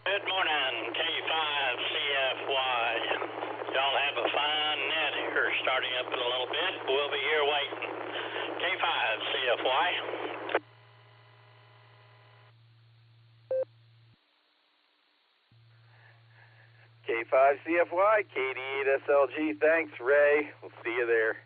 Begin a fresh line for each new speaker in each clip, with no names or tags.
Good morning, K5CFY. Y'all have a fine net here starting up in a little bit. We'll be here waiting. K5CFY.
K5CFY, KD8SLG. Thanks, Ray. We'll see you there.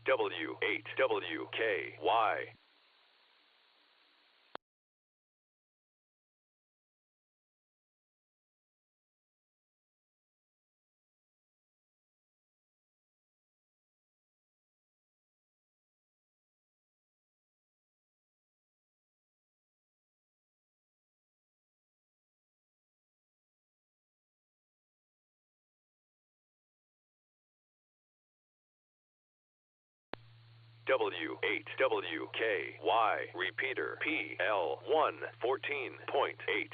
W8WKY. W8WKY repeater PL1 14.8.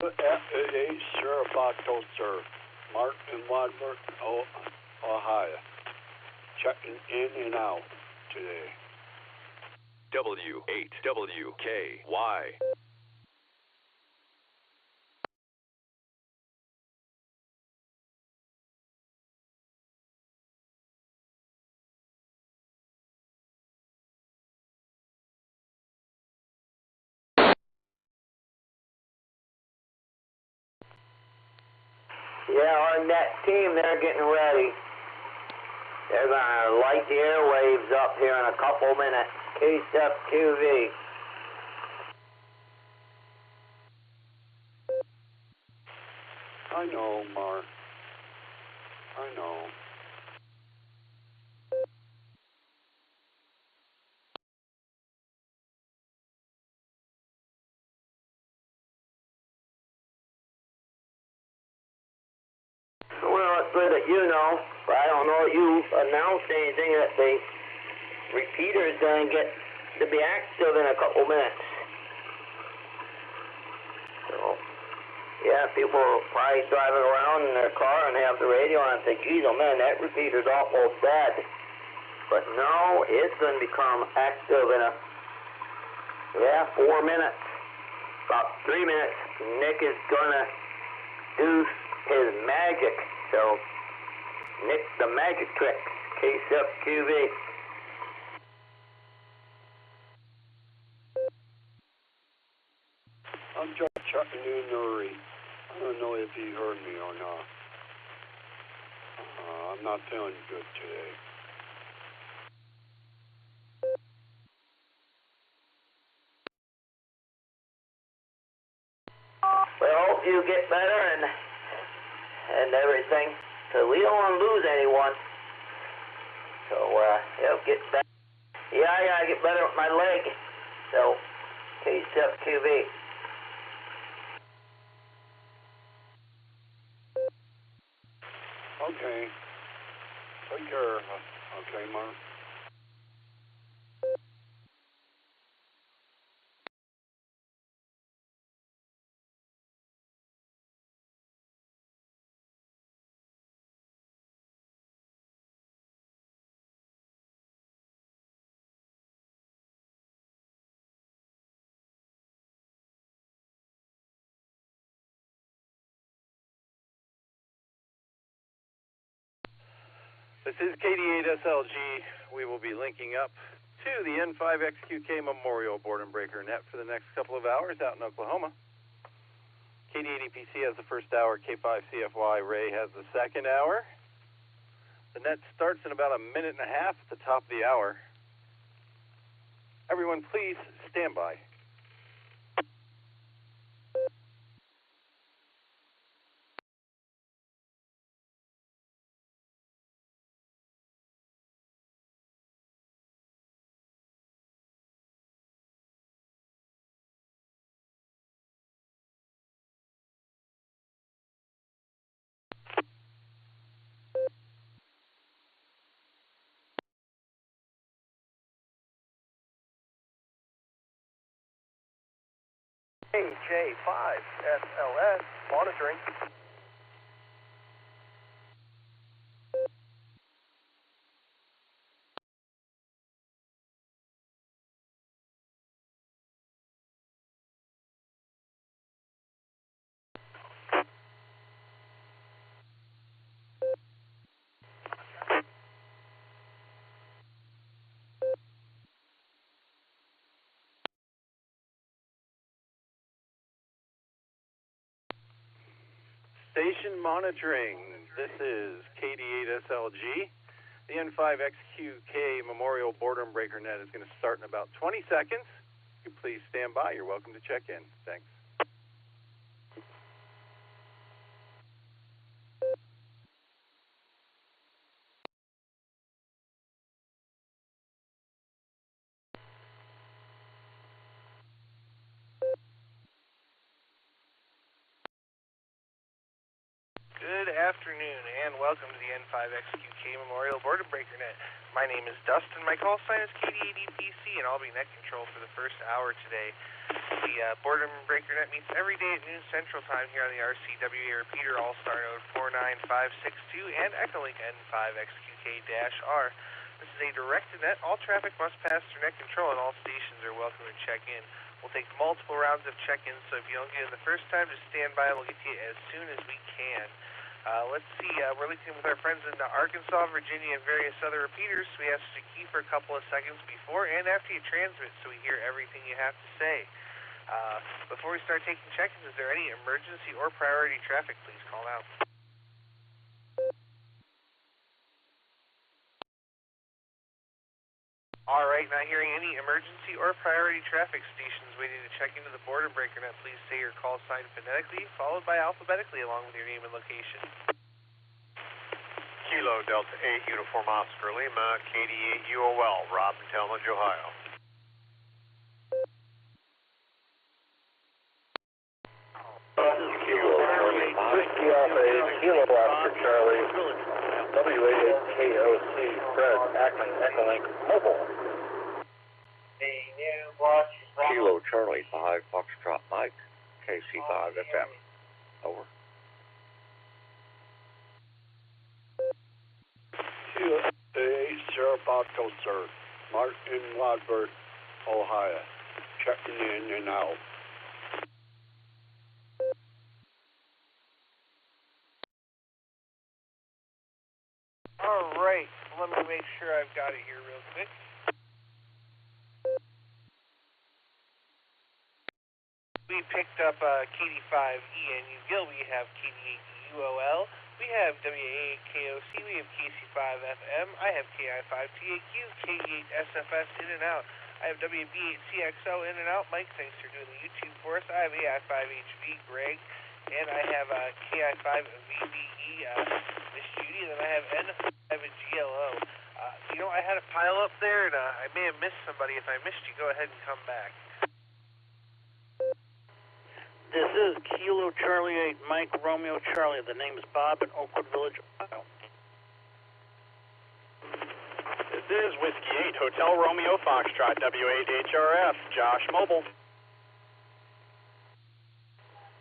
Sure, Foxtrot, sir. Mark in Wadford, Ohio. Checking in and out today.
W8WKY.
Yeah, our net team, they're getting ready. They're going to light the airwaves up here in a couple minutes. KSFQV.
I know, Mark. I know.
Well, it's good that you know, but I don't know if you announced anything that the repeater is going to get to be active in a couple minutes. So, yeah, people are probably driving around in their car and have the radio on and think, geez, oh man, that repeater's almost dead. But no, it's going to become active in 4 minutes. About 3 minutes, Nick is going to do his magic. So, Nick, the magic trick, KSFQV.
I'm just checking in, Uri. I don't know if he heard me or not. I'm not feeling good today.
Well, hope you get better and everything. So we don't want to lose anyone. So, he'll get better. Yeah, I gotta get better with my leg. So, KSFQV.
Okay. Take care. Okay, Mark.
This is KD8SLG. We will be linking up to the N5XQK Memorial Board and Breaker net for the next couple of hours out in Oklahoma. KD8EPC has the first hour, K5CFY Ray has the second hour. The net starts in about a minute and a half at the top of the hour. Everyone, please stand by.
J5SLS monitoring.
Station monitoring. This is KD8SLG. The N5XQK Memorial Board and Breaker net is going to start in about 20 seconds. You please stand by. You're welcome to check in. Thanks.
Good afternoon and welcome
welcome to the N5XQK Memorial Boredom Breaker Net. My name is Dustin, my call sign is KD80PC, and I'll be net control for the first hour today. The Boredom Breaker Net meets every day at noon Central Time here on the RCWA repeater, Allstar node 49562, and Echolink N5XQK-R. This is a directed net. All traffic must pass through net control, and all stations are welcome to check in. We'll take multiple rounds of check-ins, so if you don't get in the first time, just stand by and we'll get to you as soon as we can. Let's see, we're linking with our friends in Arkansas, Virginia, and various other repeaters. We ask you to key for a couple of seconds before and after you transmit so we hear everything you have to say. Before we start taking check-ins, is there any emergency or priority traffic? Please call out. All right, not hearing any emergency or priority traffic. Stations waiting to check into the Boredom Breaker Net, please say your call sign phonetically, followed by alphabetically along with your name and location.
Kilo Delta 8 Uniform Oscar Lima, KD8 UOL, Rob and Talmadge, Ohio.
Kilo Charlie, Whiskey Alpha 8, Kilo Oscar Charlie, W88KOC, Fred, Akron, Echolink, Mobile.
Kilo Charlie 5, Foxtrot Mike, KC5 FM. Over.
Kilo 8, Sarah Bosco, sir. Martin Wadford, Ohio. Checking in and out.
All right, let me make sure I've got it here real quick. We picked up KD5ENU Gill, we have KD8UOL, we have WA8KOC, we have KC5FM, I have KI5TAQ, KD8SFS in and out, I have WB8CXO in and out. Mike, thanks for doing the YouTube for us. I have AI5HV, Greg, and I have KI5VBE, Miss Judy, and then I have N5GLO. I had a pile up there, and I may have missed somebody. If I missed you, go ahead and come back.
This is Kilo Charlie 8, Mike Romeo Charlie. The name is Bob in Oakwood Village, Ohio.
This is Whiskey 8, Hotel Romeo Foxtrot, W8HRF, Josh Mobile.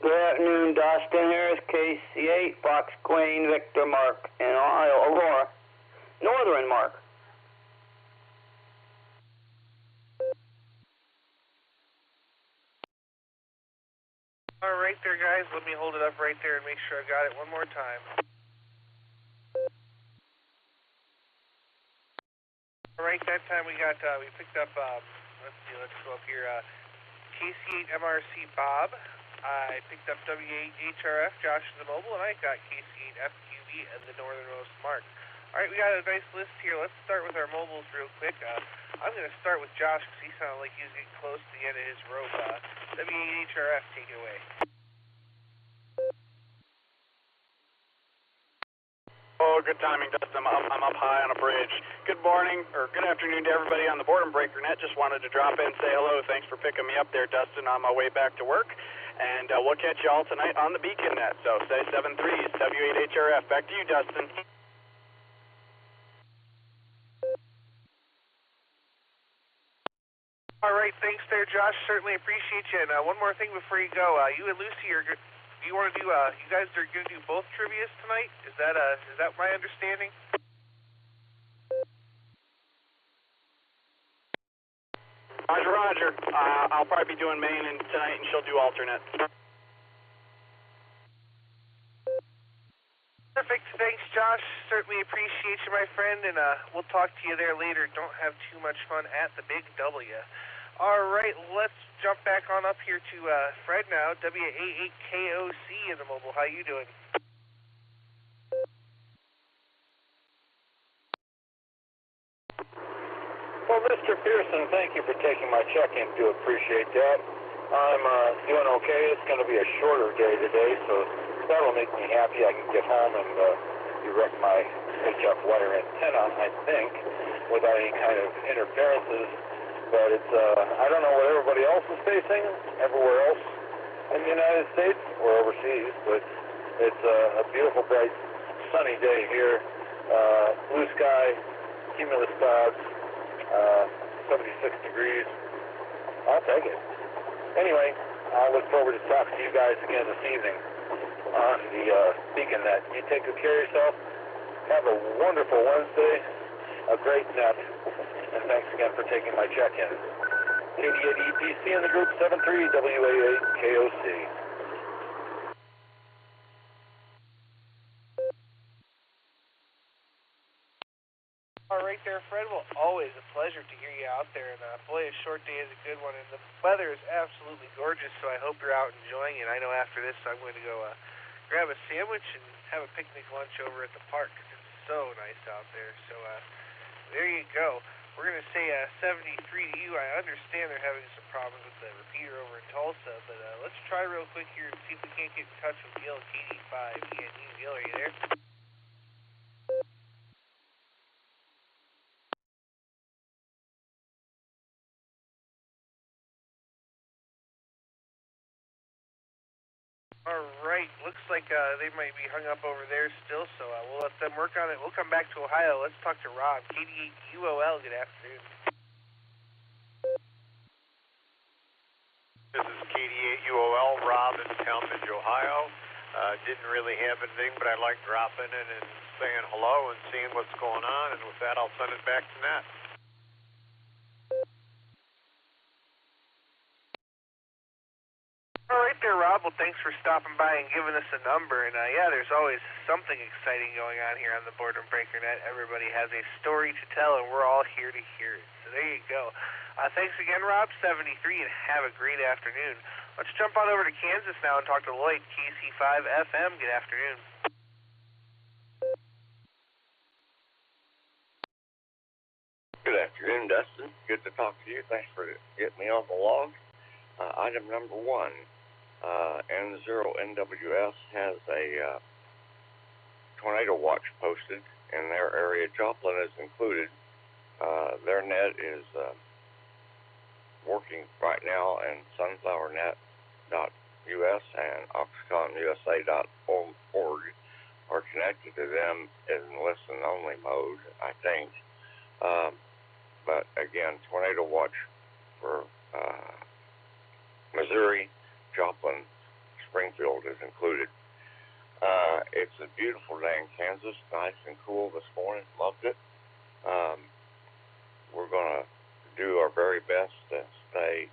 Good afternoon, Dustin. Here's KC8, Fox Queen, Victor Mark in Ohio, Aurora, Northern Mark.
All right there, guys. Let me hold it up right there and make sure I got it one more time. All right, that time we picked up, let's go up here, KC8 MRC Bob. I picked up W8HRF, Josh in the mobile, and I got KC8 FQV at the northernmost mark. All right, we got a nice list here. Let's start with our mobiles real quick. I'm going to start with Josh because he sounded like he was getting close to the end of his rope. W8HRF, take it away.
Oh, good timing, Dustin. I'm up high on a bridge. Good morning, or good afternoon to everybody on the Boredom Breaker Net. Just wanted to drop in and say hello. Thanks for picking me up there, Dustin, on my way back to work. And we'll catch you all tonight on the Beacon Net. So stay 7-3s, W8HRF. Back to you, Dustin.
All right, thanks there, Josh. Certainly appreciate you. And one more thing before you go. You and Lucy are good. Do you want to do? You guys are going to do both trivias tonight? Is that my understanding?
Roger. I'll probably be doing main tonight, and she'll do alternate.
Perfect. Thanks, Josh. Certainly appreciate you, my friend, and we'll talk to you there later. Don't have too much fun at the Big W. All right, let's jump back on up here to Fred now, WA8KOC in the mobile. How you doing?
Well, Mr. Pearson, thank you for taking my check-in. Do appreciate that. I'm doing okay. It's going to be a shorter day today, so that'll make me happy. I can get home and erect my HF wire antenna, I think, without any kind of interferences. But it's, I don't know what everybody else is facing everywhere else in the United States or overseas, but it's a beautiful, bright sunny day here. Blue sky, cumulus clouds, 76 degrees. I'll take it. Anyway, I look forward to talking to you guys again this evening on the Beacon Net. You take good care of yourself. Have a wonderful Wednesday, a great net, and thanks again for taking my check-in. 88 EPC in the group 73 WA8 KOC.
All right there, Fred. Well, always a pleasure to hear you out there. And boy, a short day is a good one. And the weather is absolutely gorgeous, so I hope you're out enjoying it. I know after this I'm going to go grab a sandwich and have a picnic lunch over at the park because it's so nice out there. So there you go. We're going to say 73 to you. I understand they're having some problems with the repeater over in Tulsa, but let's try real quick here and see if we can't get in touch with Gil at KD5. Gil, are you there? All right, looks like they might be hung up over there still, so we'll let them work on it. We'll come back to Ohio. Let's talk to Rob, KD8UOL. Good afternoon.
This is KD8UOL, Rob in Talmadge, Ohio. Didn't really have anything, but I like dropping in and saying hello and seeing what's going on, and with that I'll send it back to Nat.
All right there, Rob. Well, thanks for stopping by and giving us a number. And yeah, there's always something exciting going on here on the Boredom Breaker Net. Everybody has a story to tell, and we're all here to hear it. So there you go. Thanks again, Rob, 73, and have a great afternoon. Let's jump on over to Kansas now and talk to Lloyd, KC5FM. Good afternoon.
Good afternoon, Dustin. Good to talk to you. Thanks for getting me on the log. Item number 1. N0NWS has a tornado watch posted in their area. Joplin is included. Their net is working right now, and sunflowernet.us and oxconUSA.org are connected to them in listen-only mode, I think. But again, tornado watch for Missouri, Joplin, Springfield is included. It's a beautiful day in Kansas, nice and cool this morning. Loved it. We're going to do our very best to stay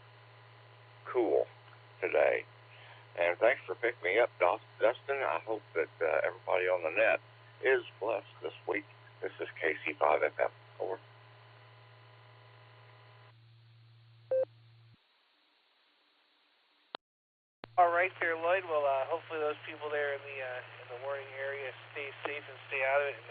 cool today. And thanks for picking me up, Dustin. I hope that everybody on the net is blessed this week. This is KC5FM. Over.
All right there, Lloyd. Well, hopefully those people there in the warning area stay safe and stay out of it. And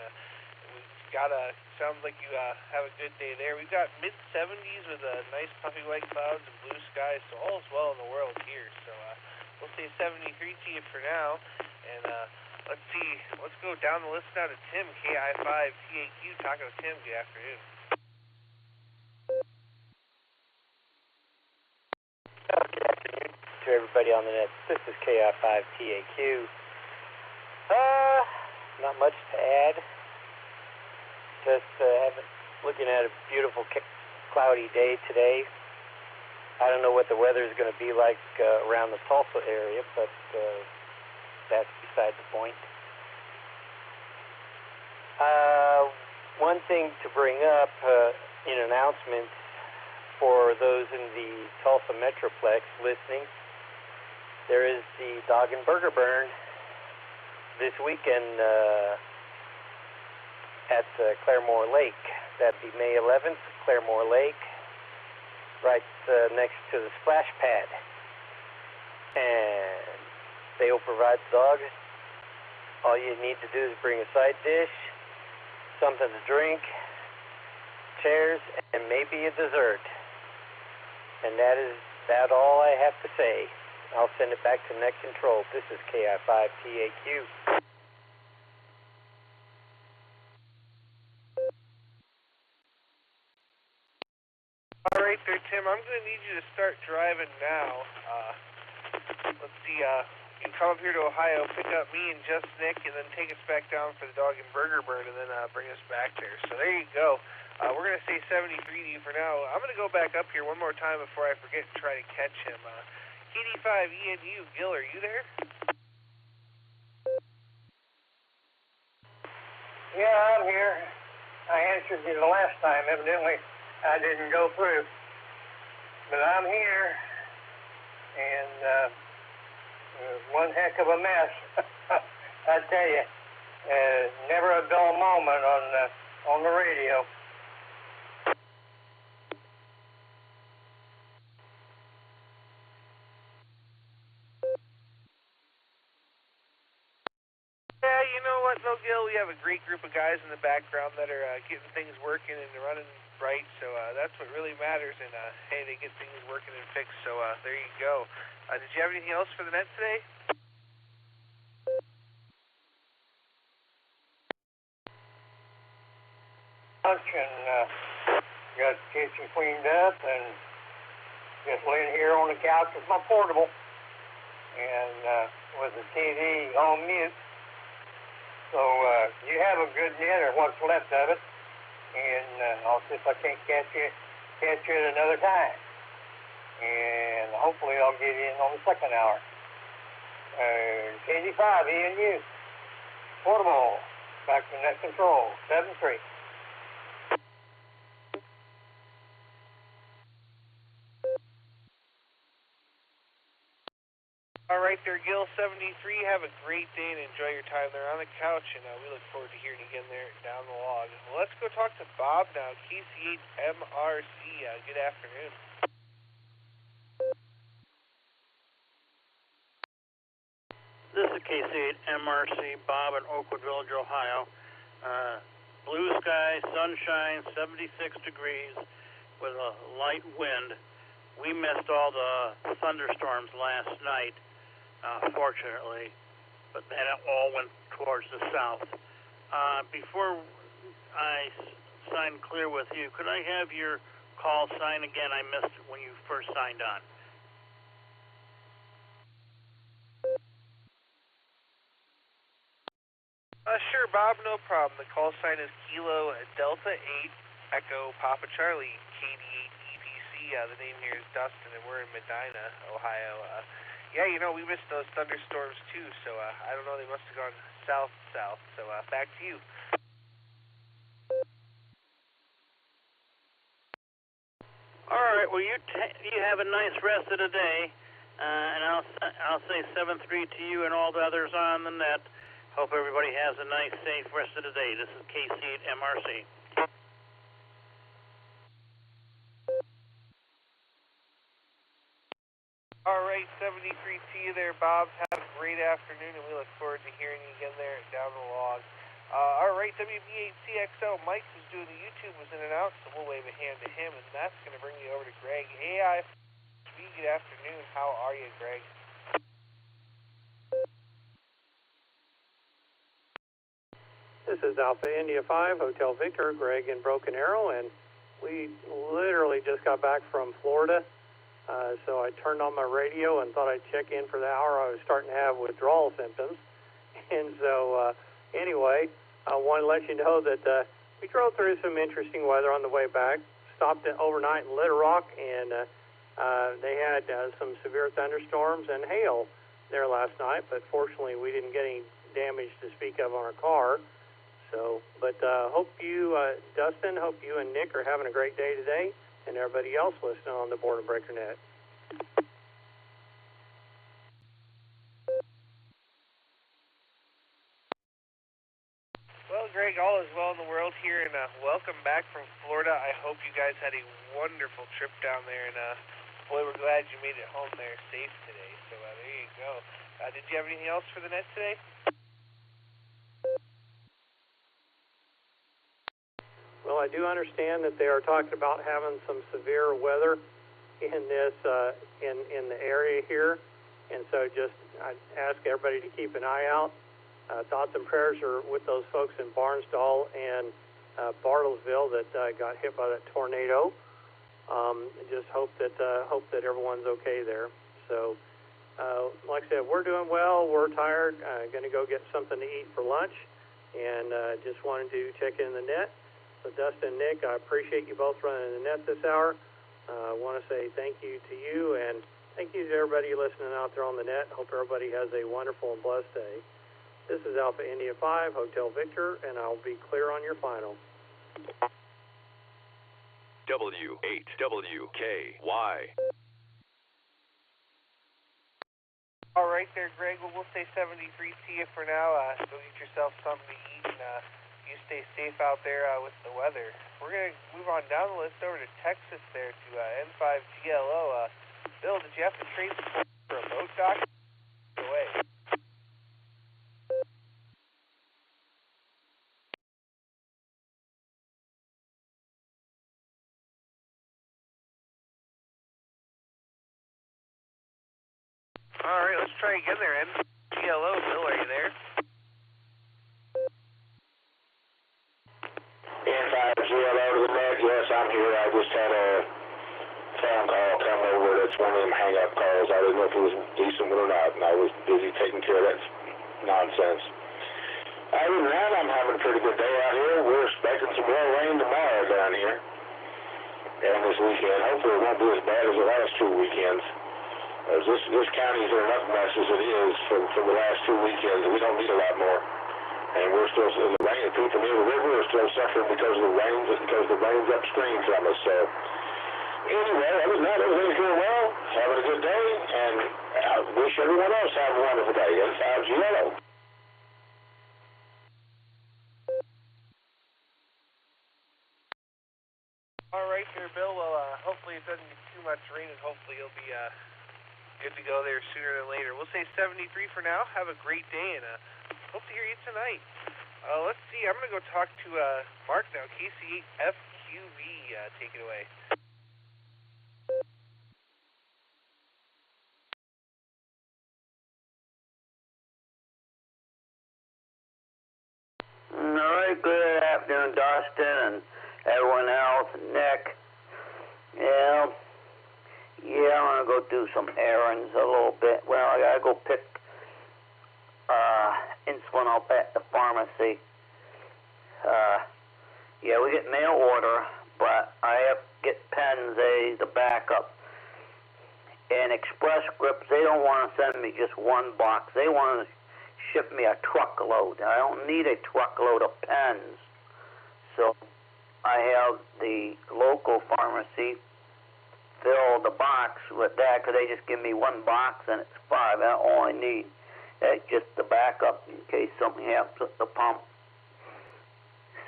we've got sounds like you have a good day there. We've got mid-70s with nice puffy white clouds and blue skies, so all's well in the world here. So we'll say 73 to you for now. And let's see. Let's go down the list now to Tim, KI5TAQ. Talking to Tim. Good afternoon.
Good afternoon to everybody on the net. This is KI5TAQ. Not much to add. Just looking at a beautiful cloudy day today. I don't know what the weather is going to be like around the Tulsa area, but that's beside the point. One thing to bring up in announcements for those in the Tulsa Metroplex listening, there is the Dog and Burger Burn this weekend at Claremore Lake. That'd be May 11th, Claremore Lake, right next to the splash pad. And they will provide the dog. All you need to do is bring a side dish, something to drink, chairs, and maybe a dessert. And that is about all I have to say. I'll send it back to Net Control. This is KI5TAQ.
All right there, Tim. I'm going to need you to start driving now. Let's see. You come up here to Ohio, pick up me and just Nick, and then take us back down for the dog and burger burn, and then bring us back there. So there you go. We're going to say 73 to you for now. I'm going to go back up here one more time before I forget and try to catch him. KD5ENU, Gil, are you there?
Yeah, I'm here. I answered you the last time. Evidently, I didn't go through. But I'm here, and one heck of a mess. I tell you, never a dull moment on the radio.
Yeah, you know what, though, Gil? We have a great group of guys in the background that are getting things working and running right, so that's what really matters, and hey, they get things working and fixed, so there you go. Did you have anything else for the net today?
Lunch and got the kitchen cleaned up and just laying here on the couch with my portable and with the TV on mute. So you have a good net or what's left of it, and I'll see if I can't catch you at another time. And hopefully I'll get in on the second hour. KD5ENU, portable, back to net control, 7-3.
All right there, Gil, 73. Have a great day and enjoy your time there on the couch, and we look forward to hearing you again there down the log. Well, let's go talk to Bob now, KC8MRC. Good afternoon.
This is KC8MRC, Bob in Oakwood Village, Ohio. Blue sky, sunshine, 76 degrees with a light wind. We missed all the thunderstorms last night. Fortunately, but then it all went towards the south. Before I sign clear with you, could I have your call sign again? I missed it when you first signed on.
Sure, Bob, no problem. The call sign is Kilo Delta 8 Echo Papa Charlie, KD8EPC. The name here is Dustin, and we're in Medina, Ohio. Yeah, you know, we missed those thunderstorms too, so I don't know, they must have gone south. So back to you.
All right, well, you have a nice rest of the day, and I'll say 7-3 to you and all the others on the net. Hope everybody has a nice, safe rest of the day. This is KC8MRC.
All right, 73 to you there, Bob. Have a great afternoon, and we look forward to hearing you again there down the log. All right, WB8CXL, Mike, who's doing the YouTube, was in and out, so we'll wave a hand to him, and that's going to bring you over to Greg. AI, good afternoon. How are you, Greg?
This is Alpha India 5, Hotel Victor, Greg in Broken Arrow, and we literally just got back from Florida. So I turned on my radio and thought I'd check in for the hour I was starting to have withdrawal symptoms. And so anyway, I want to let you know that we drove through some interesting weather on the way back. Stopped overnight in Little Rock, and they had some severe thunderstorms and hail there last night, but fortunately we didn't get any damage to speak of on our car. So, but hope you, Dustin, hope you and Nick are having a great day today, and everybody else listening on the Boredom Breaker Net.
Well, Greg, all is well in the world here, and welcome back from Florida. I hope you guys had a wonderful trip down there, and boy, we're glad you made it home there safe today. So there you go. Did you have anything else for the net today?
Well, I do understand that they are talking about having some severe weather in this in the area here, and so just I ask everybody to keep an eye out. Thoughts and prayers are with those folks in Barnsdall and Bartlesville that got hit by that tornado. Just hope that everyone's okay there. So Like I said, we're doing well. We're tired. Going to go get something to eat for lunch, and just wanted to check in the net. So Dustin, Nick, I appreciate you both running the net this hour. I want to say thank you to you, and thank you to everybody listening out there on the net. Hope everybody has a wonderful and blessed day. This is Alpha India 5, Hotel Victor, and I'll be clear on your final.
W8WKY.
All right there, Greg. Well, we'll say 73 to you for now. Go get yourself something to eat, and you stay safe out there with the weather. We're going to move on down the list over to Texas there to N5GLO. Bill, did you have to trade for a boat dock? Away. All right, let's try again there, N5GLO. Bill, are you there?
N5GLO to the net. Yes, I'm here. I just had a phone call come over. That's one of them hang-up calls. I didn't know if it was a decent one or not, and I was busy taking care of that nonsense. Other than that, I'm having a pretty good day out here. We're expecting some more rain tomorrow down here and this weekend. Hopefully it won't be as bad as the last 2 weekends. This county's in enough mess as it is from the last 2 weekends. We don't need a lot more. And we're still in the rain. People near the river are still suffering because of the rains upstream from us. So anyway, other than that, everything's going well. Having a good day, and I wish everyone else have a wonderful day. N5GLO.
All right there, Bill. Well, hopefully it doesn't get too much rain, and hopefully you'll be good to go there sooner than later. We'll say 73 for now. Have a great day, and hope to hear you tonight. Let's see. I'm going to go talk to Mark now. KC8FQV. Take it away.
All right, good afternoon, Dustin, and everyone else, Nick. Yeah, I'm going to go do some errands a little bit. Well, I got to go pick insulin up at the pharmacy. Yeah, we get mail order, but I have to get pens, the backup. And Express Scripts, they don't want to send me just one box. They want to ship me a truckload. I don't need a truckload of pens. So I have the local pharmacy fill the box with that, because they just give me one box and it's 5. That's all I need. That's just the backup in case something happens with the pump.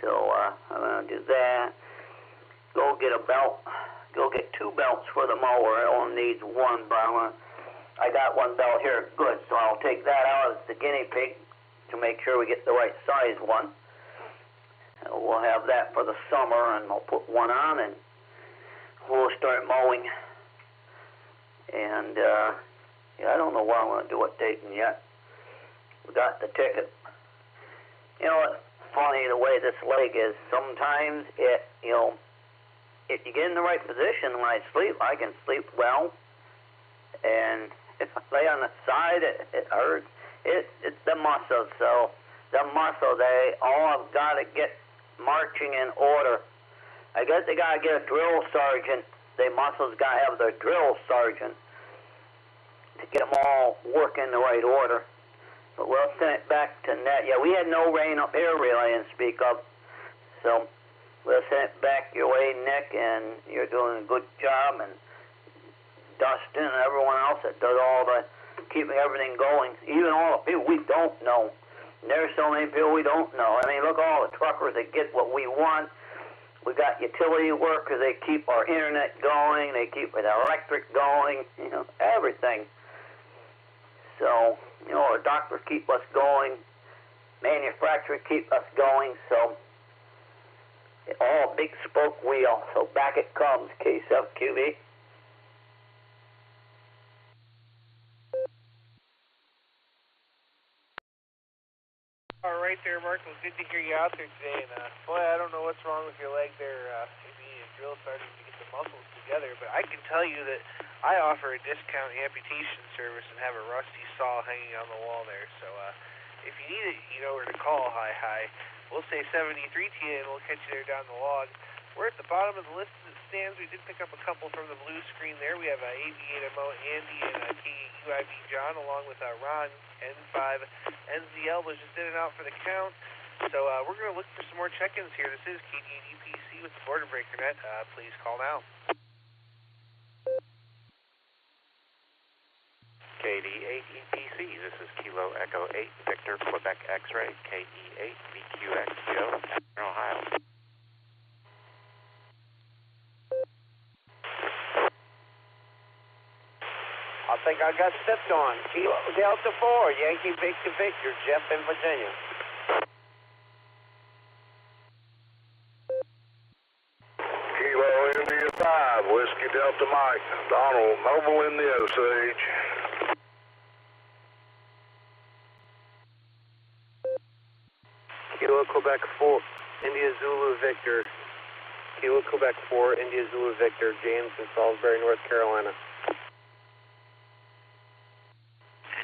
So I'm going to do that. Go get a belt. Go get 2 belts for the mower. It only needs 1, but I got 1 belt here. Good, so I'll take that out as the guinea pig to make sure we get the right size one. We'll have that for the summer, and I'll put 1 on, and we'll start mowing. And I don't know what I'm going to do with Dayton yet. We got the ticket. You know, it's funny the way this leg is. Sometimes if you get in the right position when I sleep, I can sleep well. And if I lay on the side, it hurts. It's the muscles. So the muscles, they all have got to get marching in order. I guess they got to get a drill sergeant. The muscles got to have their drill sergeant to get them all working in the right order. But we'll send it back to net. Yeah, we had no rain up here really and speak of. So we'll send it back your way, Nick, and you're doing a good job. And Dustin and everyone else that does all the keeping everything going. Even all the people we don't know. There's so many people we don't know. I mean, look at all the truckers that get what we want. We got utility workers. They keep our internet going. They keep the electric going. Everything. So, our doctors keep us going. Manufacturers keep us going. So, all big spoke wheel. So back it comes, KCFQV.
All right there, Mark. Well, good to hear you out there today. And boy, I don't know what's wrong with your leg there. Maybe you need a drill sergeant to get the muscles together. But I can tell you that I offer a discount amputation service and have a rusty saw hanging on the wall there. So if you need it, you know where to call. Hi. We'll say 73 to you, and we'll catch you there down the log. We're at the bottom of the list as it stands. We did pick up a couple from the blue screen there. We have AV8MO Andy and KUIB John, along with Ron N5 NZL was just in and out for the count. So we're going to look for some more check-ins here. This is KD8EPC with the Boredom Breaker Net. Please call now.
KD8EPC, this is Kilo Echo 8 Victor Quebec X-Ray, KE8 VQX Joe, Ohio.
I think I got stepped on. Kilo Delta 4, Yankee Victor Victor, Jeff in Virginia.
Kilo India 5, Whiskey Delta Mike, Donald Noble in the Osage.
Kilo Quebec 4, India Zulu Victor. Kilo Quebec 4, India Zulu Victor, James in Salisbury, North Carolina.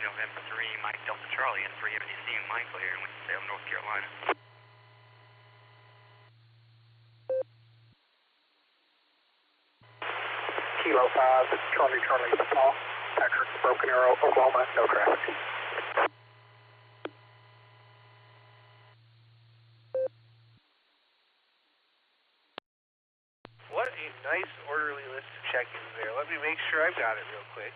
November 3, Mike Delta Charlie, and 3MDC and Michael here in Winston-Salem, North Carolina.
Kilo 5, it's Charlie Small, Patrick, Broken Arrow, Oklahoma, no traffic.
What a nice orderly list of check-ins there. Let me make sure I've got it real quick.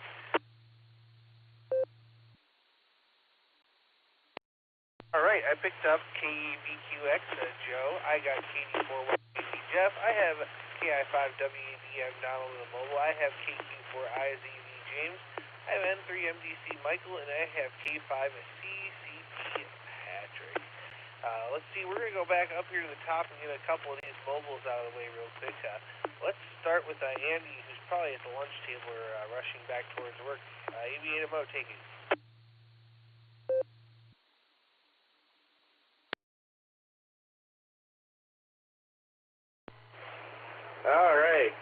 All right, I picked up KEVQX Joe. I got KD41AC Jeff. I have KI5WADM Donald in the mobile. I have KQ4IZV James. I have N3MDC Michael, and I have K5CCP Patrick. Let's see, we're going to go back up here to the top and get a couple of these mobiles out of the way real quick. Let's start with Andy, who's probably at the lunch table or rushing back towards work. AV8MO, take it.
All right,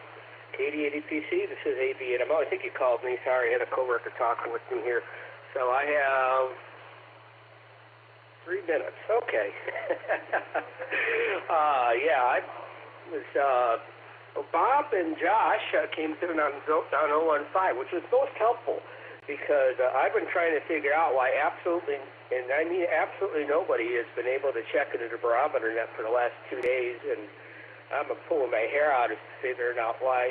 KD8EPC, this is AV8MO. I think you called me. Sorry, I had a coworker talking with me here. So I have 3 minutes. Okay. I was, Bob and Josh came through on 015, which was most helpful because I've been trying to figure out why absolutely nobody has been able to check into the barometer net for the last 2 days, and I'm pulling my hair out as figuring out why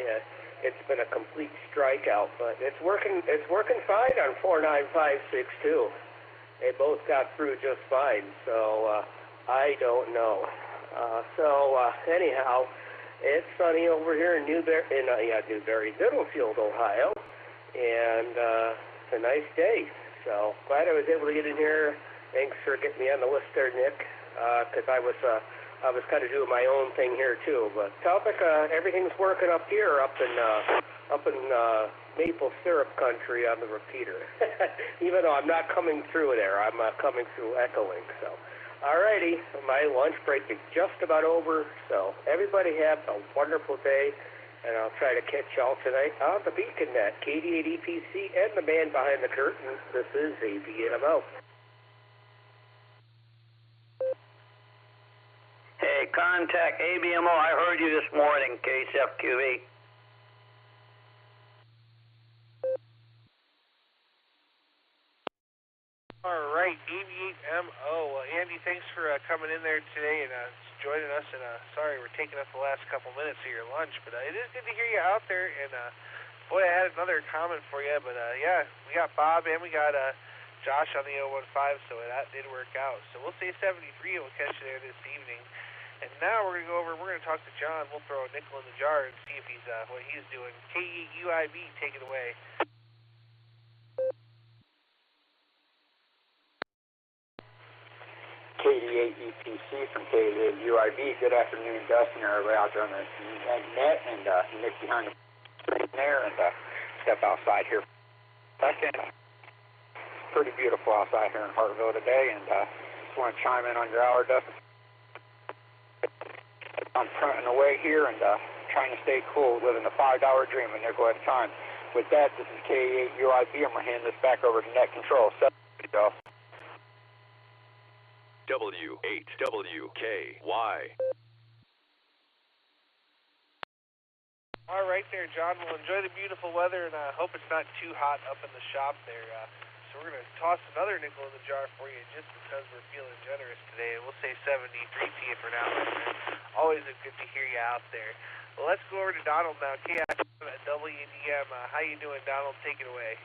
it's been a complete strikeout. But it's working fine on 49562. They both got through just fine, so I don't know. Anyhow, it's sunny over here in Newberry, Middlefield, Ohio, and it's a nice day. So glad I was able to get in here. Thanks for getting me on the list there, Nick, because I was kind of doing my own thing here too. But topic, everything's working up here, up in maple syrup country on the repeater. Even though I'm not coming through there, I'm coming through Echolink. So, alrighty, my lunch break is just about over. So everybody have a wonderful day, and I'll try to catch y'all tonight on the Beacon Net, KD8EPC, and the man behind the curtain. This is AV8MO.
Hey, contact ABMO. I heard you this morning, KSFQV.
All right, AV8MO. Andy, thanks for coming in there today and joining us. And sorry we're taking up the last couple minutes of your lunch, but it is good to hear you out there. And boy, I had another comment for you, but yeah, we got Bob and we got Josh on the 015, so that did work out. So we'll say 73, and we'll catch you there this evening. And now we're going to go over, we're going to talk to John. We'll throw a nickel in the jar and see if he's what he's doing. KUIB, take it away.
KD8EPC from KUIB. Good afternoon, Dustin. Everybody out there on the net, and Nick behind the screen there, and step outside here. Second, it's pretty beautiful outside here in Hartville today, and just want to chime in on your hour, Dustin. I'm fronting away here and trying to stay cool, living the $5 dream a nickel at a time. with that, this is K8 UIB. I'm going to hand this back over to Net Control.
W8WKY.
All right there, John. Well, enjoy the beautiful weather, and I hope it's not too hot up in the shop there. So we're going to toss another nickel in the jar for you just because we're feeling generous today. And we'll say 73 to you for now. Always good to hear you out there. Well, let's go over to Donald now. KX at WDM. How you doing, Donald? Take it away.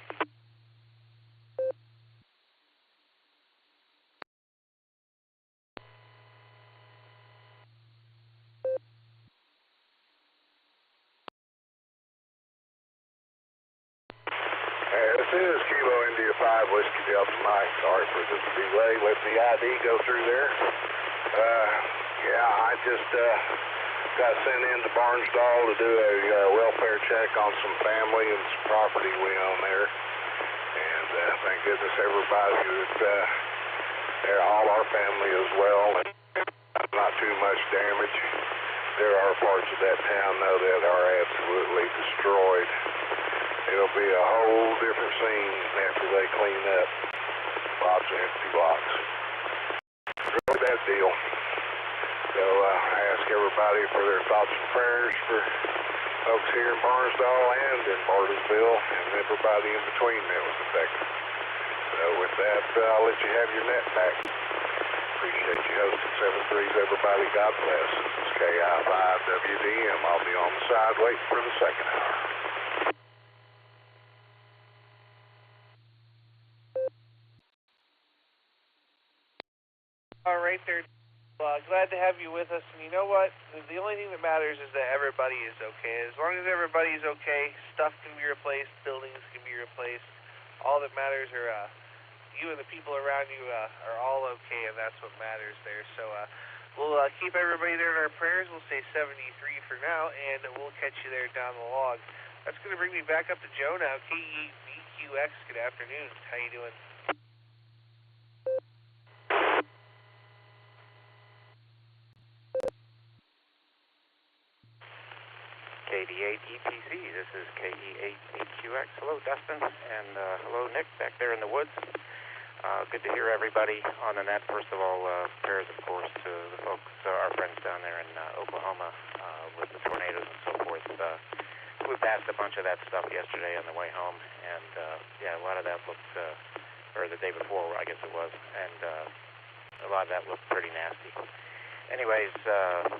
This is Kilo India 5 Whiskey Delta Mike. Sorry for the delay. Let the ID go through there. I just got sent into Barnsdall to do a welfare check on some family and some property we own there. And thank goodness everybody that all our family as well. And not too much damage. There are parts of that town though that are absolutely destroyed. It'll be a whole different scene after they clean up. Lots of empty lots. Really bad deal. So I ask everybody for their thoughts and prayers for folks here in Barnsdall and in Bartlesville and everybody in between that was affected. So with that, I'll let you have your net back. Appreciate you hosting 7-3s, everybody. God bless. This is KI5WDM. I'll be on the side waiting for the second hour.
All right there. Glad to have you with us. And you know what? The only thing that matters is that everybody is okay. As long as everybody's okay, stuff can be replaced, buildings can be replaced. All that matters are you and the people around you are all okay, and that's what matters there. So we'll keep everybody there in our prayers. We'll say 73 for now, and we'll catch you there down the log. That's going to bring me back up to Joe now. KE8VQX, good afternoon. How you doing?
KD8EPC, this is KE8VQX. Hello, Dustin, and hello, Nick, back there in the woods. Good to hear everybody on the net. First of all, prayers, of course, to the folks, our friends down there in Oklahoma with the tornadoes and so forth. We passed a bunch of that stuff yesterday on the way home, and a lot of that looked, or the day before, I guess it was, and a lot of that looked pretty nasty. Anyways,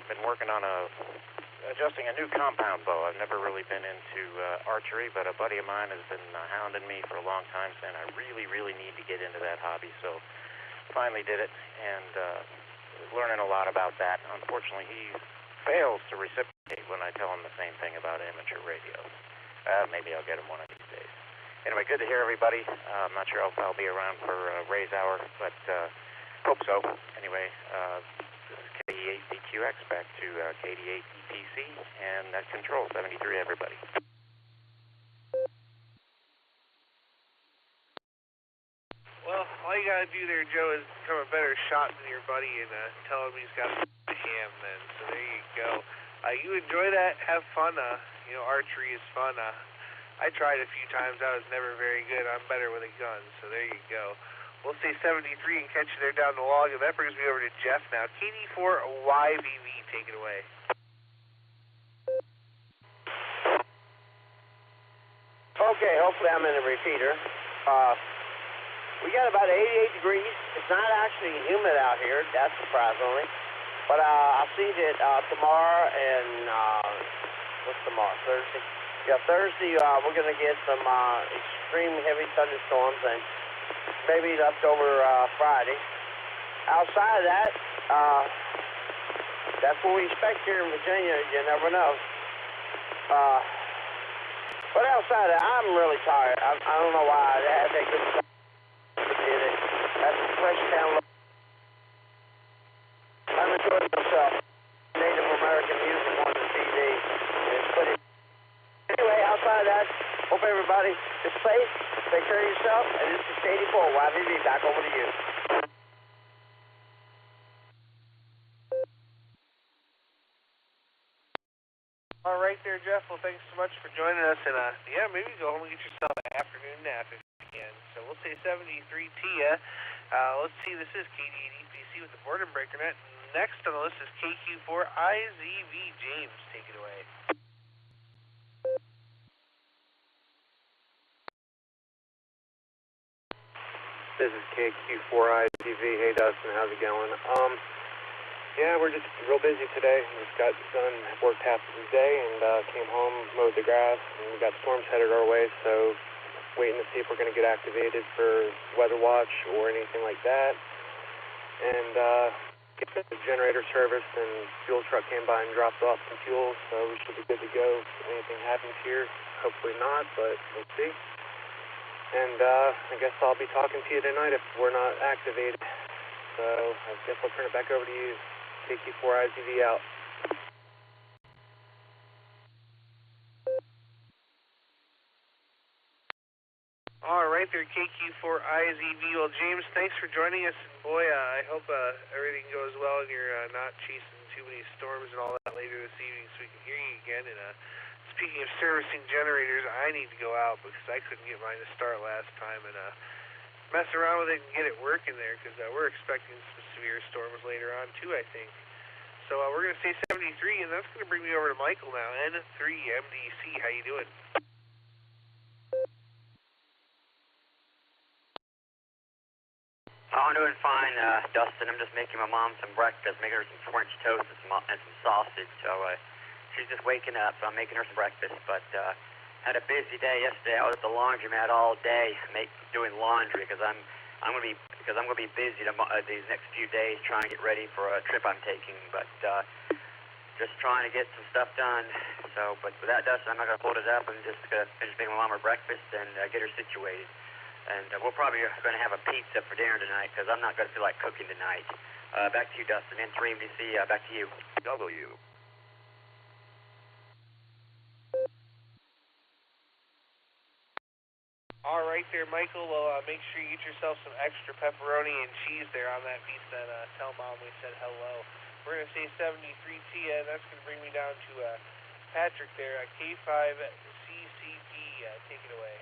been working on adjusting a new compound bow. I've never really been into archery, but a buddy of mine has been hounding me for a long time saying I really, really need to get into that hobby. So finally did it, and learning a lot about that. Unfortunately, he fails to reciprocate when I tell him the same thing about amateur radio. Maybe I'll get him one of these days. Anyway, good to hear everybody. I'm not sure if I'll be around for Ray's hour, but hope so. Anyway, this is KE8VQX back to KD8EPC and Net Control 73, everybody.
Well, all you gotta do there, Joe, is become a better shot than your buddy and tell him he's got a ham then. So there you go. You enjoy that, have fun. Archery is fun. I tried a few times. I was never very good. I'm better with a gun. So there you go. We'll say 73 and catch you there down the log, and that brings me over to Jeff now. KD4YVV, take it away.
Okay, hopefully I'm in a repeater. We got about 88 degrees. It's not actually humid out here, that's surprisingly. But I see that tomorrow and, what's tomorrow, Thursday? Yeah, Thursday we're going to get some extreme heavy thunderstorms and maybe leftover Friday. Outside of that, that's what we expect here in Virginia. You never know. But outside of that, I'm really tired. I don't know why. I had that good stuff. Did it. That's a fresh town. I'm enjoying myself. Native American music on the CD. It's pretty. Anyway, outside of that, hope everybody is safe. Take care of yourself, and this is KD4YVV. Back over to you.
All right there, there, Jeff. Well, thanks so much for joining us. And, yeah, maybe go home and get yourself an afternoon nap if you can. So we'll say 73 to you. Let's see, this is KD8PC with the Boredom Breaker Net. Next on the list is KQ4IZV. James, take it away.
This is KQ4IZV. Hey, Dustin, how's it going? Yeah, we're just real busy today. Just got done, worked half of the day, and came home, mowed the grass, and we got storms headed our way, so waiting to see if we're going to get activated for weather watch or anything like that. And get the generator serviced, and fuel truck came by and dropped off some fuel, so we should be good to go if anything happens here. Hopefully not, but we'll see. And I guess I'll be talking to you tonight if we're not activated. So I guess I'll turn it back over to you. KQ4IZV out.
All right there, KQ4IZV. Well, James, thanks for joining us. And boy, I hope everything goes well and you're not chasing too many storms and all that later this evening so we can hear you again. And speaking of servicing generators, I need to go out because I couldn't get mine to start last time and mess around with it and get it working there because we're expecting some severe storms later on too, I think. So we're going to say 73, and that's going to bring me over to Michael now. N3MDC, how you doing?
Oh, I'm doing fine, Dustin. I'm just making my mom some breakfast, making her some French toast and some sausage. So she's just waking up, so I'm making her some breakfast. But had a busy day yesterday. I was at the laundromat all day doing laundry because I'm going to be busy these next few days trying to get ready for a trip I'm taking. But just trying to get some stuff done. So, but with that, Dustin, I'm not going to hold it up. I'm just going to finish making my mom her breakfast and get her situated. And we're probably going to have a pizza for dinner tonight because I'm not going to feel like cooking tonight. Back to you, Dustin. N3MDC, back to you.
W.
All right there, Michael. Well, make sure you get yourself some extra pepperoni and cheese there on that pizza and tell Mom we said hello. We're going to say 73 to you, and that's going to bring me down to Patrick there at K5CCP. Take it away.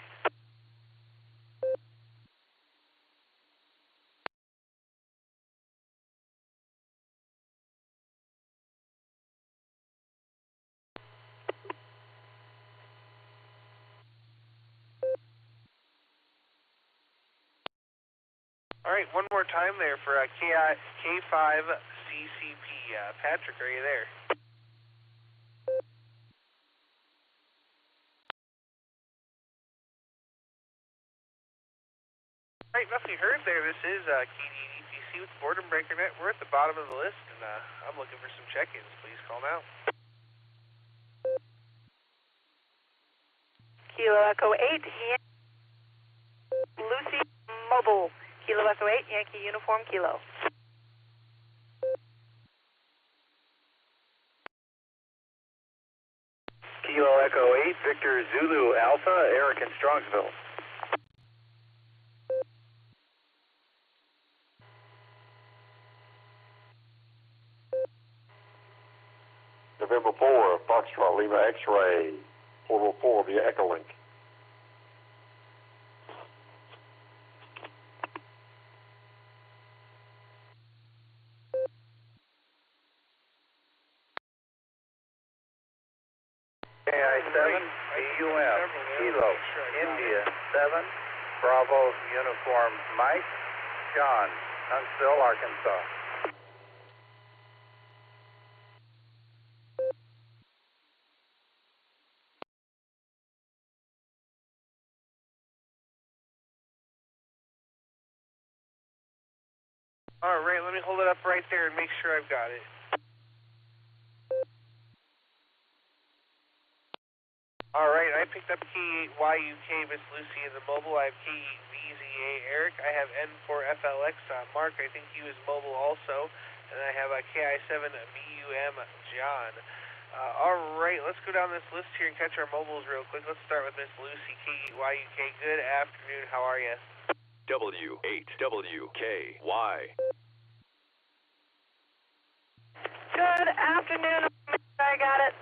All right, one more time there for K5CCP. Patrick, are you there? All right, nothing heard there. This is KD8PC with Boredom Breaker Net. We're at the bottom of the list, and I'm looking for some check-ins. Please call now.
Kilo Echo 8, Lucy Mobile. Kilo Echo 8, Yankee Uniform Kilo.
Kilo Echo 8, Victor Zulu Alpha, Eric in Strongsville.
November 4, Foxtrot Lima X-Ray, Portal 4 via Echolink.
AI-7, BUM, Kilo, India 7, Bravo Uniform Mike, John, Huntsville, Arkansas.
All right, let me hold it up right there and make sure I've got it. All right, I picked up K8YUK, Miss Lucy in the mobile. I have K8VZA Eric. I have N4FLX Mark. I think he was mobile also. And I have KI7BUM John. All right, let's go down this list here and catch our mobiles real quick. Let's start with Miss Lucy, K8YUK. Good afternoon. How are you?
W8WKY.
Good afternoon. I got it.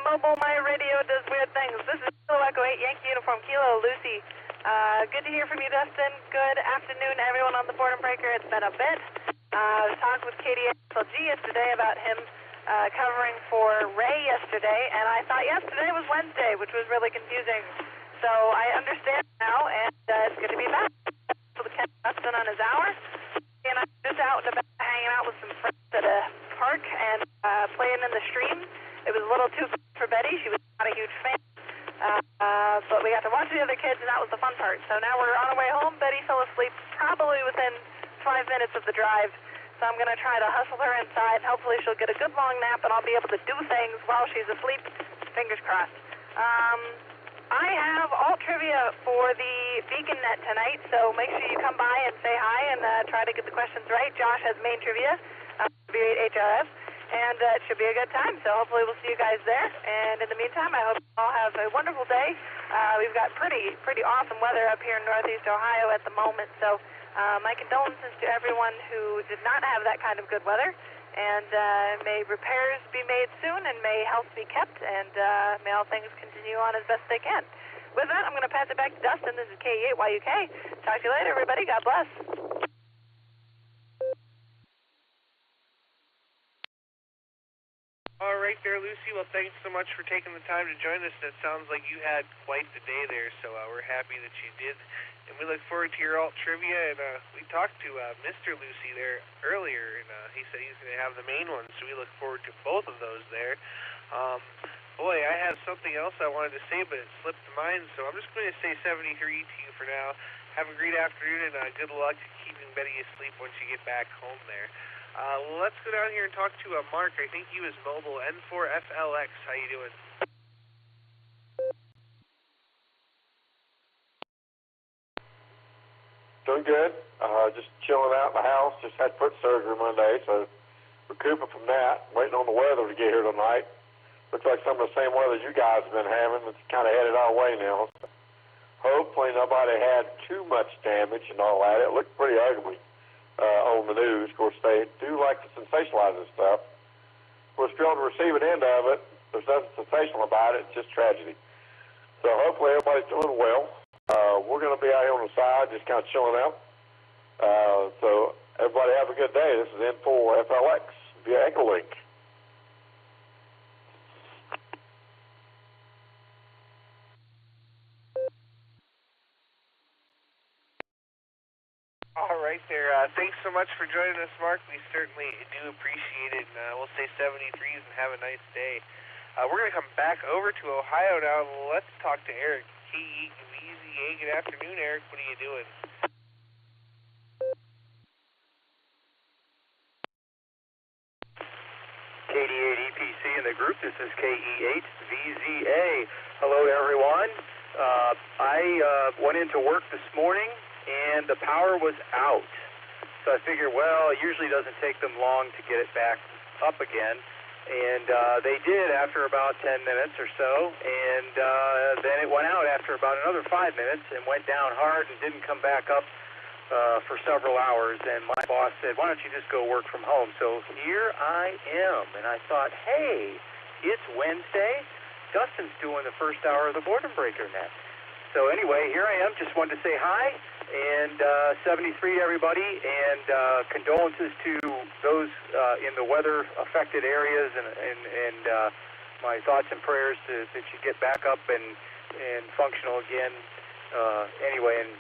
mobile, my radio does weird things. This is Kilo Echo 8, Yankee Uniform, Kilo, Lucy. Good to hear from you, Dustin. Good afternoon to everyone on the Boredom Breaker. It's been a bit. I talked with KDSLG yesterday about him covering for Ray yesterday, and I thought yesterday was Wednesday, which was really confusing. So I understand now, and it's good to be back. So the Dustin on his hour, and I'm just out and about hanging out with some friends at a park and playing in the stream. It was a little too fast for Betty. She was not a huge fan. But we got to watch the other kids, and that was the fun part. So now we're on our way home. Betty fell asleep probably within 5 minutes of the drive. So I'm going to try to hustle her inside. Hopefully she'll get a good long nap, and I'll be able to do things while she's asleep. Fingers crossed. I have all trivia for the Beacon Net tonight, so make sure you come by and say hi and try to get the questions right. Josh has main trivia, V8HRF, and it should be a good time, so hopefully we'll see you guys there. And in the meantime, I hope you all have a wonderful day. We've got pretty awesome weather up here in Northeast Ohio at the moment, so my condolences to everyone who did not have that kind of good weather. And may repairs be made soon, and may health be kept, and may all things continue on as best they can. With that, I'm going to pass it back to Dustin. This is KE8YUK. Talk to you later, everybody. God bless.
All right there, Lucy. Well, thanks so much for taking the time to join us. It sounds like you had quite the day there, so we're happy that you did. And we look forward to your alt trivia. And we talked to Mr. Lucy there earlier, and he said he's going to have the main one, so we look forward to both of those there. Boy, I have something else I wanted to say, but it slipped to mind, so I'm just going to say 73 to you for now. Have a great afternoon, and good luck keeping Betty asleep once you get back home there. Let's go down here and talk to Mark. I think he was mobile, N4FLX. How you doing?
Doing good. Just chilling out in the house. Just had foot surgery Monday, so recouping from that. Waiting on the weather to get here tonight. Looks like some of the same weather you guys have been having. It's kind of headed our way now. So hopefully nobody had too much damage and all that. It looked pretty ugly on the news. Of course, they do like to sensationalize this stuff. Of course, if you're on the receiving end of it, there's nothing sensational about it. It's just tragedy. So hopefully everybody's doing well. We're going to be out here on the side, just kind of chilling out. So everybody have a good day. This is N4FLX via Echolink.
All right there. Thanks so much for joining us, Mark. We certainly do appreciate it. And we'll say 73s and have a nice day. We're going to come back over to Ohio now. Let's talk to Eric. KEVZA. Good afternoon, Eric. What are you doing?
KD8EPC in the group. This is KE8VZA. Hello, everyone. I went into work this morning, and the power was out. So I figured, well, it usually doesn't take them long to get it back up again. And they did after about 10 minutes or so, and then it went out after about another 5 minutes and went down hard and didn't come back up for several hours. And my boss said, why don't you just go work from home? So here I am, and I thought, hey, it's Wednesday. Dustin's doing the first hour of the Boredom Breaker Net. So anyway, here I am. Just wanted to say hi, and 73 to everybody, and condolences to those in the weather-affected areas, and my thoughts and prayers that you get back up and functional again. Anyway, and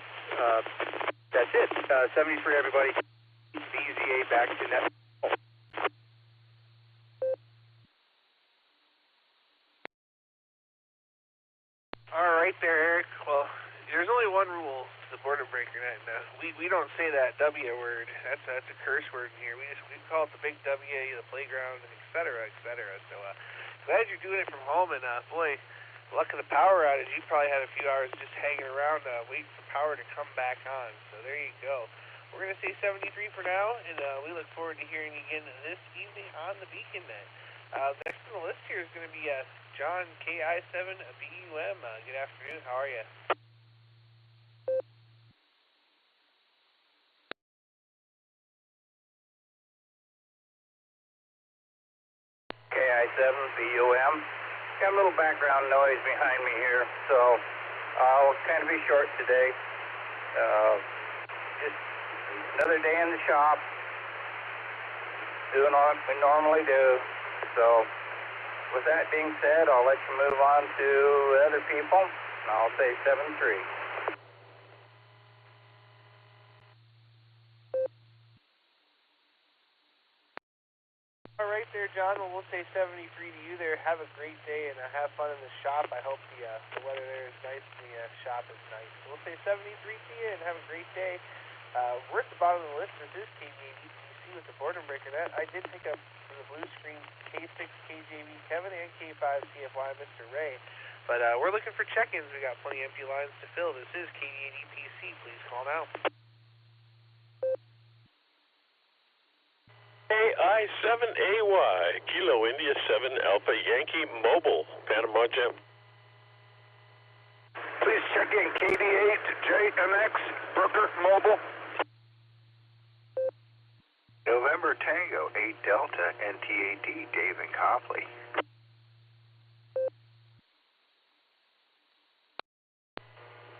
that's it. 73 everybody. VZA back to net.
All right there, Eric. Well, there's only one rule to the Boredom Breaker Net. We don't say that W word. That's a curse word in here. We call it the big W, the playground, etc., etc. So glad you're doing it from home. And boy, luck of the power outage. You probably had a few hours just hanging around waiting for power to come back on. So there you go. We're going to say 73 for now, and we look forward to hearing you again this evening on the Beacon Net. Next on the list here is going to be John, KI7BUM. Good afternoon. How are you?
KI7BUM. Got a little
little background noise behind me here, so I'll kind of be short today. Just another day in the shop, doing what we normally do. So with that being said, I'll let you move on to other people, and I'll say 7-3.
All right there, John. Well, we'll say 73 to you there. Have a great day and have fun in the shop. I hope the weather there is nice and the shop is nice. So we'll say 73 to you and have a great day. We're at the bottom of the list. This is KD8DPC with the Boredom Breaker Net. I did pick up from the blue screen K6 KJV Kevin and K5 CFY Mr. Ray. But we're looking for check-ins. We got plenty of empty lines to fill. This is KD8DPC. Please call now.
AI7AY, Kilo India 7 Alpha Yankee Mobile, Panama Jim.
Please check in KD8 JMX Brooker Mobile.
November Tango 8 Delta NTAD Dave and Copley.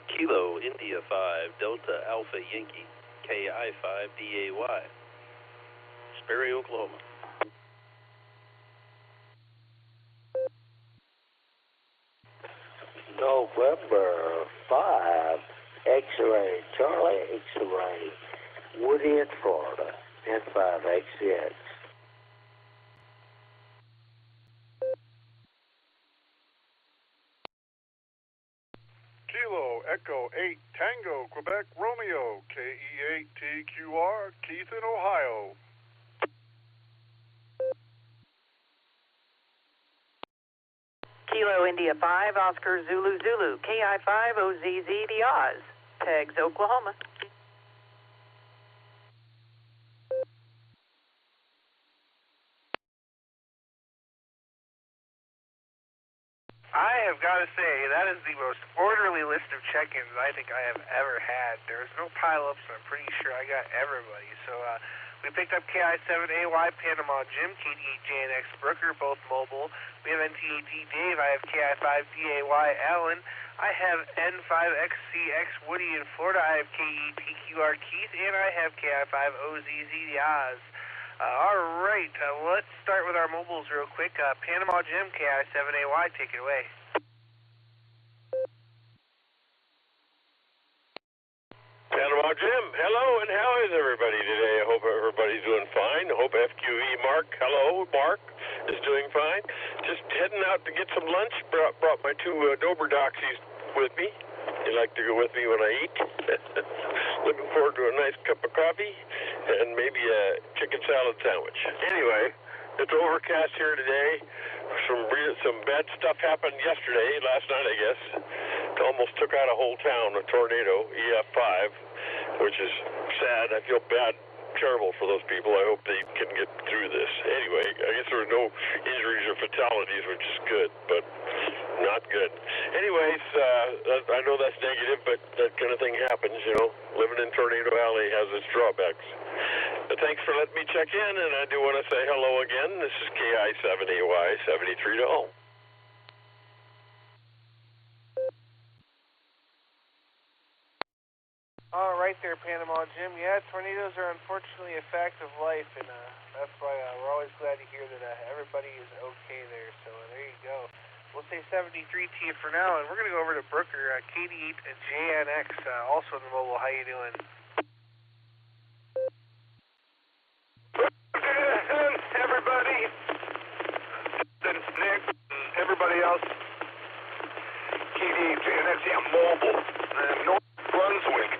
Kilo India 5 Delta Alpha Yankee KI5 DAY, Sperry, Oklahoma.
November 5 X-Ray Charlie X-Ray Woodhead, Florida, N5XCX.
Kilo Echo 8 Tango Quebec Romeo KE8 TQR Keith in Ohio.
Kilo India 5 Oscar Zulu Zulu KI5 OZZ The Oz, Pegs, Oklahoma.
I have got to say, that is the most orderly list of check-ins I think I have ever had. There's no pile-ups, and I'm pretty sure I got everybody. So we picked up KI7AY Panama Jim, KD8JNX Brooker, both mobile. We have NTAD Dave. I have KI5DAY Allen. I have N5XCX Woody in Florida. I have KEPQR Keith, and I have KI5OZZ The Oz. All right, let's start with our mobiles real quick. Panama Jim, KI7AY, take it away.
Panama Jim, hello, and how is everybody today? I hope everybody's doing fine. I hope FQE Mark, hello, Mark, is doing fine. Just heading out to get some lunch. Brought my two Dober Doxies with me. They like to go with me when I eat. Looking forward to a nice cup of coffee and maybe a chicken salad sandwich. Anyway, it's overcast here today. Some bad stuff happened yesterday, last night I guess. It almost took out a whole town, a tornado, EF5, which is sad. I feel bad, terrible for those people. I hope they can get through this. Anyway, I guess there were no injuries or fatalities, which is good, but not good. Anyways, I know that's negative, but that kind of thing happens, you know. Living in Tornado Alley has its drawbacks. But thanks for letting me check in, and I do want to say hello again. This is KI7AY 73 to home.
All right there, Panama Jim. Yeah, tornadoes are unfortunately a fact of life, and that's why we're always glad to hear that everybody is okay there. So there you go. We'll say 73 to you for now, and we're going to go over to Brooker, KD8 JNX, also in the mobile. How you doing?
Everybody, Nick, everybody else, KD8 JNX, mobile, North Brunswick.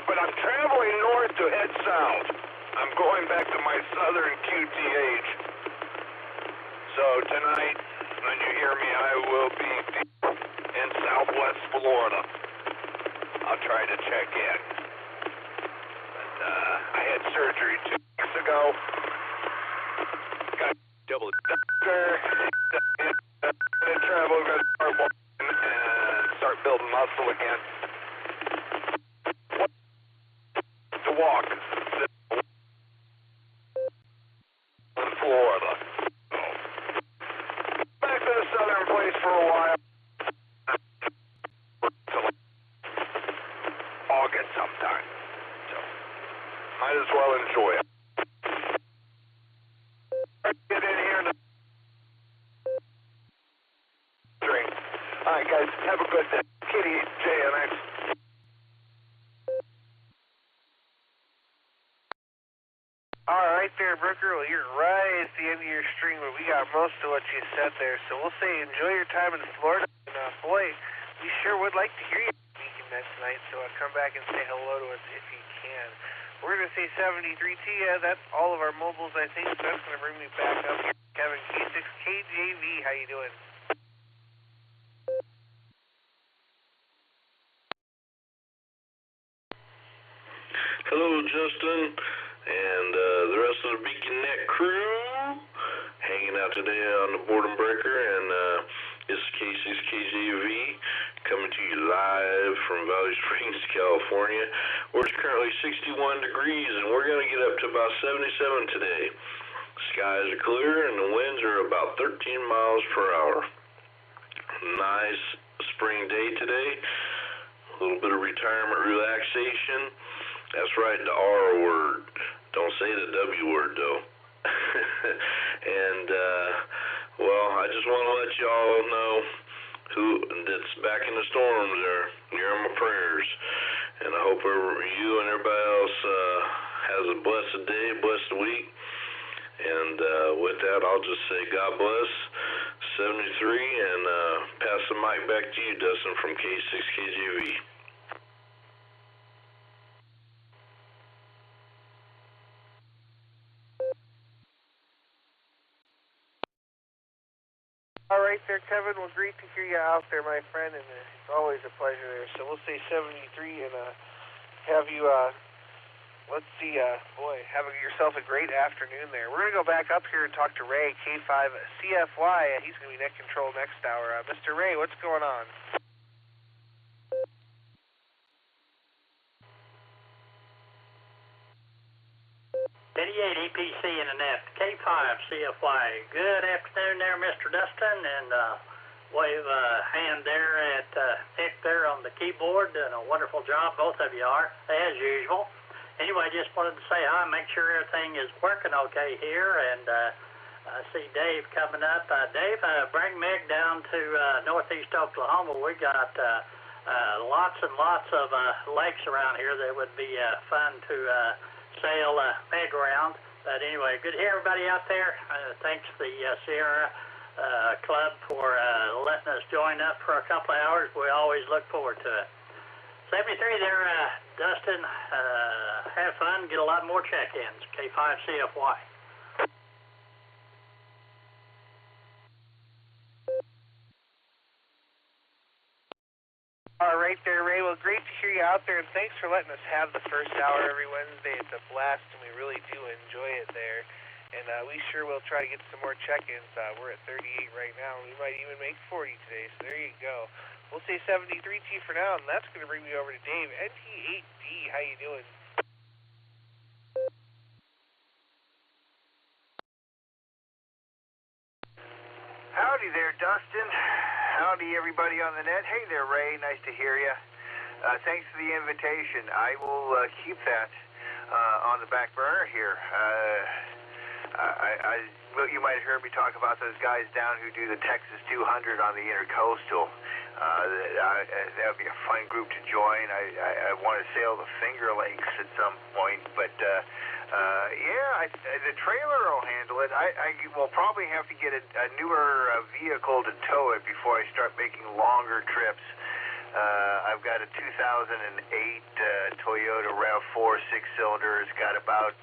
But I'm traveling north to head south. I'm going back to my southern QTH. So tonight, when you hear me, I will be deep in southwest Florida. I'll try to check in. But I had surgery 2 weeks ago. Got double doctor. Travel, got to start walking and start building muscle again. To walk in Florida. Back
while. August sometime. So might as well enjoy it. Get in here and drink. All right, guys, have a good day. Kitty, JMX.
All right there, Brooker. Well, you're right at the end of your stream, but we got most of what you said there. So we'll say enjoy your time in Florida. And boy, we sure would like to hear you speaking that tonight. So come back and say hello to us if you can. We're going to say 73 to you. That's all of our mobiles, I think. So that's going to bring me back up here. Kevin K6KJV, how you doing?
Hello, Justin, and the rest of the Beacon Net crew hanging out today on the Boredom Breaker, and it's K6KJV coming to you live from Valley Springs, California, where it's currently 61 degrees, and we're going to get up to about 77 today. Skies are clear, and the winds are about 13 miles per hour. Nice spring day today. A little bit of retirement relaxation. That's right, the R word. Don't say the W word, though. And, well, I just want to let you all know who that's back in the storms there. You're in my prayers. And I hope you and everybody else has a blessed day, blessed week. And with that, I'll just say God bless, 73, and pass the mic back to you, Dustin, from K6KGV.
All right there, Kevin. Well, great to hear you out there, my friend, and it's always a pleasure there. So we'll say 73 and have you, let's see, boy, have yourself a great afternoon there. We're going to go back up here and talk to Ray, K5CFY. He's going to be net control next hour. Mr. Ray, what's going on?
88 EPC in the net, K5CFY. Good afternoon there, Mr. Dustin, and wave a hand there at Nick there on the keyboard. Doing a wonderful job, both of you are, as usual. Anyway, just wanted to say hi, make sure everything is working okay here, and I see Dave coming up. Dave, bring Meg down to northeast Oklahoma. We got lots and lots of lakes around here that would be fun to sail Meg around. But anyway, good to hear everybody out there. Thanks the SARA Club for letting us join up for a couple of hours. We always look forward to it. 73 there, Dustin. Have fun, get a lot more check-ins. K5CFY.
All right there, Ray. Well, great to hear you out there, and thanks for letting us have the first hour every Wednesday. It's a blast, and we really do enjoy it there. And we sure will try to get some more check-ins. We're at 38 right now, and we might even make 40 today, so there you go. We'll say 73 to you for now, and that's going to bring me over to Dave. NT8D, how you doing?
Howdy there, Dustin. Howdy, everybody on the net. Hey there, Ray. Nice to hear you. Thanks for the invitation. I will keep that on the back burner here. Well, you might have heard me talk about those guys down who do the Texas 200 on the Intercoastal. That would be a fun group to join. I want to sail the Finger Lakes at some point, but yeah, the trailer will handle it. I will probably have to get a newer vehicle to tow it before I start making longer trips. I've got a 2008 Toyota RAV4 6-cylinder. It's got about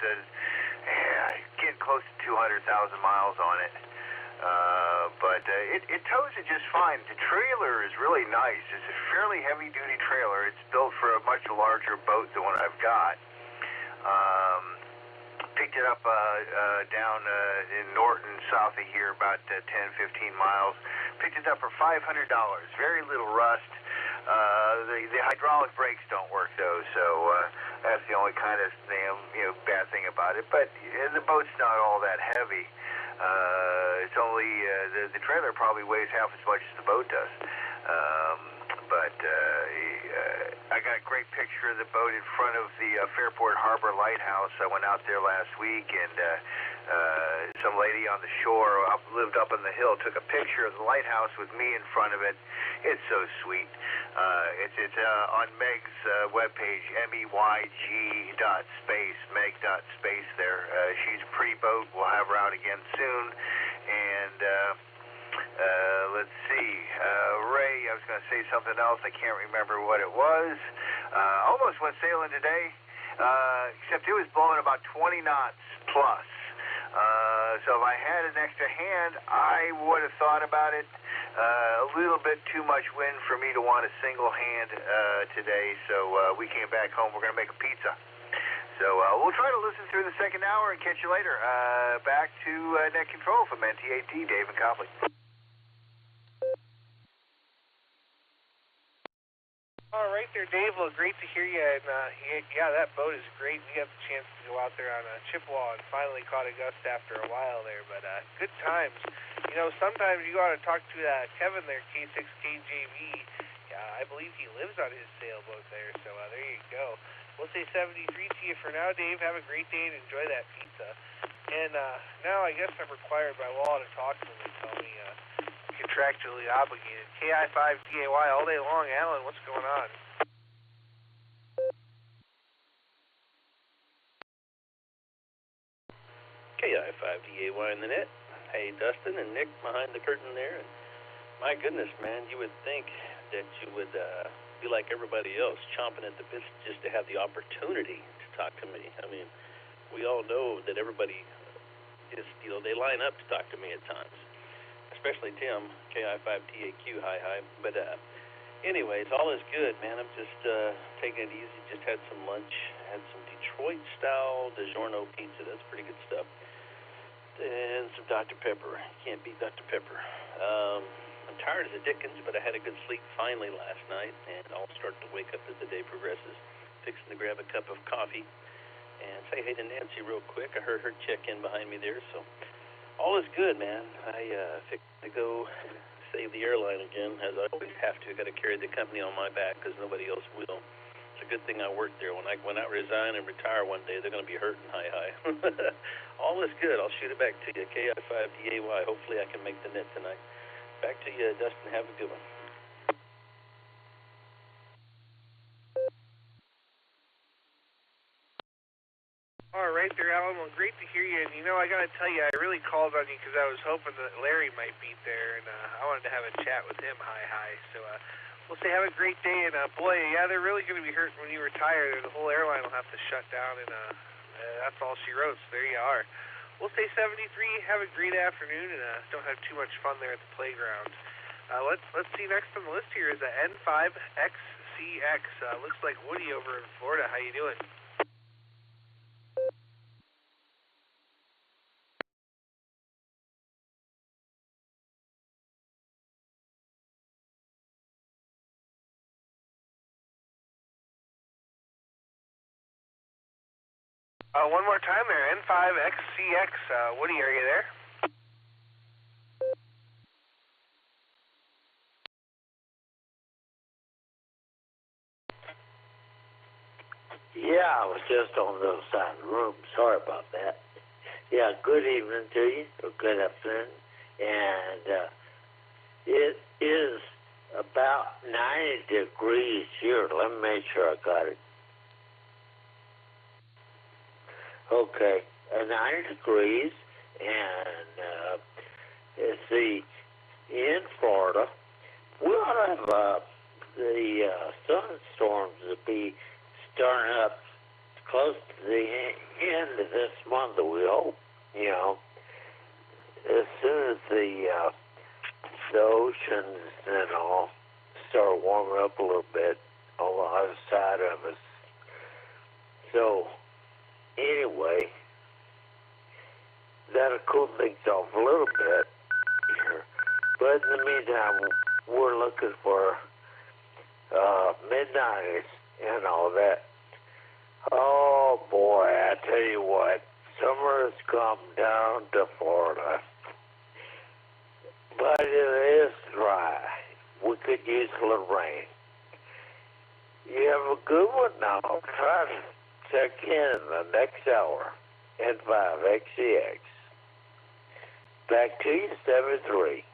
getting close to 200,000 miles on it. But it tows it just fine. The trailer is really nice. It's a fairly heavy-duty trailer. It's built for a much larger boat than what I've got. Picked it up down in Norton, south of here, about 10, 15 miles. Picked it up for $500. Very little rust. The hydraulic brakes don't work, though, so that's the only kind of bad thing about it. But the boat's not all that heavy. It's only the trailer probably weighs half as much as the boat does. But I got a great picture of the boat in front of the Fairport Harbor Lighthouse. I went out there last week, and some lady on the shore lived up on the hill took a picture of the lighthouse with me in front of it. It's so sweet. It's on Meg's webpage, MEYG.space, Meg.space there. She's a pretty boat. We'll have her out again soon. And let's see. Ray, I was going to say something else. I can't remember what it was. Almost went sailing today, except it was blowing about 20 knots plus. So if I had an extra hand, I would have thought about it. A little bit too much wind for me to want a single hand today, so we came back home. We're going to make a pizza. So we'll try to listen through the second hour and catch you later. Back to Net Control from NTAT, Dave and Copley.
All right there, Dave. Well, great to hear you. And yeah, that boat is great. We got the chance to go out there on a Chippewa and finally caught a gust after a while there. But good times. You know, sometimes you got to talk to Kevin there, K6KJV. I believe he lives on his sailboat there. So there you go. We'll say 73 to you for now, Dave. Have a great day and enjoy that pizza. And now I guess I'm required by law to talk to him and tell me contractually obligated. KI5DAY all day long. Alan, what's going on?
KI5DAY in the net. Hey, Dustin and Nick behind the curtain there. And my goodness, man, you would think that you would be like everybody else, chomping at the bit just to have the opportunity to talk to me. I mean, we all know that everybody is, you know, they line up to talk to me at times. Especially Tim, KI5TAQ, hi. But anyways, all is good, man. I'm just taking it easy. Just had some lunch. Had some Detroit-style DiGiorno pizza. That's pretty good stuff. And some Dr. Pepper. Can't beat Dr. Pepper. I'm tired as a dickens, but I had a good sleep finally last night, and I'll start to wake up as the day progresses. Fixing to grab a cup of coffee and say hey to Nancy real quick. I heard her check in behind me there, so all is good, man. I fixed to go save the airline again, as I always have to. I got to carry the company on my back because nobody else will. It's a good thing I worked there. When I resign and retire one day, they're going to be hurting. Hi. All is good. I'll shoot it back to you. KI5DAY. Hopefully I can make the net tonight. Back to you, Dustin. Have a good one.
All right there, Alan. Well, great to hear you. And, you know, I got to tell you, I really called on you because I was hoping that Larry might be there, and I wanted to have a chat with him. Hi. So we'll say have a great day. And, boy, yeah, they're really going to be hurting when you retire. The whole airline will have to shut down, and that's all she wrote. So there you are. We'll say 73. Have a great afternoon, and don't have too much fun there at the playground. Let's see, next on the list here is the N5XCX. Looks like Woody over in Florida. How you doing? One more time there, N5XCX. Woody, are you there?
Yeah, I was just on the other side of the room. Sorry about that. Yeah, good evening to you, or good afternoon. And it is about 90 degrees here. Let me make sure I got it. Okay, 90 degrees, and it's in Florida. We ought to have the sunstorms to be starting up close to the end of this month, we hope. You know, as soon as the oceans and all start warming up a little bit on the other side of us. So, anyway, that'll cool things off a little bit here. But in the meantime, we're looking for mid-90s and all that. Oh, boy, I tell you what, summer has come down to Florida, but it is dry. We could use a little rain. You have a good one now. Try to check in the next hour at 5XCX. Back to you, 7-3.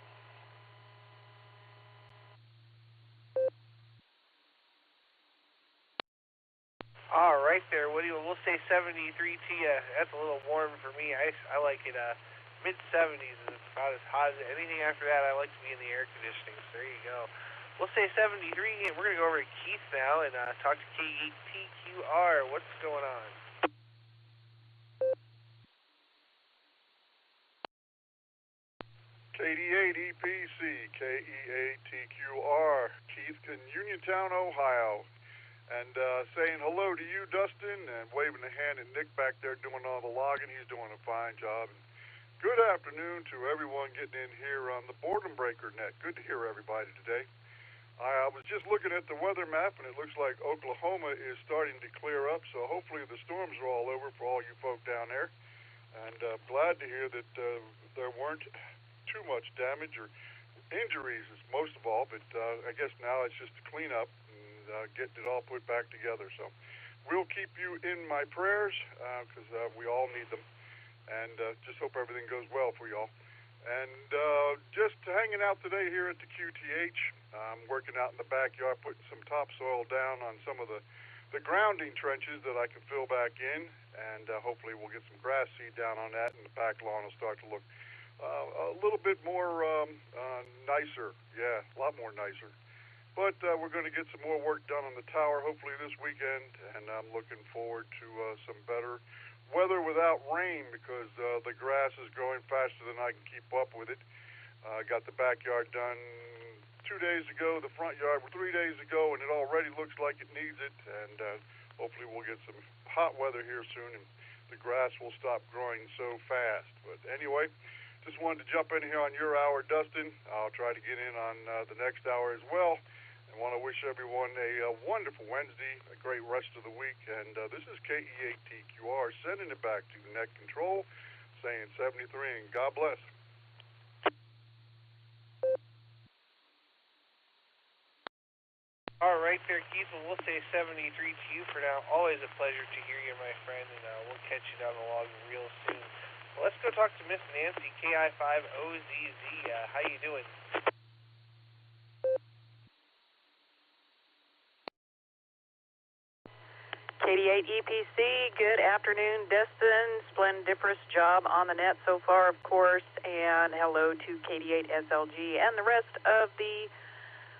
All right there, Woody. Well, we'll say 73 to you. That's a little warm for me. I like it mid-70s. It's about as hot as anything after that. I like to be in the air conditioning. So there you go. We'll say 73, and we're going to go over to Keith now and talk to K8TQR. What's going on?
KD8 EPC, KE8TQR, Keith in Uniontown, Ohio. And saying hello to you, Dustin, and waving a hand at Nick back there doing all the logging. He's doing a fine job. And good afternoon to everyone getting in here on the Boredom Breaker net. Good to hear everybody today. I was just looking at the weather map, and it looks like Oklahoma is starting to clear up, so hopefully the storms are all over for all you folk down there. And glad to hear that there weren't too much damage or injuries, most of all, but I guess now it's just a cleanup. Getting it all put back together. So we'll keep you in my prayers because we all need them. And just hope everything goes well for y'all. And just hanging out today here at the QTH. I'm working out in the backyard, putting some topsoil down on some of the grounding trenches that I can fill back in. And hopefully we'll get some grass seed down on that, and the back lawn will start to look a little bit more nicer. Yeah, a lot more nicer. But we're going to get some more work done on the tower hopefully this weekend, and I'm looking forward to some better weather without rain because the grass is growing faster than I can keep up with it. I got the backyard done 2 days ago, the front yard 3 days ago, and it already looks like it needs it, and hopefully we'll get some hot weather here soon, and the grass will stop growing so fast. But anyway, just wanted to jump in here on your hour, Dustin. I'll try to get in on the next hour as well. I want to wish everyone a wonderful Wednesday, a great rest of the week, and this is KE8TQR sending it back to the net control, saying 73, and God bless.
All right there, Keith. Well, we'll say 73 to you for now. Always a pleasure to hear you, my friend, and we'll catch you down the log real soon. Well, let's go talk to Miss Nancy, KI5OZZ. How you doing?
KD8 EPC, good afternoon, Dustin. Splendiferous job on the net so far, of course, and hello to KD8 SLG and the rest of the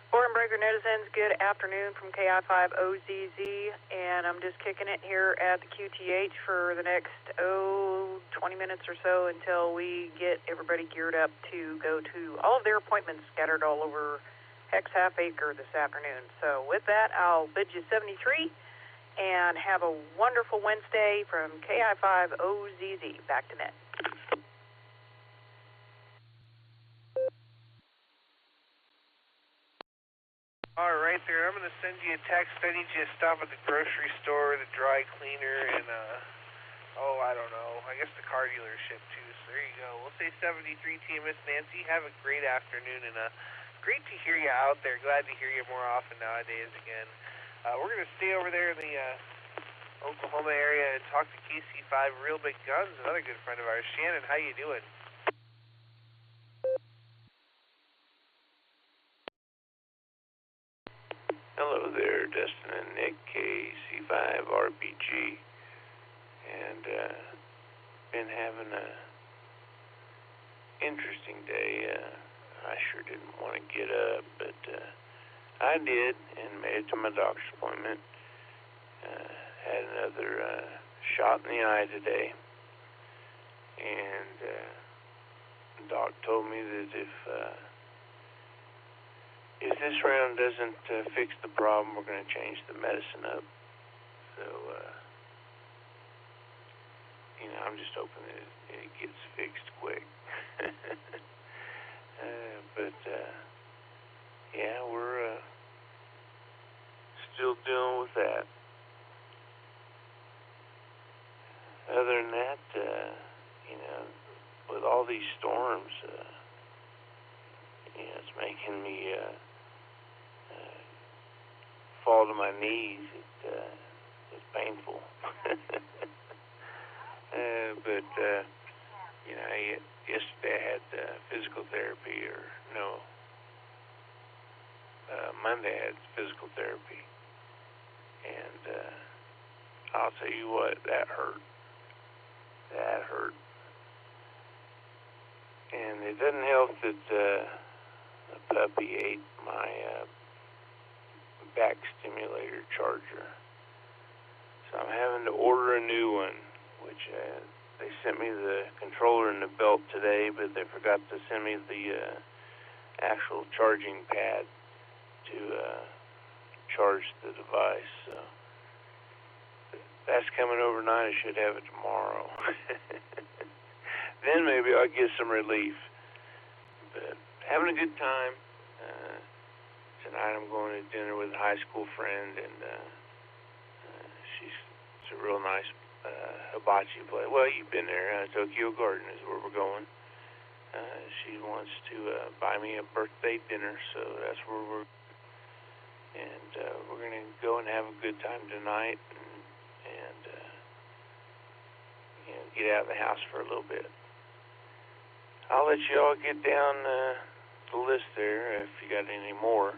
Boredom Breaker netizens. Good afternoon from KI5OZZ, and I'm just kicking it here at the QTH for the next 20 minutes or so until we get everybody geared up to go to all of their appointments scattered all over Hex Half Acre this afternoon. So with that, I'll bid you 73. And have a wonderful Wednesday from KI5OZZ. Back to net.
All right there. I'm going to send you a text. I need you to stop at the grocery store, the dry cleaner, and, I don't know. I guess the car dealership, too. So there you go. We'll say 73 to you, Miss Nancy. Have a great afternoon, and great to hear you out there. Glad to hear you more often nowadays again. We're going to stay over there in the Oklahoma area and talk to KC5 Real Big Guns, another good friend of ours. Shannon, how you doing?
Hello there, Dustin and Nick, KC5RPG, and been having a interesting day. I sure didn't want to get up, but I did, and made it to my doctor's appointment. Had another shot in the eye today, and the doc told me that if this round doesn't fix the problem, we're going to change the medicine up. So, I'm just hoping that it gets fixed quick. Yeah, we're still dealing with that. Other than that, these storms, it's making me fall to my knees. It's painful. But yesterday I had physical therapy, Monday I had physical therapy, and I'll tell you what, that hurt. That hurt. And it doesn't help that the puppy ate my back stimulator charger. So I'm having to order a new one, which they sent me the controller and the belt today, but they forgot to send me the actual charging pad to charge the device. So that's coming overnight. I should have it tomorrow. Then maybe I'll get some relief. But having a good time. Tonight I'm going to dinner with a high school friend, and it's a real nice hibachi place. Well, you've been there. Tokyo Garden is where we're going. She wants to buy me a birthday dinner, so that's where we're. And we're going to go and have a good time tonight, and get out of the house for a little bit. I'll let you all get down the list there if you got any more.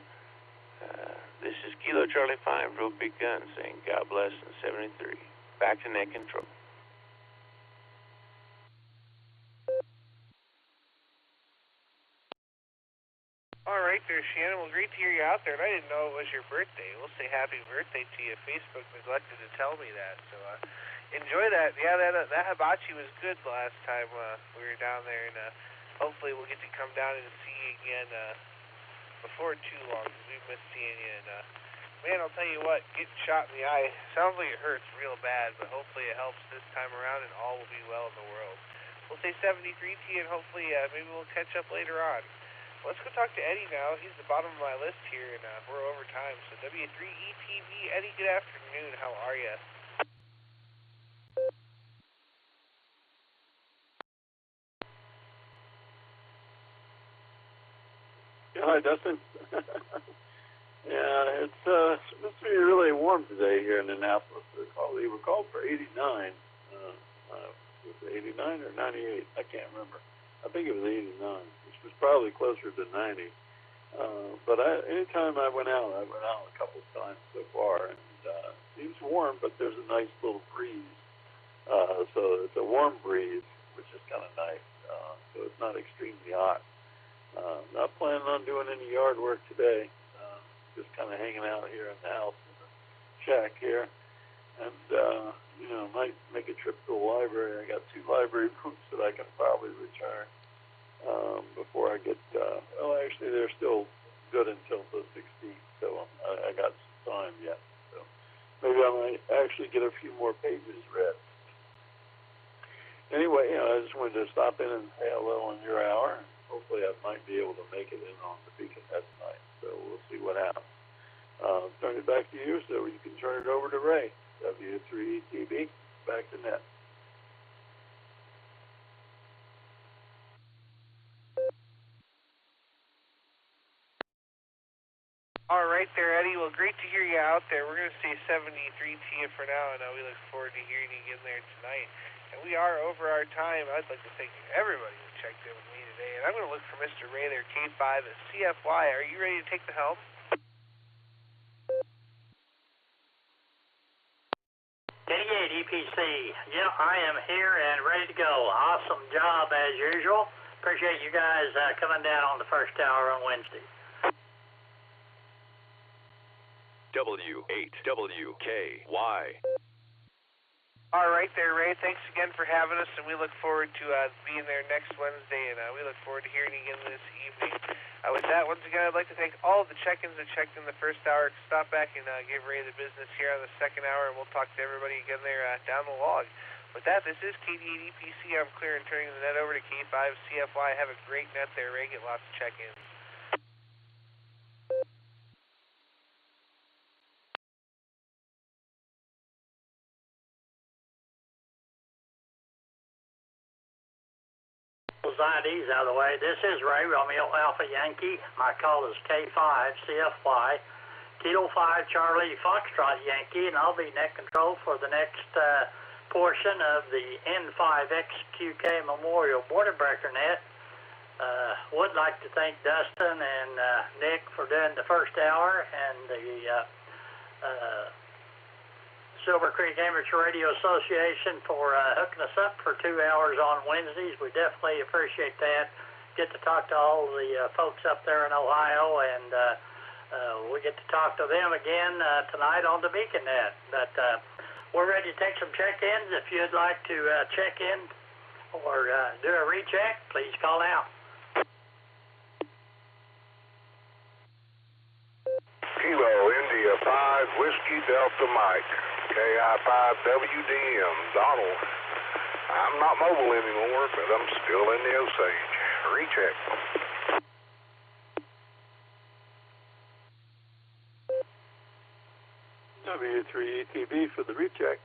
This is Kilo Charlie 5, Real Big Gun, saying God bless in 73. Back to net control.
All right there, Shannon. Well, great to hear you out there. And I didn't know it was your birthday. We'll say happy birthday to you. Facebook neglected to tell me that. So enjoy that. Yeah, that hibachi was good the last time we were down there. And hopefully we'll get to come down and see you again before too long, because we've missed seeing you. And man, I'll tell you what, getting shot in the eye sounds like it hurts real bad, but hopefully it helps this time around and all will be well in the world. We'll say 73 to you, and hopefully maybe we'll catch up later on. Let's go talk to Eddie now. He's the bottom of my list here, and we're over time. So W3ETV, Eddie, good afternoon. How are you?
Hi, Dustin. Yeah, it's supposed to be really warm today here in Annapolis. They were called for 89. Was it 89 or 98? I can't remember. I think it was 89, which was probably closer to 90. But anytime I went out a couple of times so far, and it seems warm, but there's a nice little breeze. So it's a warm breeze, which is kind of nice. So it's not extremely hot. Not planning on doing any yard work today. Just kind of hanging out here in the house in the shack here. And, might make a trip to the library. I got 2 library books that I can probably return before I get, actually they're still good until the 16th, so I got some time yet. So maybe I might actually get a few more pages read. Anyway, I just wanted to stop in and say hello on your hour. Hopefully I might be able to make it in on the Beacon that night, so we'll see what happens. Turn it back to you so you can turn it over to Ray. W3ETV, back to net.
All right there, Eddie. Well, great to hear you out there. We're going to say 73 to you for now, and we look forward to hearing you again there tonight. And we are over our time. I'd like to thank everybody who checked in with me today. And I'm going to look for Mr. Ray there, K5 at CFY. Are you ready to take the helm?
EPC. Yeah, I am here and ready to go. Awesome job as usual. Appreciate you guys coming down on the first hour on Wednesday.
W8WKY.
All right there, Ray. Thanks again for having us, and we look forward to being there next Wednesday, and we look forward to hearing you again this evening. With that, once again, I'd like to thank all of the check-ins that checked in the first hour. Stop back and give Ray the business here on the second hour, and we'll talk to everybody again there down the log. With that, this is KD8EPC. I'm clear and turning the net over to K5 CFY. Have a great net there, Ray. Get lots of check-ins.
IDs out of the way. This is Ray Romeo Alpha Yankee. My call is K5 CFY, Kilo 5 Charlie Foxtrot Yankee, and I'll be net control for the next portion of the N5XQK Memorial Border Breaker net. Would like to thank Dustin and Nick for doing the first hour, and the Silver Creek Amateur Radio Association for hooking us up for 2 hours on Wednesdays. We definitely appreciate that. Get to talk to all the folks up there in Ohio, and we get to talk to them again tonight on the Beacon Net. But we're ready to take some check-ins. If you'd like to check in or do a recheck, please call now.
Kilo India 5 Whiskey Delta Mike, KI5WDM, Donald. I'm not mobile anymore, but I'm still in the Osage. Recheck.
W3ETB for the recheck.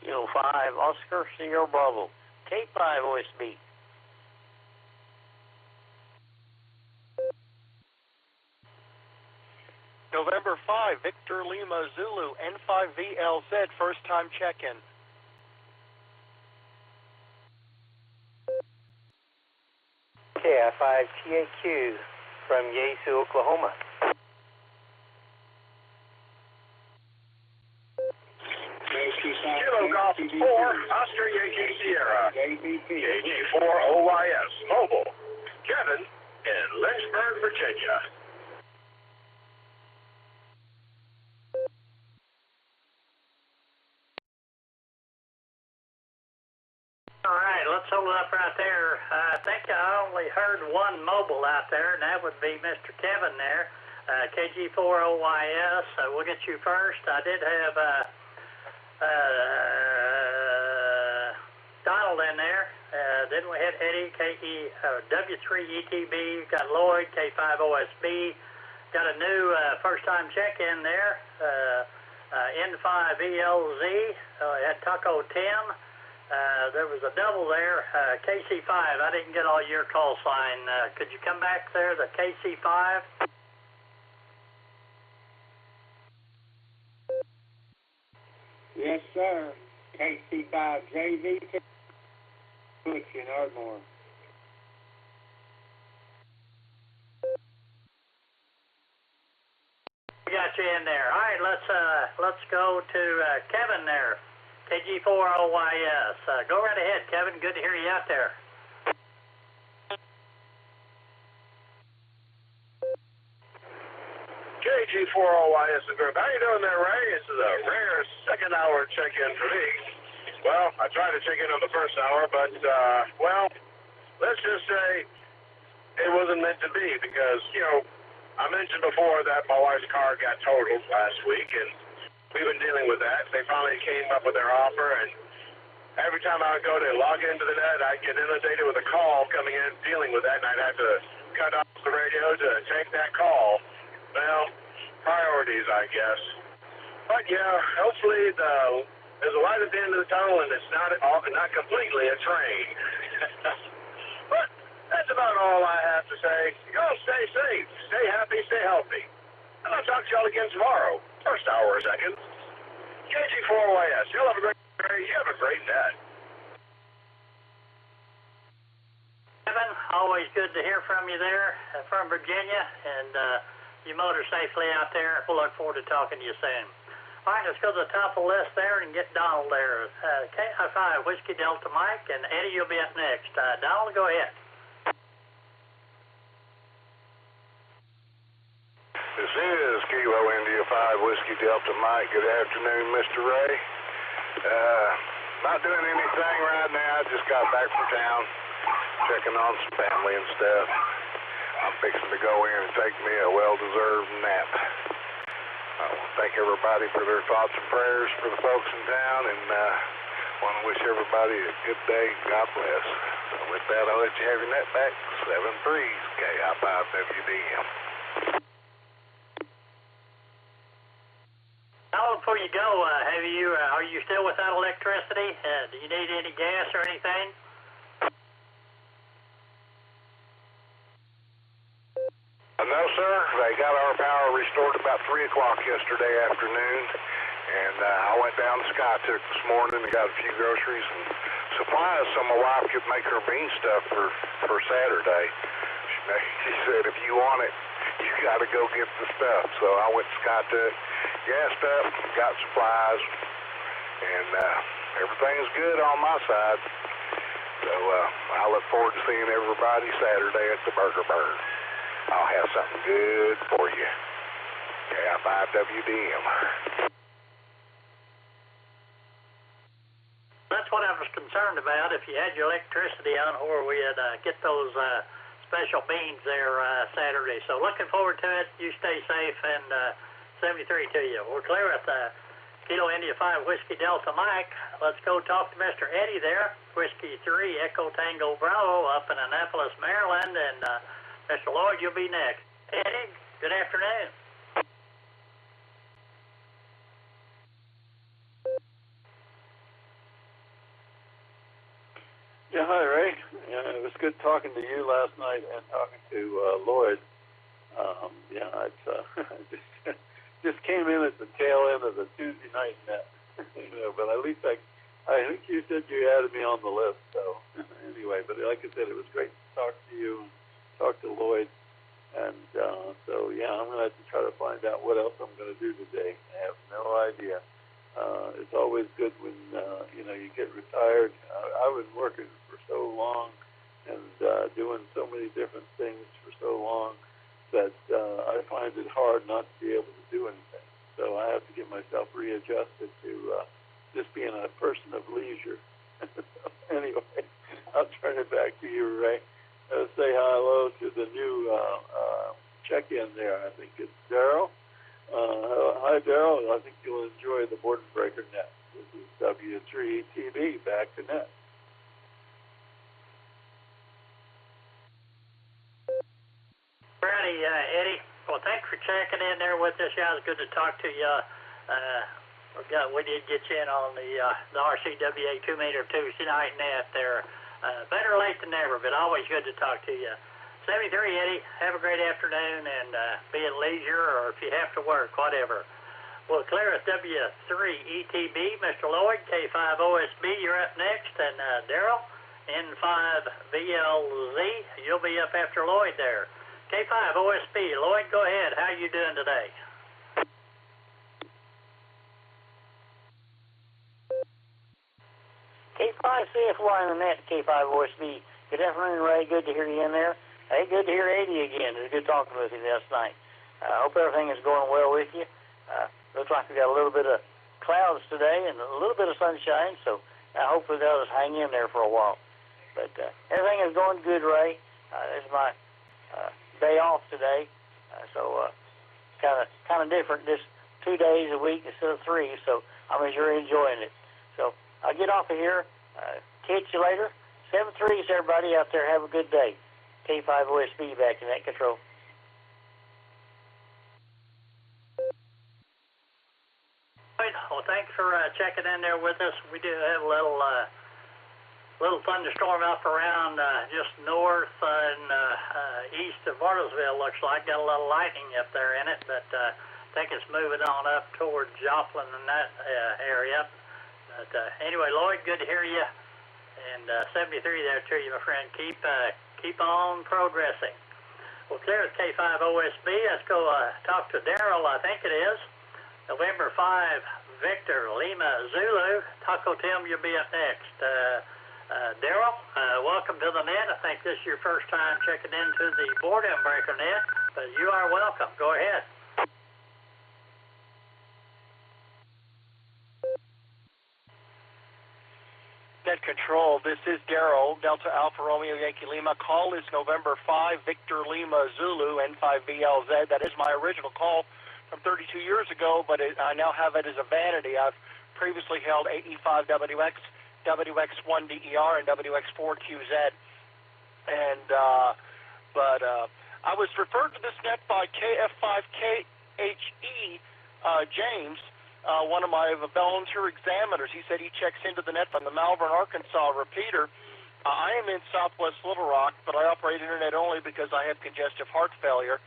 Kilo 5 Oscar Sierra Bravo, K5 OSB.
November 5, Victor Lima Zulu, N5VLZ, first time check-in.
KI5TAQ from Yesu, Oklahoma.
Kilo Golf 4, Oscar Yankee Sierra, KG4OYS, mobile. Kevin in Lynchburg, Virginia.
All right, let's hold it up right there. I think I only heard one mobile out there, and that would be Mr. Kevin there, KG4OYS. We'll get you first. I did have Donald in there. Then we had Eddie, W3ETB. Got Lloyd, K5OSB. Got a new first-time check-in there, N5ELZ. Had Taco Tim. There was a double there, KC5. I didn't get all your call sign. Could you come back there, the KC5?
Yes, sir. KC5JV, Butch in Ardmore.
We got you in there. All right, let's go to Kevin there. KG4OYS. Go right ahead, Kevin. Good to hear you out there.
KG4OYS group. How you doing there, Ray? This is a rare second hour check-in for me. Well, I tried to check in on the first hour, but, well, let's just say it wasn't meant to be because, you know, I mentioned before that my wife's car got totaled last week, and we've been dealing with that. They finally came up with their offer, and every time I would go to log into the net, I'd get inundated with a call coming in dealing with that, and I'd have to cut off the radio to take that call. Well, priorities, I guess. But, yeah, hopefully there's a light at the end of the tunnel, and it's not completely a train. But that's about all I have to say. Y'all stay safe, stay happy, stay healthy. And I'll talk to y'all again tomorrow. First hour or second. KG4OYS. Y'all have a great day. You have a great net.
Kevin, always good to hear from you there from Virginia, and you motor safely out there. We'll look forward to talking to you soon. All right, let's go to the top of the list there and get Donald there. KI5 Whiskey Delta Mike, and Eddie, you'll be up next. Donald, go ahead.
This is Kilo India 5 Whiskey Delta Mike. Good afternoon, Mr. Ray. Not doing anything right now. Just got back from town, checking on some family and stuff. I'm fixing to go in and take me a well-deserved nap. I want to thank everybody for their thoughts and prayers for the folks in town, and want to wish everybody a good day. God bless. So with that, I'll let you have your net back. 7-3s, KI5WDM.
Donald before you go, are you still without electricity? Do you need any gas or anything?
No, sir. They got our power restored about 3 o'clock yesterday afternoon, and I went down to Skytook this morning and got a few groceries and supplies so my wife could make her bean stuff for Saturday. She said, if you want it, you got to go get the stuff. So I went to Skytook, gassed up, got supplies, and everything's good on my side. So I look forward to seeing everybody Saturday at the Burger Bird. I'll have something good for you. KF5WDM.
That's what I was concerned about, if you had your electricity on, or we'd get those special beans there Saturday. So looking forward to it. You stay safe, and 73 to you. We're clear at Kilo India 5 Whiskey Delta Mike. Let's go talk to Mr. Eddie there. Whiskey 3 Echo Tango Bravo up in Annapolis, Maryland, and Mr. Lloyd, you'll be next. Eddie, good afternoon.
Yeah, hi, Ray. It was good talking to you last night and talking to Lloyd. It's just came in at the tail end of the Tuesday night net, but at least I think you said you added me on the list. So anyway, but like I said, it was great to talk to you and talk to Lloyd. And I'm going to have to try to find out what else I'm going to do today. I have no idea. It's always good when, you get retired. I was working for so long and doing so many different things for so long that I find it hard not to be able to do anything. So I have to get myself readjusted to just being a person of leisure. Anyway, I'll turn it back to you, Ray. Say hello to the new check-in there. I think it's Daryl. Hi, Daryl. I think you'll enjoy the Boredom Breaker net. This is W3TV, back to net.
Righty, Eddie. Well, thanks for checking in there with us. Yeah, it was good to talk to you. We did get you in on the RCWA 2-meter Tuesday night net there. Better late than never, but always good to talk to you. 73, Eddie, have a great afternoon, and be at leisure, or if you have to work, whatever. Well, clear at W3 ETB, Mr. Lloyd, K5 OSB, you're up next, and Daryl, N5 VLZ, you'll be up after Lloyd there. K5 OSB, Lloyd, go ahead. How you doing today?
K5 CFY in the net, K5 OSB. Good afternoon, Ray. Good to hear you in there. Hey, good to hear 80 again. It was good talking with you last night. I hope everything is going well with you. Looks like we got a little bit of clouds today and a little bit of sunshine, so hopefully they'll just hang in there for a while. But everything is going good, Ray. This is my day off today, so kind of different. Just 2 days a week instead of 3, so I'm sure enjoying it. So I'll get off of here. Catch you later. 7-3s, everybody out there. Have a good day. K5 OSB back in that control.
Well, thanks for checking in there with us. We do have a little thunderstorm up around just north and east of Bartlesville, looks like. Got a little lightning up there in it, but I think it's moving on up towards Joplin and that area. But anyway, Lloyd, good to hear you. And 73 there to you, my friend. Keep on progressing. Well, clear at K5 OSB. Let's go talk to Daryl, I think it is. November 5, Victor Lima Zulu. Taco Tim, you'll be up next. Daryl, welcome to the net. I think this is your first time checking into the Boredom Breaker net, but you are welcome. Go ahead.
Net control, this is Daryl, Delta Alpha Romeo Yankee Lima. Call is November 5, Victor Lima Zulu, N5VLZ. That is my original call from 32 years ago, but I now have it as a vanity. I've previously held 85WX, WX1DER, and WX4QZ. And, I was referred to this net by KF5KHE, James. one of my volunteer examiners. He said he checks into the net from the Malvern, Arkansas repeater. I am in Southwest Little Rock, but I operate internet only because I have congestive heart failure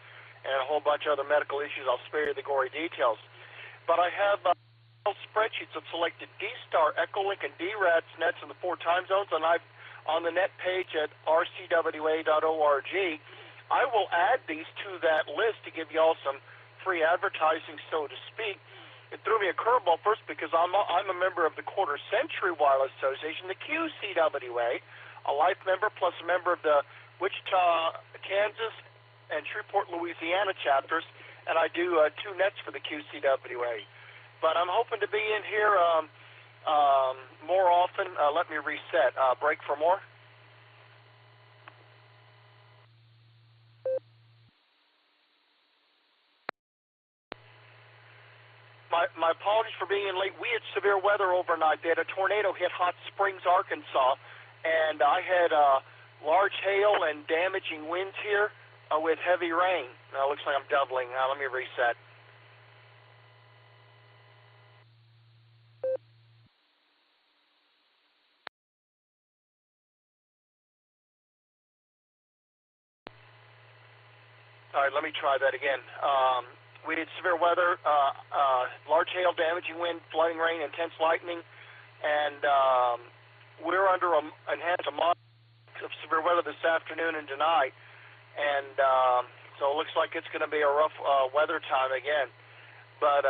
and a whole bunch of other medical issues. I'll spare you the gory details. But I have spreadsheets of selected D-Star, Echolink, and D-Rats nets in the 4 time zones, and I've on the net page at rcwa.org. I will add these to that list to give you all some free advertising, so to speak. It threw me a curveball first because I'm a member of the Quarter Century Wireless Association, the QCWA, a life member plus a member of the Wichita, Kansas, and Shreveport, Louisiana chapters, and I do 2 nets for the QCWA. But I'm hoping to be in here more often. Let me reset. Break for more. My apologies for being in late. We had severe weather overnight. They had a tornado hit Hot Springs, Arkansas, and I had large hail and damaging winds here with heavy rain. Now it looks like I'm doubling. Let me reset. All right, let me try that again. We had severe weather, large hail, damaging wind, flooding rain, intense lightning, and we're under an enhanced amount of severe weather this afternoon and tonight, and so it looks like it's going to be a rough weather time again. But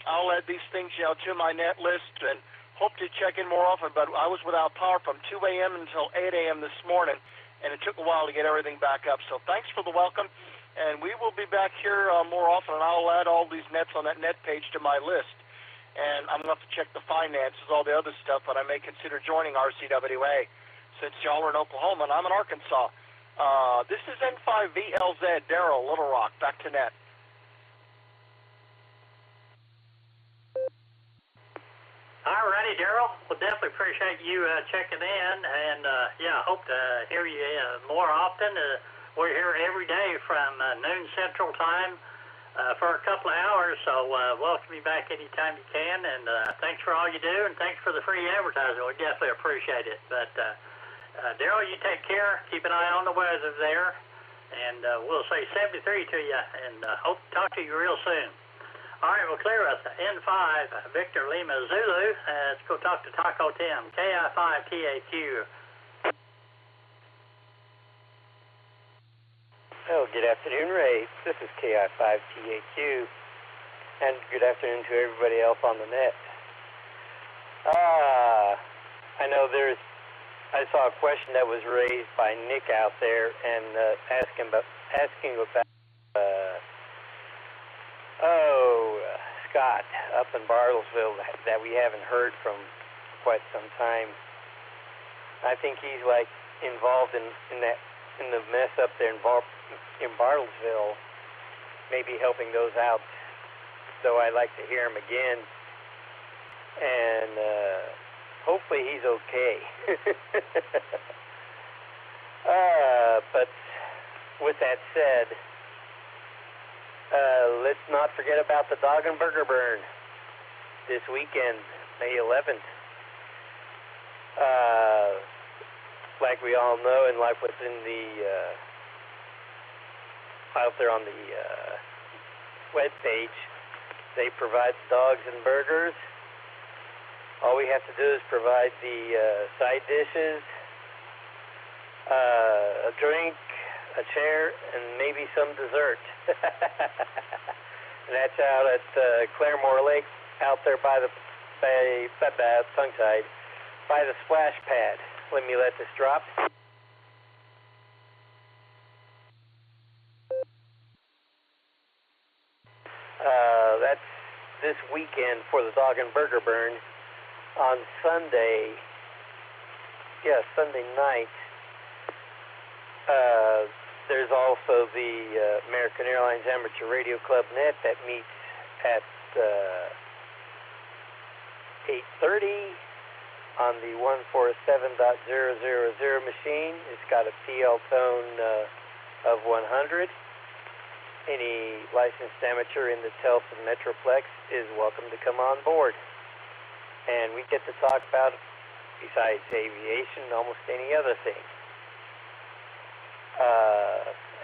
I'll add these things, to my net list and hope to check in more often. But I was without power from 2 a.m. until 8 a.m. this morning, and it took a while to get everything back up. So thanks for the welcome. And we will be back here more often, and I'll add all these nets on that net page to my list. And I'm going to have to check the finances, all the other stuff, but I may consider joining RCWA since y'all are in Oklahoma and I'm in Arkansas. This is N5VLZ, Darrell, Little Rock. Back to net.
All righty, Darrell. We'll definitely appreciate you checking in, and hope to hear you more often. We're here every day from noon Central Time for a couple of hours, so welcome you back anytime you can, and thanks for all you do, and thanks for the free advertising. We definitely appreciate it. But, Darrell, you take care. Keep an eye on the weather there, and we'll say 73 to you, and hope to talk to you real soon. All right, we'll clear us. N5, Victor Lima Zulu. Let's go talk to Taco Tim, KI5TAQ.
Oh, good afternoon, Ray. This is KI5TAQ, and good afternoon to everybody else on the net. I know I saw a question that was raised by Nick out there, and asking about Scott up in Bartlesville that we haven't heard from quite some time. I think he's like involved in the mess up there in Bartlesville, maybe helping those out. So I'd like to hear him again, and hopefully he's okay. But with that said, let's not forget about the Dog and Burger Burn this weekend, May 11th. Like we all know, and like what's in the out there on the web page, they provide dogs and burgers. All we have to do is provide the side dishes, a drink, a chair, and maybe some dessert. And that's out at Claremore Lake, out there by the tongue-tied, by the splash pad. Let me let this drop. That's this weekend for the Dog and Burger Burn. On Sunday night, there's also the American Airlines Amateur Radio Club Net that meets at 8:30 on the 147.000 machine. It's got a PL tone of 100. any licensed amateur in the Telson Metroplex is welcome to come on board. And we get to talk about, besides aviation, almost any other thing.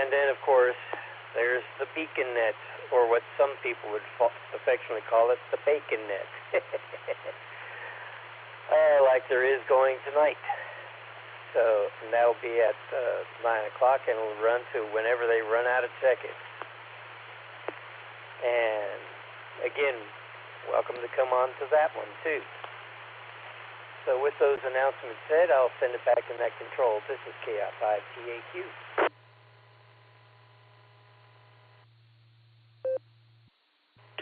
And then, of course, there's the beacon net, or what some people would affectionately call it, the bacon net. Like there is going tonight. So that'll be at 9 o'clock, and it'll run to whenever they run out of check-in. And again, welcome to come on to that one too. So with those announcements said, I'll send it back in that control. This is KI5TAQ.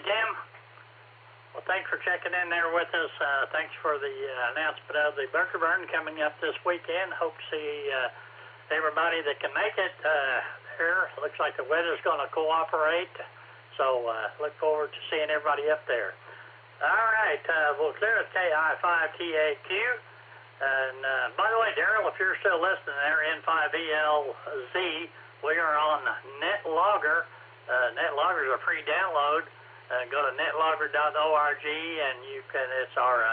Jim, well, thanks for checking in there with us. Thanks for the announcement of the Bunker Burn coming up this weekend. Hope to see everybody that can make it there. Looks like the weather's going to cooperate, so look forward to seeing everybody up there. All right, we'll clear at KI5TAQ. And by the way, Daryl, if you're still listening there, N5ELZ, we are on Netlogger. Netlogger is a free download. Go to netlogger.org, and you can. It's our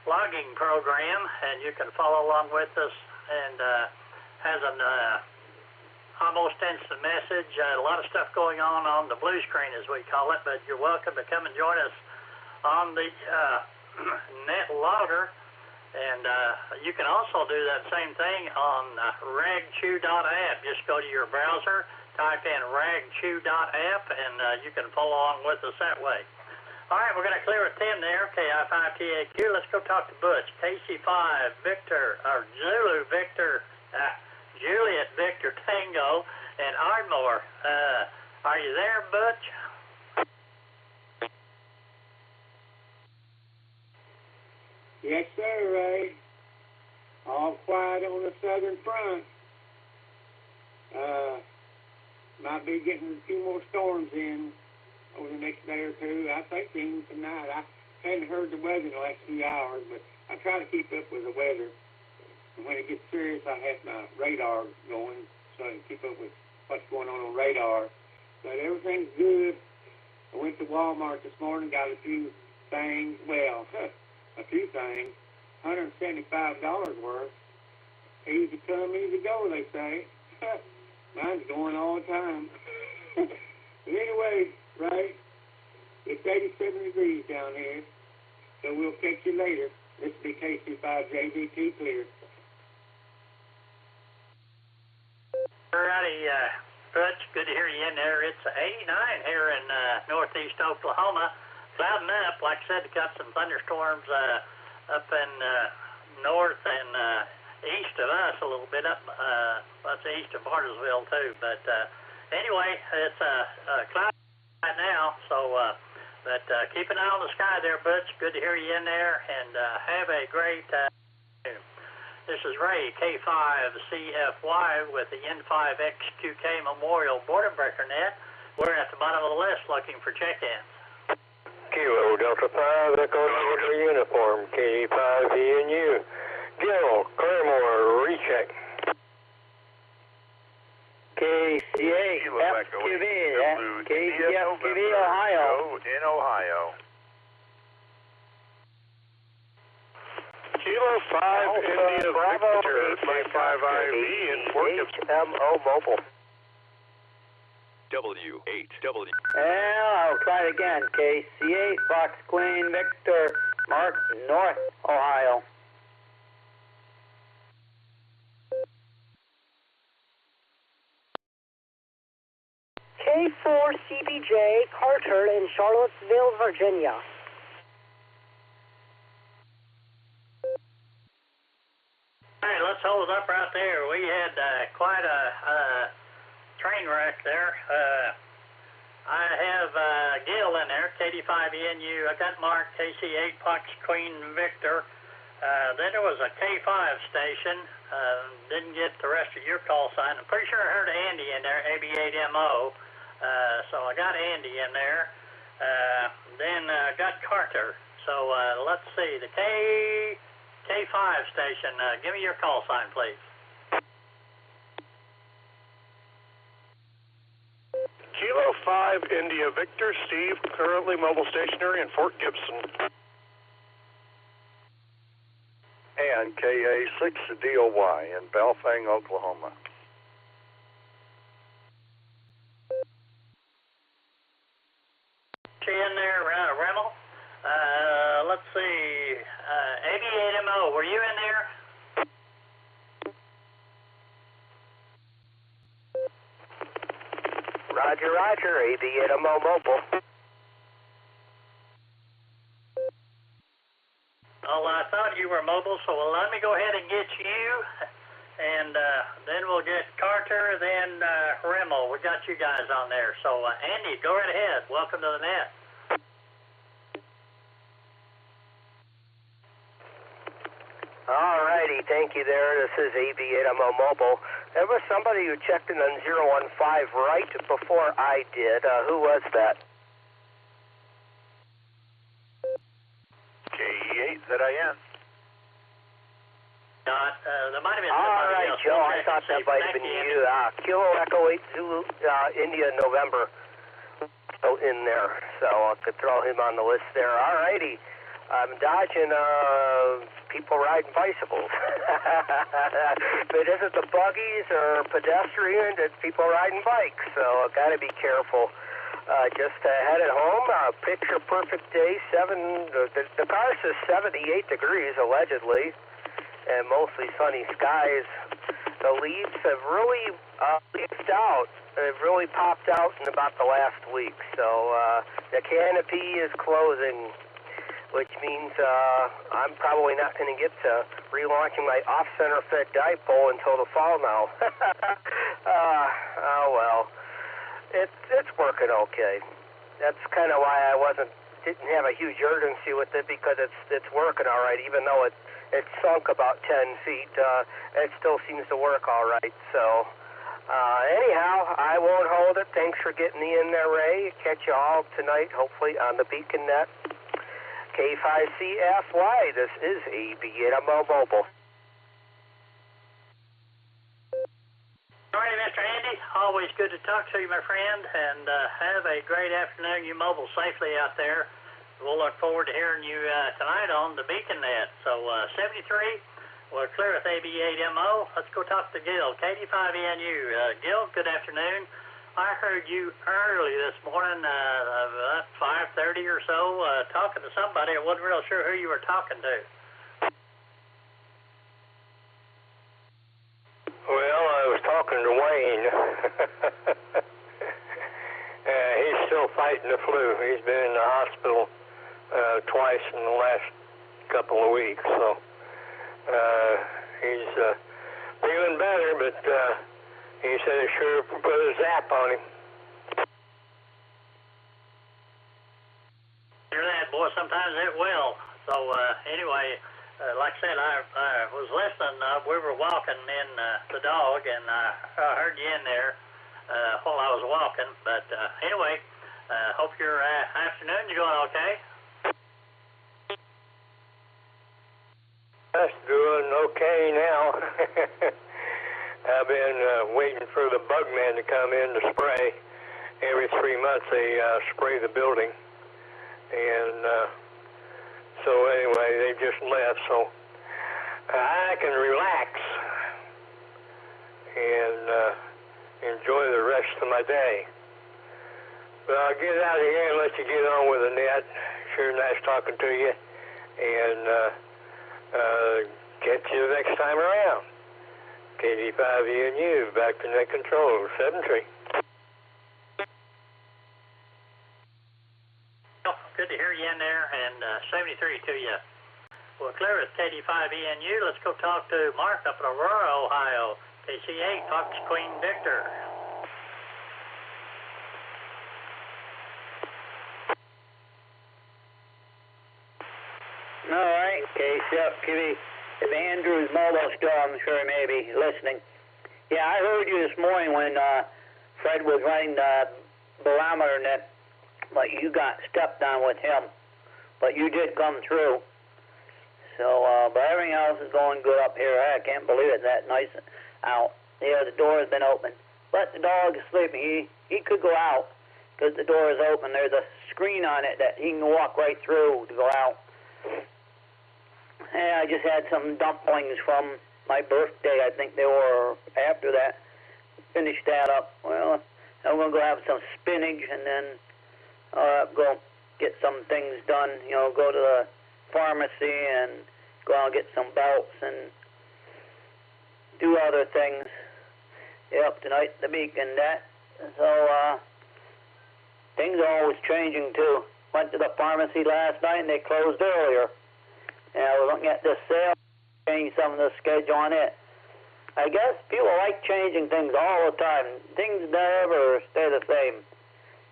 logging program, and you can follow along with us. And has an almost instant message. A lot of stuff going on the blue screen, as we call it. But you're welcome to come and join us on the Netlogger, and you can also do that same thing on ragchew.app. Just go to your browser, type in ragchew.app, and you can follow along with us that way. All right, we're going to clear at 10 there, KI5TAQ. Let's go talk to Butch. KC5 Victor, or Zulu Victor, Juliet Victor Tango, and Ardmore. Are you there, Butch?
Yes, sir, Ray. All quiet on the southern front. Might be getting a few more storms in over the next day or two. I think even tonight. I hadn't heard the weather in the last few hours, but I try to keep up with the weather. And when it gets serious, I have my radar going so I can keep up with what's going on radar. But everything's good. I went to Walmart this morning, got a few things. Well, a few things, $175 worth. Easy come, easy go, they say. Mine's going all the time. But anyway, right, it's 87 degrees down here, so we'll catch you later. This will be KC5JVT clear.
All righty, Butch, good to hear you in there. It's 89 here in northeast Oklahoma. Clouding up, like I said, got some thunderstorms up in north and east of us a little bit, up that's east of Bartlesville too. But anyway, it's cloudy right now, so but keep an eye on the sky there, Butch. Good to hear you in there, and have a great afternoon. This is Ray, K5CFY with the N5XQK Memorial Boredom Breaker Net. We're at the bottom of the list looking for check-ins.
Kilo Delta 5, Echo Delta Uniform, K5ENU. Gil, Claremore, recheck.
KCFQV, KCFQV, Ohio.
In Ohio.
Kilo 5, India Victor, Flight 5IV in Fort Gibson.
HMO Mobile.
W8W.
I'll try it again. KC8, Fox Queen Victor, Mark, North Ohio.
K4CBJ, Carter in Charlottesville, Virginia.
All right, let's hold up right there. We had quite a train wreck there. I have Gil in there, KD5ENU. I got Mark, KC8, Fox Queen Victor. Then there was a K5 station. Didn't get the rest of your call sign. I'm pretty sure I heard Andy in there, AB8MO. So I got Andy in there. Then got Carter. So let's see, the K5 station. Give me your call sign, please.
Kilo 5,
5 India Victor, Steve, currently mobile stationary in Fort Gibson.
And KA6DOY in Belfang, Oklahoma.
In there, Remmel. Let's see. 88MO, were you in there?
Roger, Roger. 88MO mobile.
Well, I thought you were mobile, so let me go ahead and get you, and then we'll get Carter, then Remmel. We got you guys on there. So, Andy, go right ahead. Welcome to the net.
All righty, thank you there. This is AB8MO Mobile. There was somebody who checked in on 015 right before I did. Who was that?
KE8ZIN.
There might have been
all
somebody
right,
else.
Joe, I thought that might have been you. Kilo Echo 8 Zulu, India, November. So in there, so I could throw him on the list there. All righty. I'm dodging people riding bicycles. If it isn't the buggies or pedestrians, it's people riding bikes. So I've got to be careful. Just headed home. Picture perfect day. The car says 78 degrees allegedly, and mostly sunny skies. The leaves have really leafed out. They've really popped out in about the last week. So the canopy is closing, which means I'm probably not going to get to relaunching my off-center fed dipole until the fall now. Oh well, it's working okay. That's kind of why I didn't have a huge urgency with it, because it's working all right, even though it sunk about 10 feet. It still seems to work all right. So anyhow, I won't hold it. Thanks for getting me in there, Ray. Catch you all tonight, hopefully on the Beacon Net. K5CFY, this is AB8MO Mobile.
All right, Mr. Andy, always good to talk to you, my friend, and have a great afternoon. You mobile safely out there. We'll look forward to hearing you tonight on the Beacon Net. So 73, we're clear with AB8MO. Let's go talk to Gil, KD5ENU. Gil, good afternoon. I heard you early this morning, 5:30 or so, talking to somebody. I wasn't real sure who you were talking to.
Well, I was talking to Wayne. He's still fighting the flu. He's been in the hospital twice in the last couple of weeks, so he's feeling better, but he said it sure put a zap on him.
Hear that, boy? Sometimes it will. So anyway, like I said, I was listening. We were walking in the dog, and I heard you in there while I was walking. But anyway, hope your afternoon's going okay.
That's doing okay now. I've been waiting for the bug man to come in to spray. Every 3 months they spray the building. And so anyway, they just left. So I can relax and enjoy the rest of my day. But I'll get out of here and let you get on with the net. Sure nice talking to you. And catch you next time around. KD5ENU, back to net control, 7-3.
Good to hear you in there, and 73 to you. Well, clear with KD5ENU. Let's go talk to Mark up in Aurora, Ohio. KC8, Fox Queen Victor.
All right, KC8. If Andrew's mobile still, I'm sure he may be listening. Yeah, I heard you this morning when Fred was running the barometer net, but you got stepped on with him. But you did come through. So, but everything else is going good up here. I can't believe it, that nice out. Yeah, the door has been open. But the dog is sleeping. He could go out because the door is open. There's a screen on it that he can walk right through to go out. And I just had some dumplings from my birthday. I think they were after that. Finished that up. Well, I'm going to go have some spinach and then go get some things done. You know, go to the pharmacy and go out and get some belts and do other things. Yep, tonight's the beacon. So things are always changing too. Went to the pharmacy last night and they closed earlier. And I was looking at this sale, changed some of the schedule on it. I guess people like changing things all the time. Things never stay the same.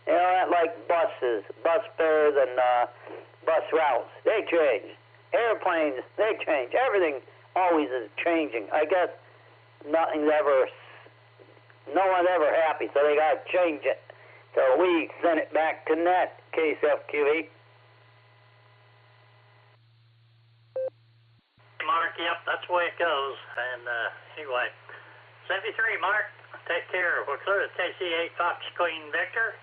You know, like buses, bus fares and bus routes. They change. Airplanes, they change. Everything always is changing. I guess no one's ever happy, so they got to change it. So we sent it back to net, KSFQE.
Mark, yep, that's the way it goes. And anyway, 73, Mark, take care. We're clear at KC8 Fox Queen Victor.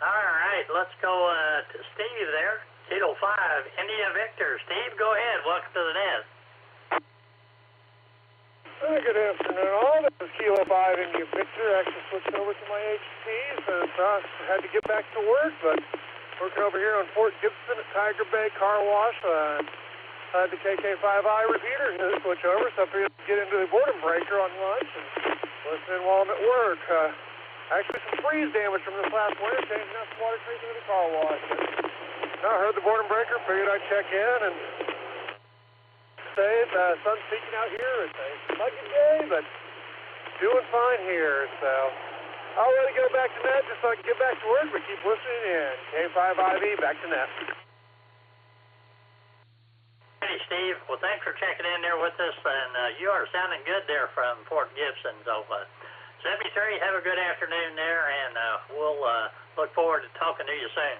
All right, let's go to Steve there. Kilo 5, India Victor. Steve, go ahead. Welcome to the net.
Good afternoon, all. This is Kilo 5 India Victor. Actually switched over to my HT, so I had to get back to work, but working over here on Fort Gibson at Tiger Bay Car Wash. I had the KK5i repeater switch over, so I figured I'd get into the boredom breaker on lunch and listen while I'm at work. Actually, some freeze damage from this last winter, changing out some water treatment in the car wash. But I heard the boredom breaker, figured I'd check in and say the sun's peeking out here. It's a muggy day, but doing fine here. So I'll let it go back to net just so I can get back to work, but keep listening in. K5IV, back to net.
Hey, Steve. Well, thanks for checking in there with us, and you are sounding good there from Fort Gibson. So, 73, have a good afternoon there, and we'll look forward to talking to you soon.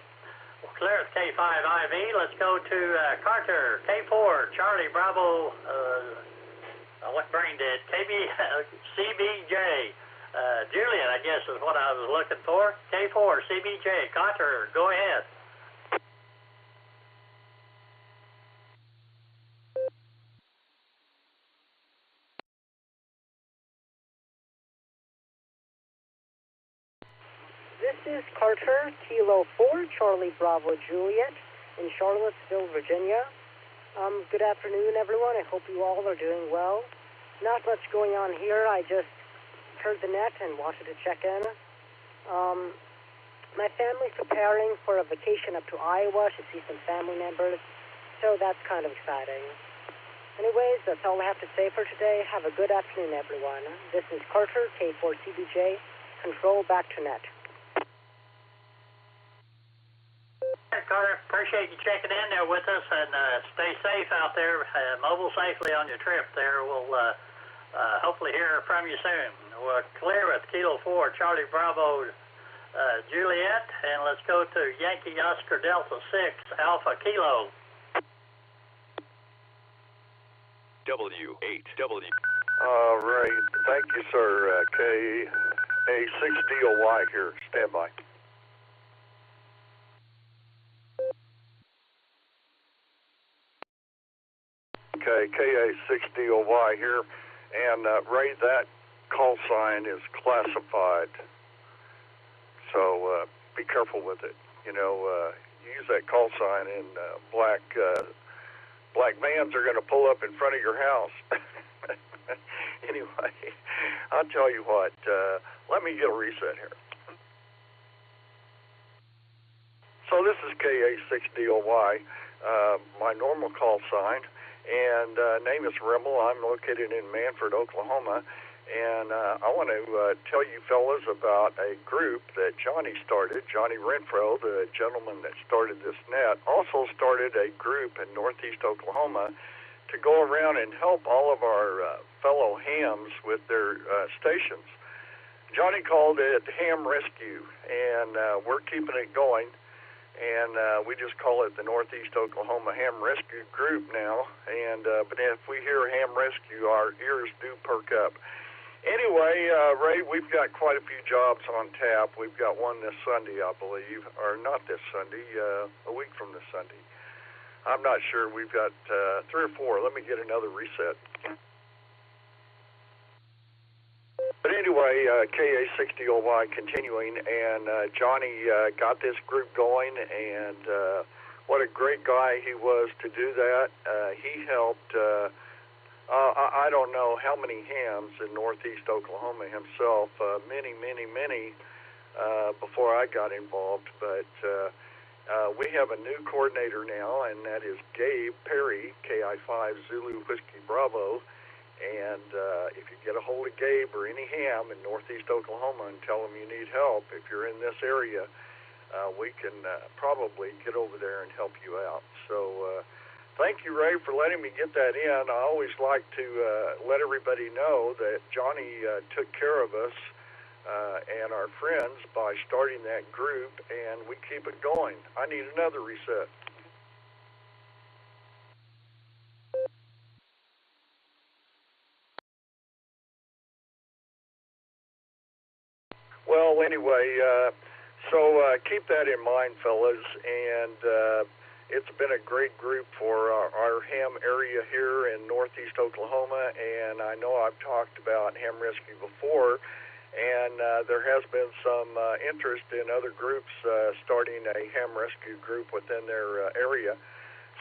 Well, clear at K5IV. Let's go to Carter, K4, Charlie Bravo, what brain dead, CBJ. Julian, I guess is what I was looking for. K4, CBJ. Carter, go ahead.
This is Carter, Kilo 4, Charlie Bravo Juliet, in Charlottesville, Virginia. Good afternoon, everyone. I hope you all are doing well. Not much going on here. I just heard the net and wanted to check in. My family's preparing for a vacation up to Iowa to see some family members, so that's kind of exciting. Anyways, that's all I have to say for today. Have a good afternoon, everyone. This is Carter, K4CBJ. Control back to net.
Carter, appreciate you checking in there with us, and stay safe out there. Mobile safely on your trip there. We'll hopefully hear from you soon. We're clear at Kilo 4, Charlie Bravo Juliet, and let's go to Yankee Oscar Delta 6, Alpha Kilo.
W8W.
Ray, thank you, sir. KA6DOY here. Stand by. Okay, KA6DOY here. And Ray, that call sign is classified, so be careful with it. You know, use that call sign and black vans are going to pull up in front of your house. Anyway, I'll tell you what, let me get a reset here. So this is KA6DOY, my normal call sign, and name is Rimmel. I'm located in Manford, Oklahoma, and I want to tell you fellas about a group that Johnny started. Johnny Renfro, the gentleman that started this net, also started a group in northeast Oklahoma to go around and help all of our fellow hams with their stations. Johnny called it Ham Rescue, and we're keeping it going. And we just call it the Northeast Oklahoma Ham Rescue Group now. And but if we hear Ham Rescue, our ears do perk up. Anyway, Ray, we've got quite a few jobs on tap. We've got one this Sunday, I believe, or not this Sunday, a week from this Sunday. I'm not sure. We've got 3 or 4. Let me get another reset. But anyway, KA60OY continuing, and Johnny got this group going, and what a great guy he was to do that. He helped, I don't know how many hams in northeast Oklahoma himself, many before I got involved, but we have a new coordinator now, and that is Gabe Perry, KI5 Zulu Whiskey Bravo. And if you get a hold of Gabe or any ham in northeast Oklahoma and tell him you need help, if you're in this area, we can probably get over there and help you out. So thank you, Ray, for letting me get that in. I always like to let everybody know that Johnny took care of us and our friends by starting that group, and we keep it going. I need another reset. Well, anyway, so keep that in mind, fellas, and it's been a great group for our ham area here in northeast Oklahoma, and I know I've talked about ham rescue before, and there has been some interest in other groups starting a ham rescue group within their area.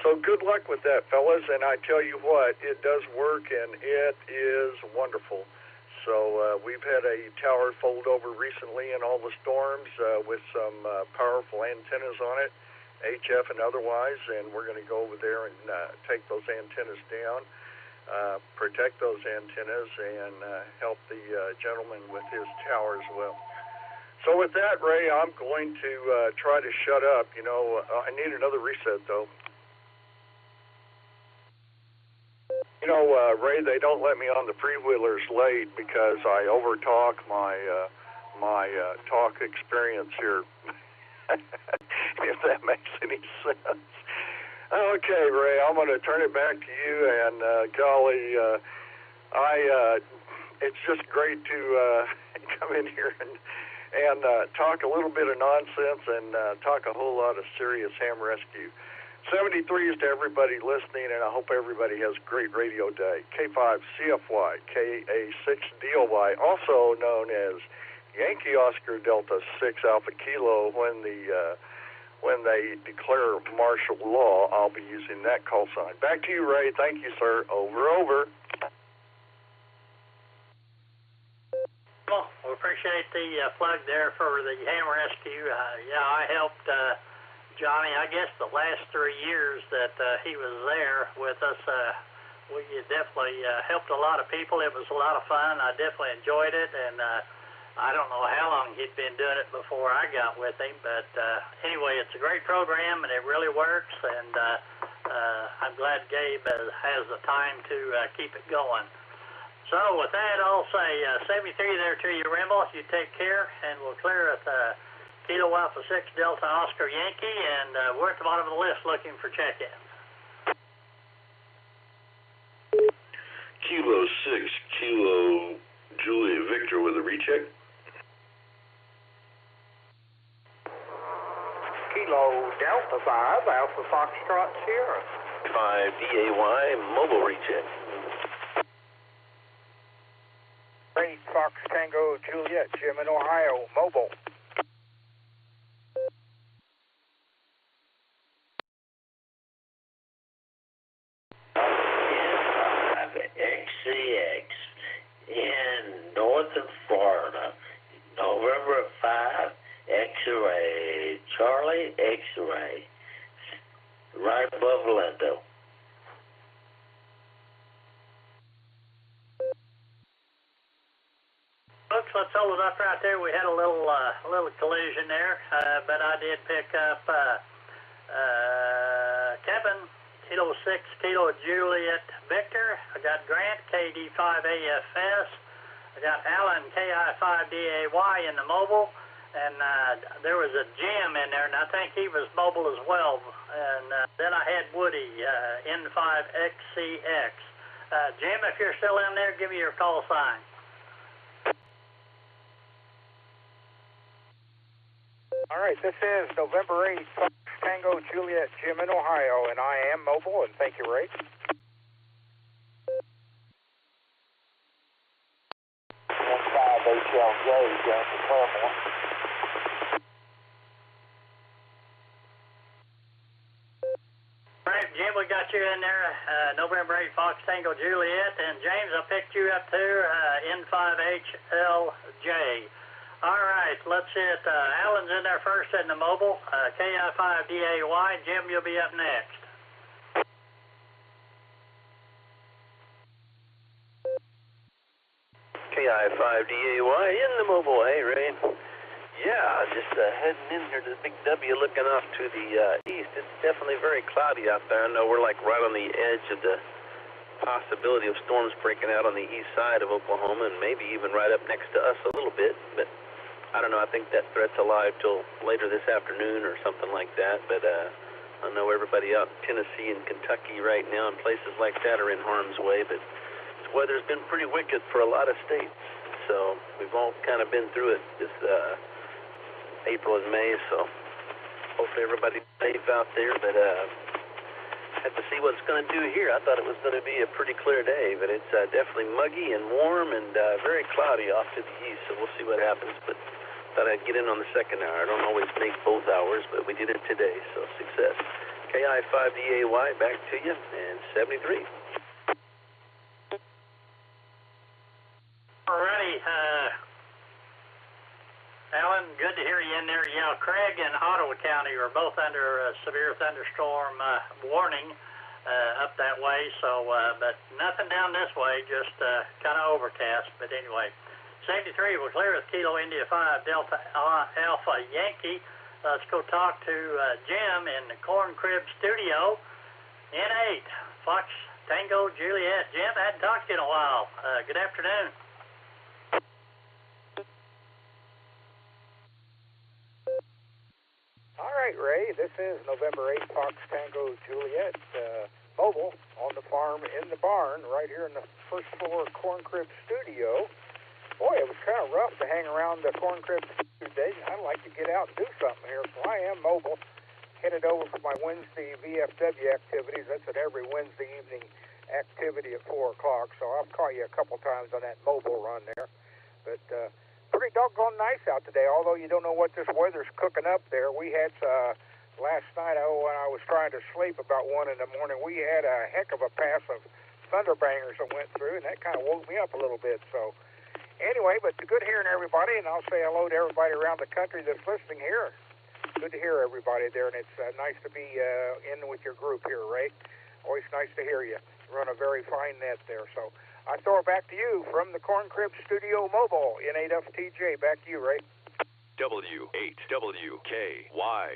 So good luck with that, fellas, and I tell you what, it does work, and it is wonderful. So we've had a tower fold over recently in all the storms with some powerful antennas on it, HF and otherwise, and we're going to go over there and take those antennas down, protect those antennas, and help the gentleman with his tower as well. So with that, Ray, I'm going to try to shut up. You know, I need another reset, though. You know, Ray, they don't let me on the freewheelers late because I overtalk my talk experience here, if that makes any sense. Okay, Ray, I'm going to turn it back to you, and golly, it's just great to come in here and talk a little bit of nonsense and talk a whole lot of serious ham rescue. 73s to everybody listening, and I hope everybody has a great radio day. K5CFY, KA6DOY, also known as Yankee Oscar Delta 6 Alpha Kilo. When they declare martial law, I'll be using that call sign. Back to you, Ray. Thank you, sir. Over.
Well, we appreciate the plug there for the ham rescue. Yeah, I helped Johnny, I guess the last 3 years that he was there with us, we definitely helped a lot of people. It was a lot of fun. I definitely enjoyed it, and I don't know how long he'd been doing it before I got with him, but anyway, it's a great program, and it really works, and I'm glad Gabe has the time to keep it going. So with that, I'll say 73 there to you, Rimble. You take care, and we'll clear at Kilo Alpha 6 Delta Oscar Yankee, and we're at the bottom of the list looking for check-ins.
Kilo 6, Kilo Julia Victor with a recheck.
Kilo Delta 5, Alpha Foxtrot Sierra.
5 DAY, mobile recheck.
8 Fox Tango Juliet, Jim in Ohio, mobile.
XCX in northern Florida, November 5, X-ray, Charlie X-ray, right above Lindo.
Folks, let's hold it up right there. We had a little collision there, but I did pick up Kevin, Kilo 6, Kilo Juliet Victor. I got Grant, KD5AFS. I got Alan, KI5DAY in the mobile. And there was a Jim in there, and I think he was mobile as well. And then I had Woody, N5XCX. Jim, if you're still in there, give me your call sign.
All right, this is November 8th, Fox Tango Juliet, Jim in Ohio, and I am mobile, and thank you, Ray.
5HLJ, down to Claremont.
All right, Jim, we got you in there, November 8 Fox Tango Juliet, and James, I picked you up too, N5HLJ. All right, let's see it. Alan's in there first in the mobile, KI5DAY. Jim, you'll be up next.
KI5DAY in the mobile. Hey, Ray. Yeah, just heading in here to the Big W, looking off to the east. It's definitely very cloudy out there. I know we're like right on the edge of the possibility of storms breaking out on the east side of Oklahoma, and maybe even right up next to us a little bit. But I don't know. I think that threat's alive till later this afternoon or something like that. But I know everybody out in Tennessee and Kentucky right now and places like that are in harm's way. But this weather's been pretty wicked for a lot of states. So we've all kind of been through it this April and May. So hopefully everybody's safe out there. But have to see what it's going to do here. I thought it was going to be a pretty clear day, but it's definitely muggy and warm and very cloudy off to the east. So we'll see what happens. But thought I'd get in on the second hour. I don't always make both hours, but we did it today, so success. KI5DAY, back to you, and 73.
Alrighty, Alan, good to hear you in there. Yeah, Craig and Ottawa County are both under a severe thunderstorm warning up that way, so, but nothing down this way, just kind of overcast, but anyway. 73, we're clear with Kilo India 5 Delta Alpha Yankee. Let's go talk to Jim in the Corn Crib Studio. N8, Fox Tango Juliet. Jim, I hadn't talked to you in a while. Good afternoon.
All right, Ray, this is November 8 Fox Tango Juliet, mobile on the farm in the barn right here in the first floor Corn Crib Studio. Boy, it was kind of rough to hang around the Corn Crib today. I'd like to get out and do something here, so I am mobile. Headed over for my Wednesday VFW activities. That's an every Wednesday evening activity at 4 o'clock, so I've caught you a couple times on that mobile run there. But pretty doggone nice out today, although you don't know what this weather's cooking up there. We had, last night when I was trying to sleep about 1 in the morning, we had a heck of a pass of thunderbangers that went through, and that kind of woke me up a little bit, so... Anyway, but good hearing everybody, and I'll say hello to everybody around the country that's listening here. Good to hear everybody there, and it's nice to be in with your group here, Ray. Always nice to hear you. You run a very fine net there. So I throw it back to you from the Corn Crib Studio Mobile, N8FTJ. Back to you, Ray.
W8WKY.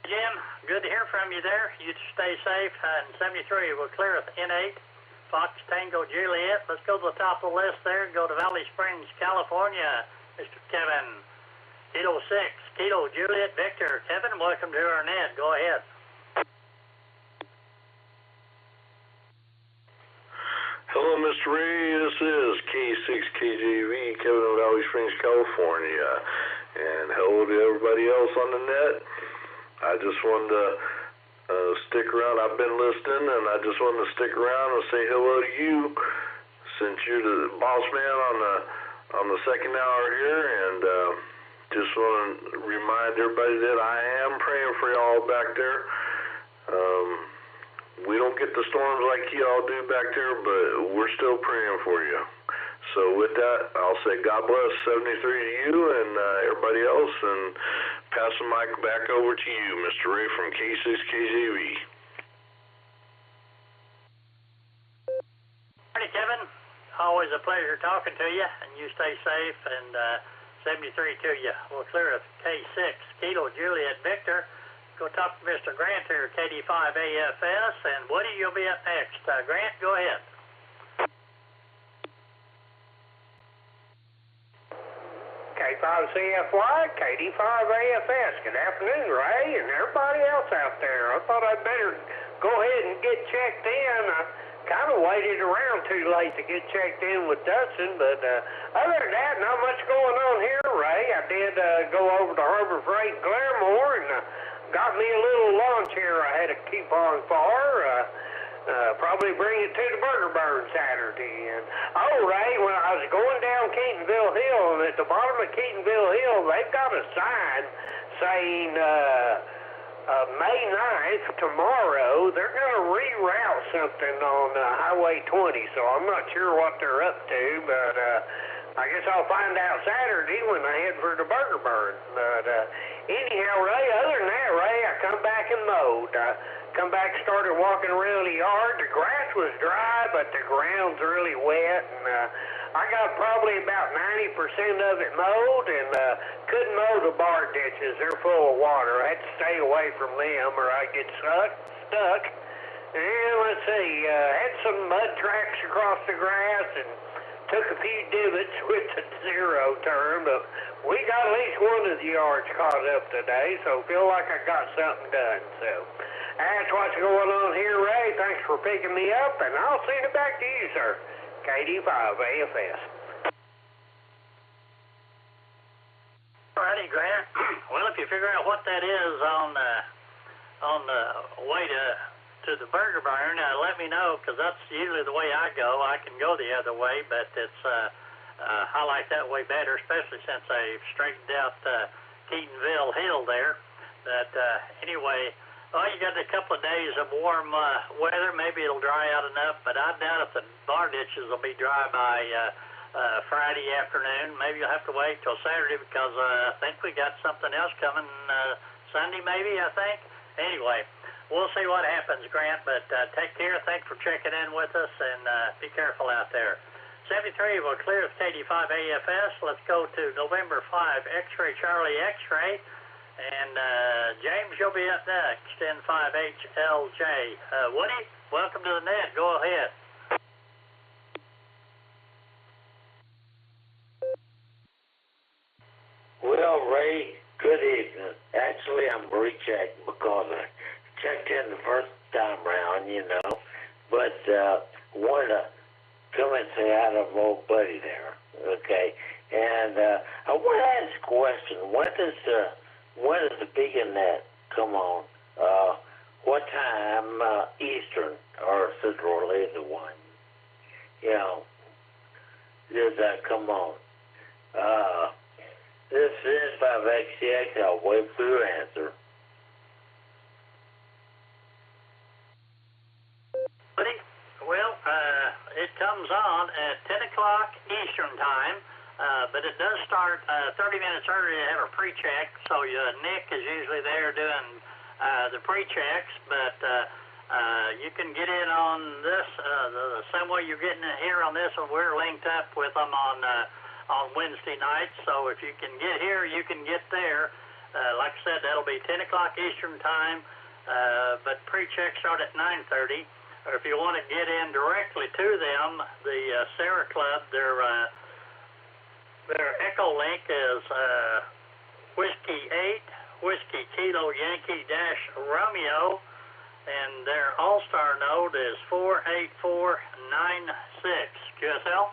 Jim, good to hear from you there. You stay safe. And 73, we're clear with N8. Fox Tango Juliet. Let's go to the top of the list there and go to Valley Springs, California. Mr. Kevin, Kilo 6, Kilo Juliet Victor. Kevin, welcome to our net. Go ahead.
Hello, Mr. Ray. This is K6KJV, Kevin in Valley Springs, California. And hello to everybody else on the net. I just wanted to stick around. I've been listening, and I just wanted to stick around and say hello to you, since you're the boss man on the second hour here, and just want to remind everybody that I am praying for y'all back there. We don't get the storms like y'all do back there, but we're still praying for you. So with that, I'll say God bless 73 to you and everybody else, and pass the mic back over to you, Mr. Ray from K6KJV.
Hey, Kevin. Always a pleasure talking to you, and you stay safe, and 73 to you. We'll clear it. K6, Kilo Juliet Victor. Go talk to Mr. Grant here, KD5AFS, and Woody, you'll be up next. Grant, go ahead.
K5CFY, KD5AFS. Good afternoon, Ray, and everybody else out there. I thought I'd better go ahead and get checked in. I kind of waited around too late to get checked in with Dustin, but other than that, not much going on here, Ray. I did go over to Harbor Freight Claremore and got me a little lawn chair I had a coupon for. Probably bring it to the Burger Barn Saturday. And Ray, when I was going down Keatonville Hill, and at the bottom of Keatonville Hill, they've got a sign saying May 9th, tomorrow, they're going to reroute something on Highway 20. So I'm not sure what they're up to, but I guess I'll find out Saturday when I head for the Burger Barn. But anyhow, Ray, other than that, Ray, I come back and mowed. Come back, started walking around the yard. The grass was dry, but the ground's really wet, and I got probably about 90% of it mowed, and couldn't mow the bar ditches. They're full of water. I had to stay away from them, or I'd get stuck. And let's see, had some mud tracks across the grass, and took a few divots with the zero turn, but we got at least one of the yards caught up today, so feel like I got something done. So that's what's going on here, Ray. Thanks for picking me up, and I'll send it back to you, sir. KD5 AFS.
Alrighty, Grant. Well, if you figure out what that is on the way to the Burger Barn, let me know, because that's usually the way I go. I can go the other way, but it's I like that way better, especially since I straightened out Keatonville Hill there. But anyway, you got a couple of days of warm weather. Maybe it'll dry out enough, but I doubt if the bar ditches will be dry by Friday afternoon. Maybe you'll have to wait till Saturday, because I think we got something else coming Sunday, maybe, I think. Anyway, we'll see what happens, Grant, but take care. Thanks for checking in with us, and be careful out there. 73 will clear with KD5 AFS. Let's go to November 5, X-Ray Charlie X-Ray. And James, you'll be up next in 5HLJ. Woody, welcome to the net. Go ahead.
Well, Ray, good evening. Actually, I'm rechecking because I checked in the first time round, but wanted to come and say hi to my old buddy there, okay? And I want to ask a question. When does the big net come on? What time Eastern or Central, either one? Does that come on? This is 5XCX. I'll wait for your answer.
Buddy, well, it comes on at 10 o'clock Eastern time, but it does start 30 minutes early to have a pre-check, so Nick is usually there doing the pre-checks, but you can get in on this the same way you're getting in here on this one. We're linked up with them on Wednesday nights, so if you can get here, you can get there. Like I said, that'll be 10 o'clock Eastern time, but pre-checks start at 9:30. Or if you want to get in directly to them, the SARA Club, their Echolink is Whiskey 8, Whiskey Kilo Yankee Dash Romeo, and their Allstar node is 48496. QSL?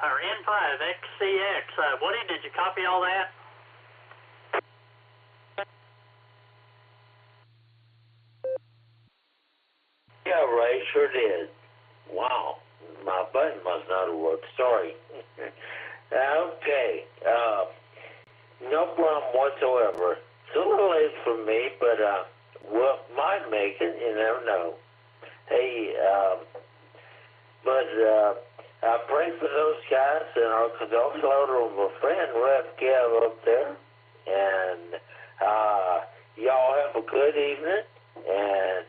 Or N5XCX. Woody, did you copy all that?
Yeah, Ray, sure did. Wow, my button must not have worked. Sorry. Okay, no problem whatsoever. It's a little late for me, but might make it. You never know. Hey, but I pray for those guys and our condolences of a friend, Rev Kev, up there. And y'all have a good evening. And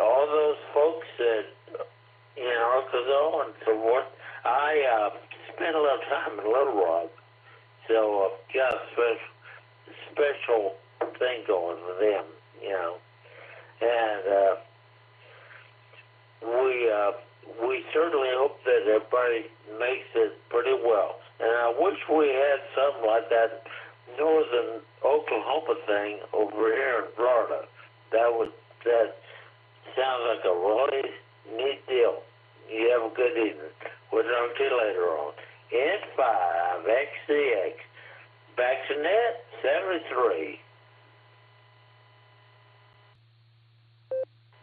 all those folks that in Arkansas and so forth, I spent a little time in Little Rock. So got a special thing going with them, And we certainly hope that everybody makes it pretty well. And I wish we had something like that northern Oklahoma thing over here in Florida. That sounds like a really neat deal. You have a good evening. We'll talk to you later on. N5XCX. Backsonet 73.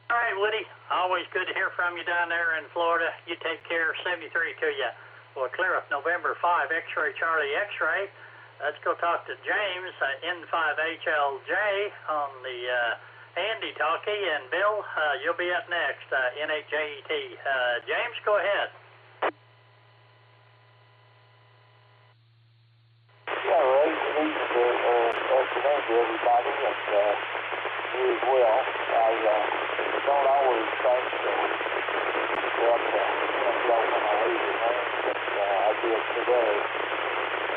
All right, Woody. Always good to hear from you down there in Florida. You take care. 73 to you. We'll clear up November 5, X-ray Charlie X-ray. Let's go talk to James, N5HLJ on the Andy talkie, and Bill, you'll be up next, NHJET. James, go ahead.
Yeah, Ray, good evening to afternoon to everybody, and you as well. I don't always think that y'all when I leave your name, but I did today.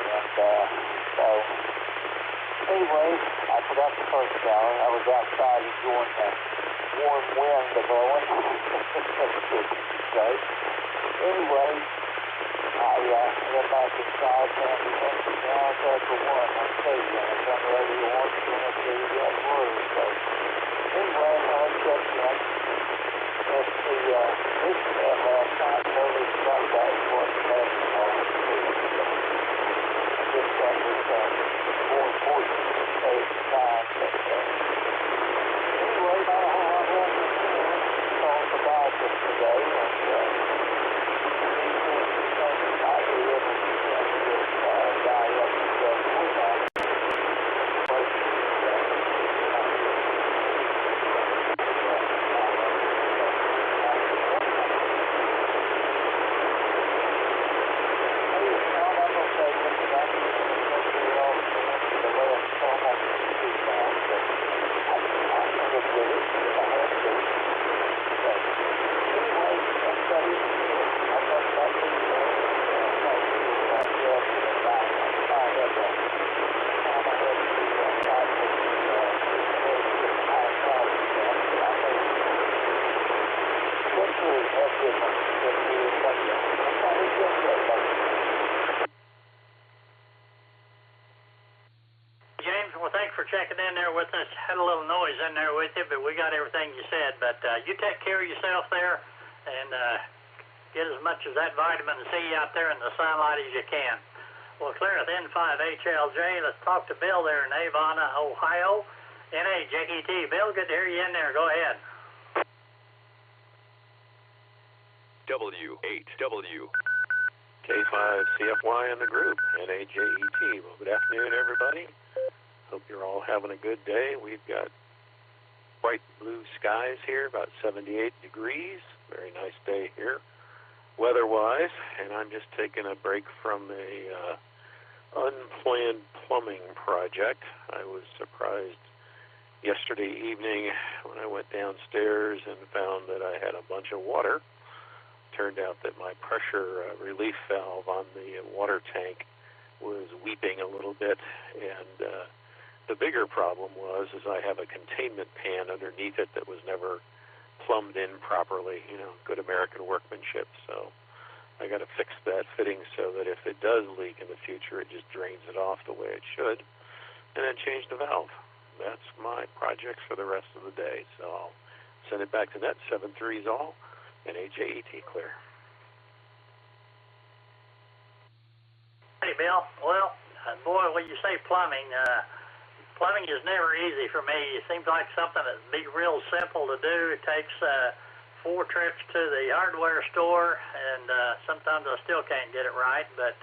And so, anyway, I forgot the first hour. I was outside enjoying the warm wind blowing. Anyway, I went back inside and now it's after 1. I'm telling you, I was on the radio once and I tell you that word. So, anyway, I'll check in. Let's see, this last night, early Sunday, wasn't happening all the this thing was more important to save time. But anyway, not a whole lot happening here. Talk about this today, and
checking in there with us. Had a little noise in there with you, but we got everything you said. But you take care of yourself there and get as much of that vitamin C out there in the sunlight as you can. Well, clear at N5HLJ. Let's talk to Bill there in Avon, Ohio. NAJET. Bill, good to hear you in there. Go ahead.
W8W. K5CFY in the group. NAJET. Well, good afternoon, everybody. Hope you're all having a good day. We've got bright blue skies here, about 78 degrees. Very nice day here, weather-wise. And I'm just taking a break from a unplanned plumbing project. I was surprised yesterday evening when I went downstairs and found that I had a bunch of water. Turned out that my pressure relief valve on the water tank was weeping a little bit, and the bigger problem was I have a containment pan underneath it that was never plumbed in properly, good American workmanship. So I got to fix that fitting so that if it does leak in the future, it just drains it off the way it should, and then change the valve. That's my project for the rest of the day. So I'll send it back to net 7-3's all, and NAJET clear.
Hey, Bill. Well, boy, when you say plumbing, plumbing is never easy for me. It seems like something that'd be real simple to do. It takes 4 trips to the hardware store, and sometimes I still can't get it right. But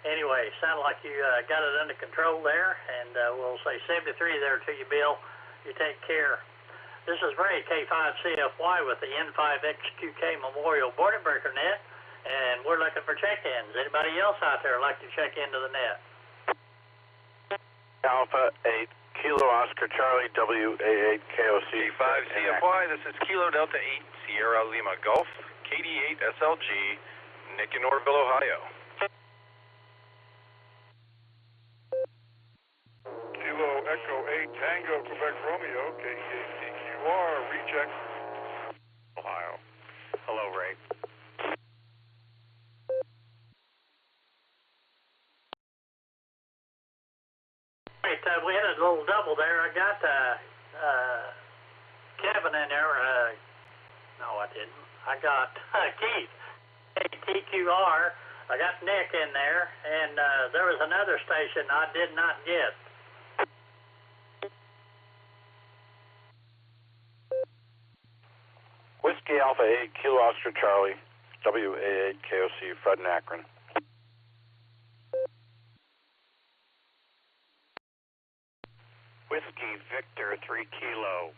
anyway, sounds like you got it under control there, and we'll say 73 there to you, Bill. You take care. This is Ray, K5CFY with the N5XQK Memorial Boredom Breaker Net, and we're looking for check-ins. Anybody else out there like to check into the net?
Alpha 8 Kilo Oscar Charlie WA8 KOC
5 CFY. This is Kilo Delta 8 Sierra Lima Golf KD8 SLG, Nick in Norville, Ohio.
Kilo Echo 8 Tango Quebec Romeo KKTQR recheck Ohio.
Hello, Ray.
Kevin in there. No, I didn't. I got Keith, TQR. I got Nick in there, and there was another station I did not get.
Whiskey Alpha 8, Kilo Oscar Charlie, WA8 KOC, Fred and Akron.
Whiskey Victor 3 Kilo,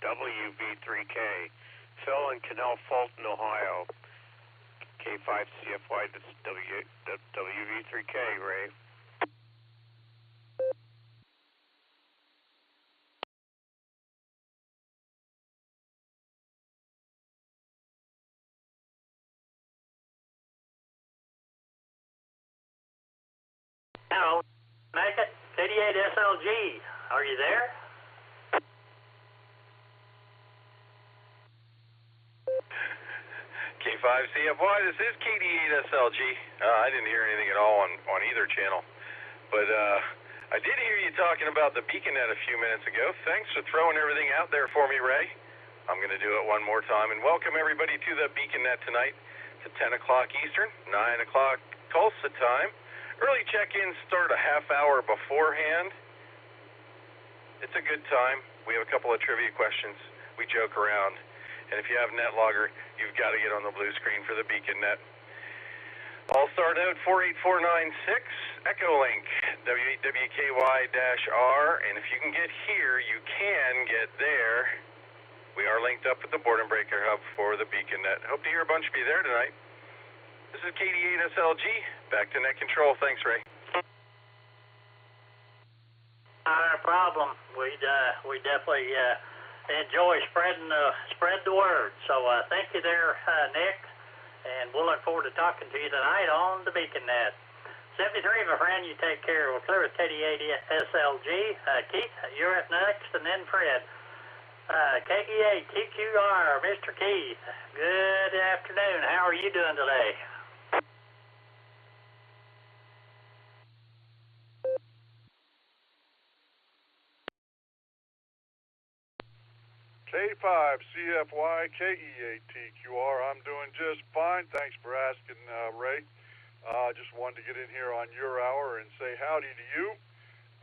WV3K, Phil in Canal Fulton, Ohio. K5 CFY, this is WV3K, Ray.
Hello, make it 88 SLG. Are you there?
K5 CFY, this is KD8SLG. I didn't hear anything at all on either channel, but I did hear you talking about the BeaconNet a few minutes ago. Thanks for throwing everything out there for me, Ray. I'm going to do it one more time, and welcome everybody to the BeaconNet tonight. It's at 10 o'clock Eastern, 9 o'clock Tulsa time. Early check-ins start a half hour beforehand. It's a good time. We have a couple of trivia questions. We joke around. And if you have Netlogger, you've got to get on the blue screen for the BeaconNet. Allstar node 48496, Echolink, W8WKY-R. And if you can get here, you can get there. We are linked up with the Boredom Breaker Hub for the BeaconNet. Hope to hear a bunch of you there tonight. This is KD8SLG. Back to net control. Thanks, Ray.
Not a problem. We definitely enjoy spread the word. So thank you there, Nick, and we'll look forward to talking to you tonight on the BeaconNet. 73, my friend, you take care. We're clear with KD8SLG. Keith, you're up next, and then Fred. KD8 TQR, Mr. Keith. Good afternoon. How are you doing today?
K5 CFY KE8 TQR. I'm doing just fine. Thanks for asking, Ray. Just wanted to get in here on your hour and say howdy to you.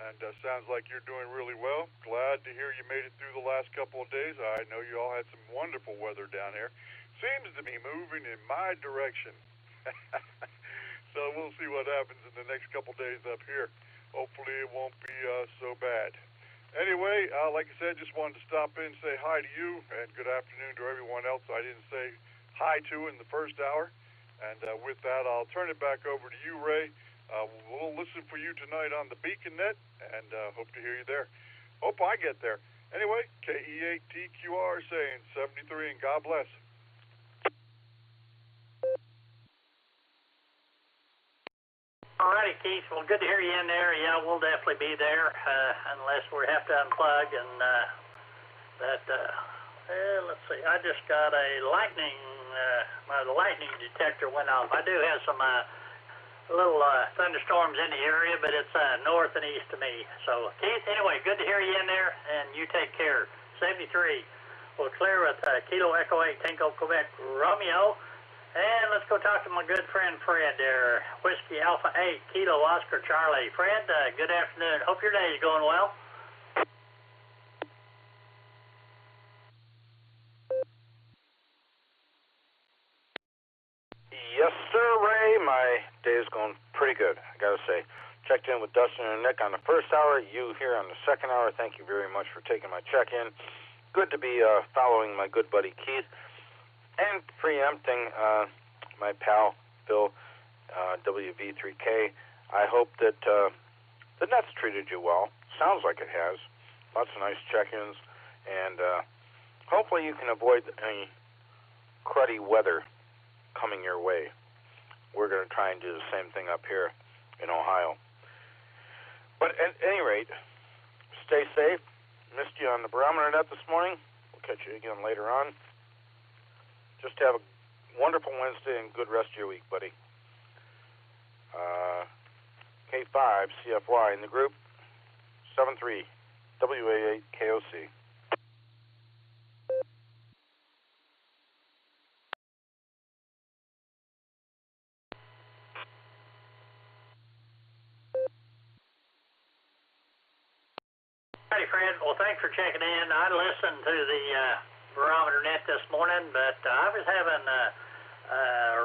And sounds like you're doing really well. Glad to hear you made it through the last couple of days. I know you all had some wonderful weather down here. Seems to be moving in my direction. So we'll see what happens in the next couple of days up here. Hopefully it won't be so bad. Anyway, like I said, just wanted to stop in and say hi to you, and good afternoon to everyone else I didn't say hi to in the first hour. And with that, I'll turn it back over to you, Ray. We'll listen for you tonight on the BeaconNet, and hope to hear you there. Hope I get there. Anyway, KE8 TQR saying 73, and God bless.
Alrighty, Keith. Well, good to hear you in there. Yeah, we'll definitely be there unless we have to unplug. And let's see. I just got a lightning. My lightning detector went off. I do have some little thunderstorms in the area, but it's north and east of me. So, Keith. Anyway, good to hear you in there, and you take care. 73. We're clear with Kilo Echo 8 Tango Quebec Romeo. And let's go talk to my good friend Fred there. Whiskey Alpha 8, Kilo Oscar Charlie. Fred, good afternoon. Hope your day is going well.
Yes, sir, Ray. My day is going pretty good, I got to say. Checked in with Dustin and Nick on the first hour. You here on the second hour. Thank you very much for taking my check-in. Good to be following my good buddy Keith. And preempting my pal, Bill, WV3K. I hope that the net's treated you well. Sounds like it has. Lots of nice check-ins. And hopefully you can avoid any cruddy weather coming your way. We're going to try and do the same thing up here in Ohio. But at any rate, stay safe. Missed you on the barometer net this morning. We'll catch you again later on. Just have a wonderful Wednesday and good rest of your week, buddy. K5 CFY in the group, 73 WA8 KOC.
Hey, Fred. Well, thanks for checking in. I listened to the barometer net this morning, but I was having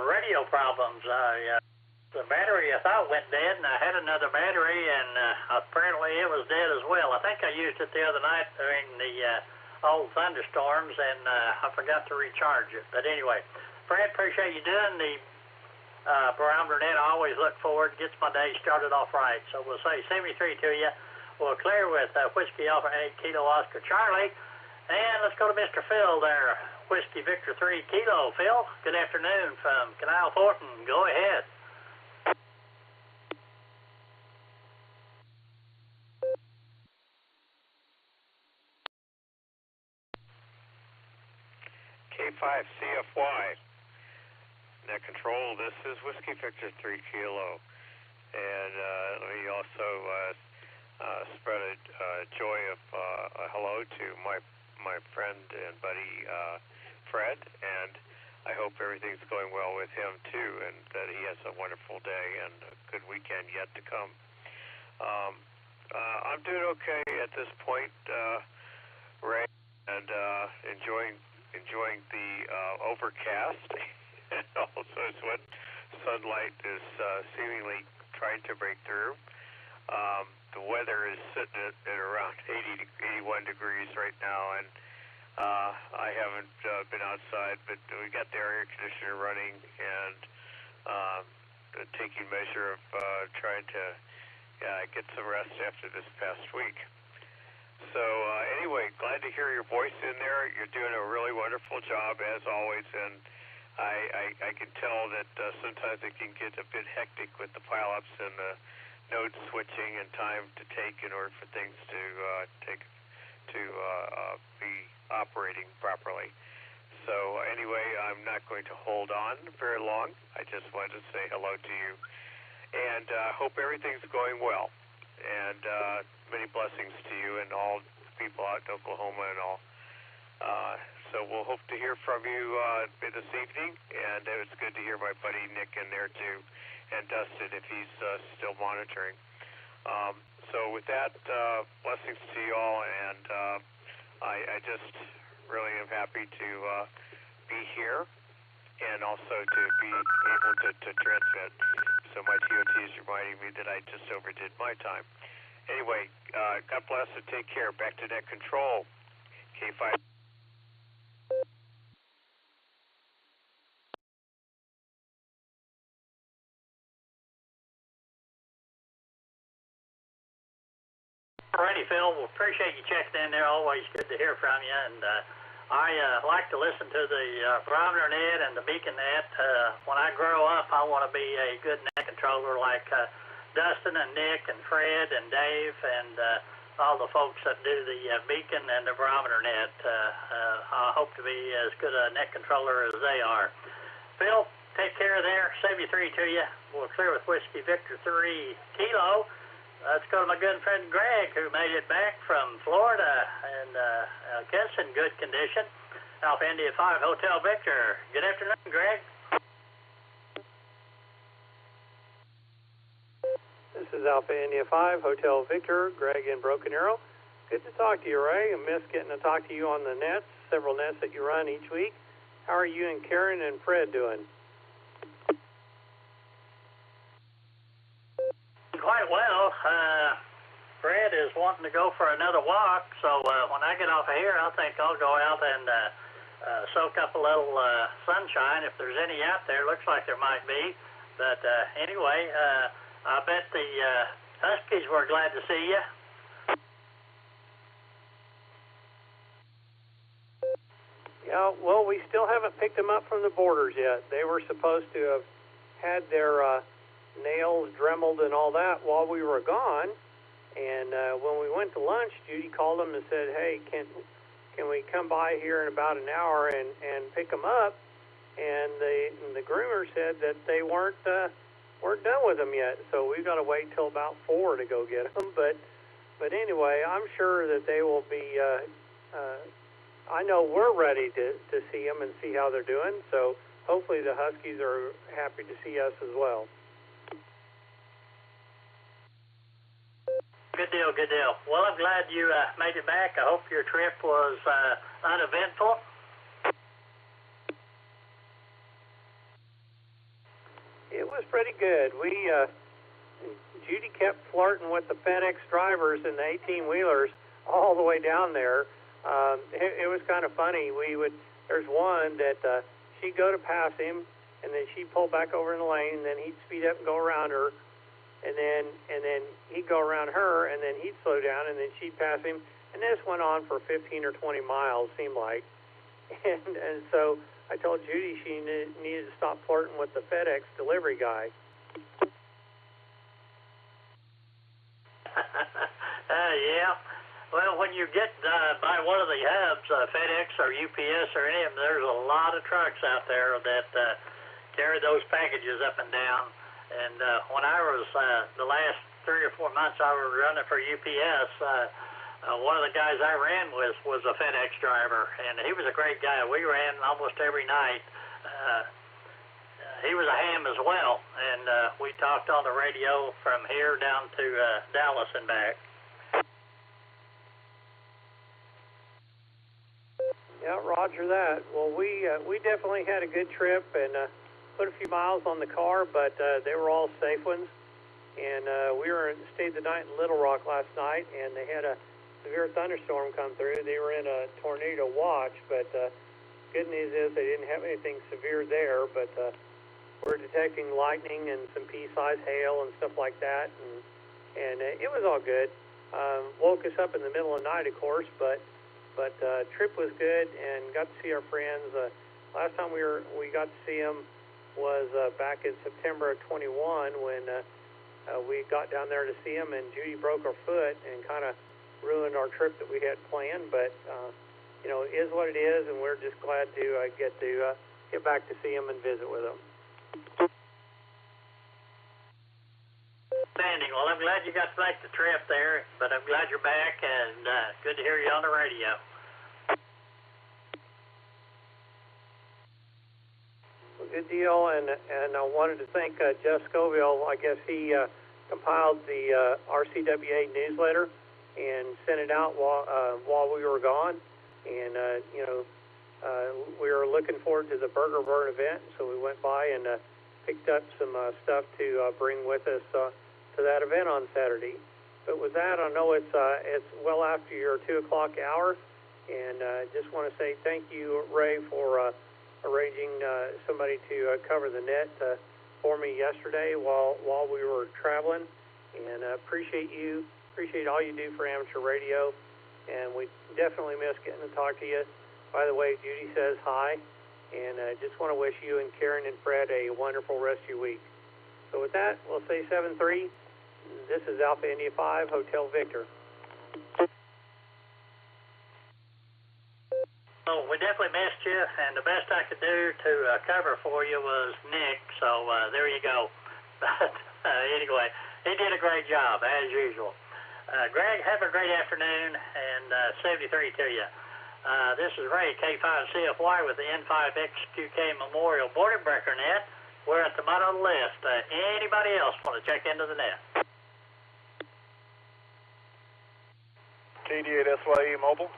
radio problems. The battery I thought went dead, and I had another battery, and apparently it was dead as well. I think I used it the other night during the old thunderstorms, and I forgot to recharge it. But anyway, Fred, appreciate you doing the barometer net. I always look forward. Gets my day started off right. So we'll say 73 to you. We'll clear with Whiskey Alpha 8 Kilo Oscar Charlie. And let's go to Mr. Phil there. Whiskey Victor 3 Kilo. Phil, good afternoon from Canal Thornton. Go ahead.
K5 CFY. Net control, this is Whiskey Victor 3 Kilo. And let me also spread a joy of a hello to my friend and buddy Fred, and I hope everything's going well with him too, and that he has a wonderful day and a good weekend yet to come. I'm doing okay at this point, Ray, and enjoying the overcast, and also when sunlight is seemingly trying to break through. The weather is sitting at around 81 degrees right now, and I haven't been outside, but we got the air conditioner running and taking measure of trying to get some rest after this past week. So anyway, glad to hear your voice in there. You're doing a really wonderful job as always, and I can tell that sometimes it can get a bit hectic with the pileups and the node switching and time to take in order for things to be operating properly. So anyway, I'm not going to hold on very long. I just wanted to say hello to you, and hope everything's going well. And many blessings to you and all people out in Oklahoma and all. So we'll hope to hear from you this evening, and it was good to hear my buddy Nick in there too, and Dustin if he's still monitoring. So with that, blessings to you all, and I just really am happy to be here and also to be able to transmit. So my TOT is reminding me that I just overdid my time. Anyway, God bless and take care. Back to net control. K5.
Alrighty, Phil. Well, appreciate you checking in there. Always good to hear from you. And I like to listen to the barometer net and the beacon net. When I grow up, I want to be a good net controller like Dustin and Nick and Fred and Dave and all the folks that do the beacon and the barometer net. I hope to be as good a net controller as they are. Phil, take care there. 73 to you. We'll clear with Whiskey Victor 3 Kilo. Let's go to my good friend Greg, who made it back from Florida and I guess in good condition. Alpha India 5 Hotel Victor. Good afternoon, Greg.
This is Alpha India 5 Hotel Victor, Greg in Broken Arrow. Good to talk to you, Ray. I miss getting to talk to you on the nets, several nets that you run each week. How are you and Karen and Fred doing?
Quite well. Fred is wanting to go for another walk, so when I get off of here, I think I'll go out and soak up a little sunshine if there's any out there. Looks like there might be. But anyway, I bet the Huskies were glad to see you.
Yeah, well, we still haven't picked them up from the borders yet. They were supposed to have had their nails dremeled and all that while we were gone. And when we went to lunch, Judy called them and said, hey, can we come by here in about an hour and pick them up? And the groomer said that they weren't done with them yet, so we've got to wait till about 4 to go get them. But anyway, I'm sure that they will be. I know we're ready to see them and see how they're doing. So hopefully the Huskies are happy to see us as well.
Good deal, good deal. Well, I'm glad you made it back. I hope your trip was uneventful.
It was pretty good. Judy kept flirting with the FedEx drivers and the 18-wheelers all the way down there. It was kind of funny. There's one that she'd go to pass him, and then she'd pull back over in the lane, and then he'd speed up and go around her, and then he'd go around her, and then he'd slow down, and then she'd pass him, and this went on for 15 or 20 miles, seemed like. And so I told Judy she needed to stop flirting with the FedEx delivery guy.
Yeah. Well, when you get by one of the hubs, FedEx or UPS or any of them, there's a lot of trucks out there that carry those packages up and down. And when I was the last 3 or 4 months I was running for UPS, one of the guys I ran with was a FedEx driver, and he was a great guy. We ran almost every night. He was a ham as well, and we talked on the radio from here down to Dallas and back.
Yeah, roger that. Well, we definitely had a good trip and put a few miles on the car, but they were all safe ones. And we stayed the night in Little Rock last night, and they had a severe thunderstorm come through. They were in a tornado watch, but good news is they didn't have anything severe there, but we're detecting lightning and some pea-sized hail and stuff like that, and it was all good. Woke us up in the middle of the night, of course, but trip was good and got to see our friends. Last time we got to see them was back in September of 21 when we got down there to see them, and Judy broke her foot and kind of ruined our trip that we had planned. But it is what it is, and we're just glad to get back to see them and visit with them.
Outstanding. Well, I'm glad you got to make the trip there, but I'm glad you're back, and good to hear you on the radio.
Well, good deal, and I wanted to thank Jeff Scoville. I guess he compiled the RCWA newsletter and sent it out while we were gone, and we were looking forward to the Burger Burn event, so we went by and picked up some stuff to bring with us to that event on Saturday. But with that, I know it's well after your 2 o'clock hour, and just want to say thank you, Ray, for arranging somebody to cover the net for me yesterday while we were traveling, and appreciate all you do for amateur radio, and we definitely miss getting to talk to you. By the way, Judy says hi, and just want to wish you and Karen and Fred a wonderful rest of your week. So with that, we'll say 7-3. This is Alpha India 5, Hotel Victor.
Well, we definitely missed you, and the best I could do to cover for you was Nick, so there you go. But anyway, he did a great job, as usual. Greg, have a great afternoon, and 73 to you. This is Ray, K5CFY with the N5XQK Memorial Boredom Breaker Net. We're at the bottom of the list. Anybody else want to check into the net?
KD8SYE Mobile.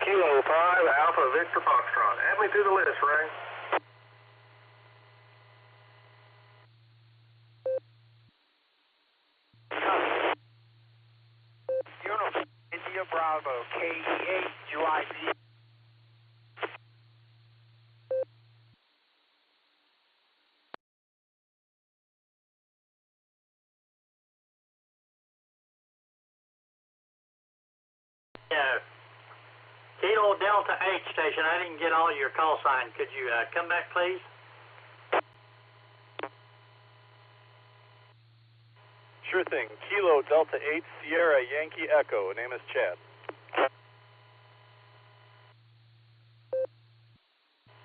Kilo 5, Alpha Victor Foxtrot. Add me to the list, Ray.
Uniform India Bravo, KE8 UIV.
Yeah. Kilo Delta 8 station, I didn't get all your call sign. Could you come back, please?
Sure thing. Kilo Delta 8 Sierra Yankee Echo. Name is Chad.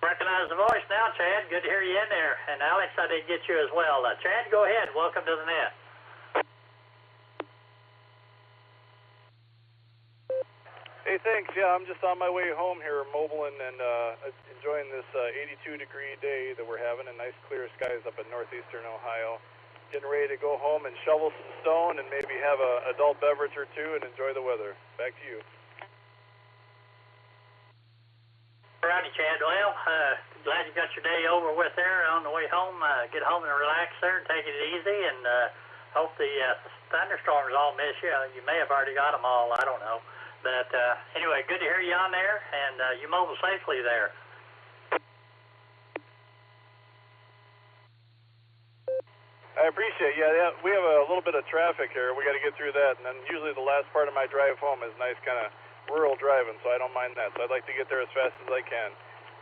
Recognize the voice now, Chad. Good to hear you in there. And Alex, I did get you as well. Chad, go ahead. Welcome to the net.
Hey, thanks. Yeah, I'm just on my way home here, mobile, and enjoying this 82-degree day that we're having, and nice clear skies up in northeastern Ohio.
getting ready to go home and shovel some stone and maybe have a adult beverage or two and enjoy the weather. Back to you.
Righty, Chad. Well, glad you got your day over with there on the way home. Get home and relax there and take it easy, and hope the thunderstorms all miss you. You may have already got them all. I don't know. But anyway, good to hear you on there, and you mobile safely there.
I appreciate it. Yeah, we have a little bit of traffic here. We got to get through that, and then usually the last part of my drive home is nice kind of rural driving, so I don't mind that. So I'd like to get there as fast as I can.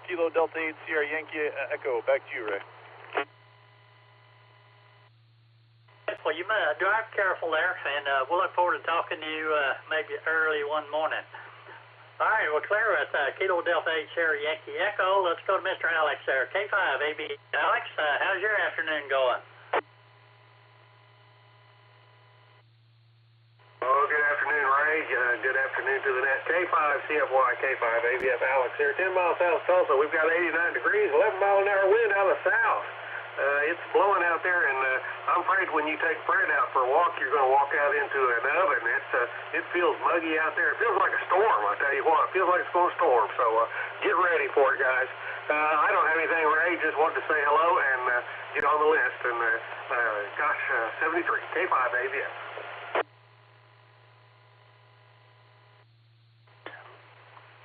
Kilo Delta 8 Sierra Yankee Echo. Back to you, Ray.
Well, you drive careful there, and we'll look forward to talking to you maybe early one morning. All right, well, clear with Kilo Delta 8 Sierra Yankee Echo. Let's go to Mr. Alex there. K5 AB. Alex, how's your afternoon going?
Oh, good afternoon, Ray. Good afternoon to the net. K5 CFY, K5 AVF Alex here. 10 miles south of Tulsa. We've got 89 degrees, 11 mile an hour wind out of the south. It's blowing out there, and I'm afraid when you take Fred out for a walk, you're going to walk out into an oven. It feels muggy out there. It feels like a storm, I tell you what. It feels like it's going to storm, so get ready for it, guys. I don't have anything, Ray. Just wanted to say hello and get on the list. And, 73, K5 AVF.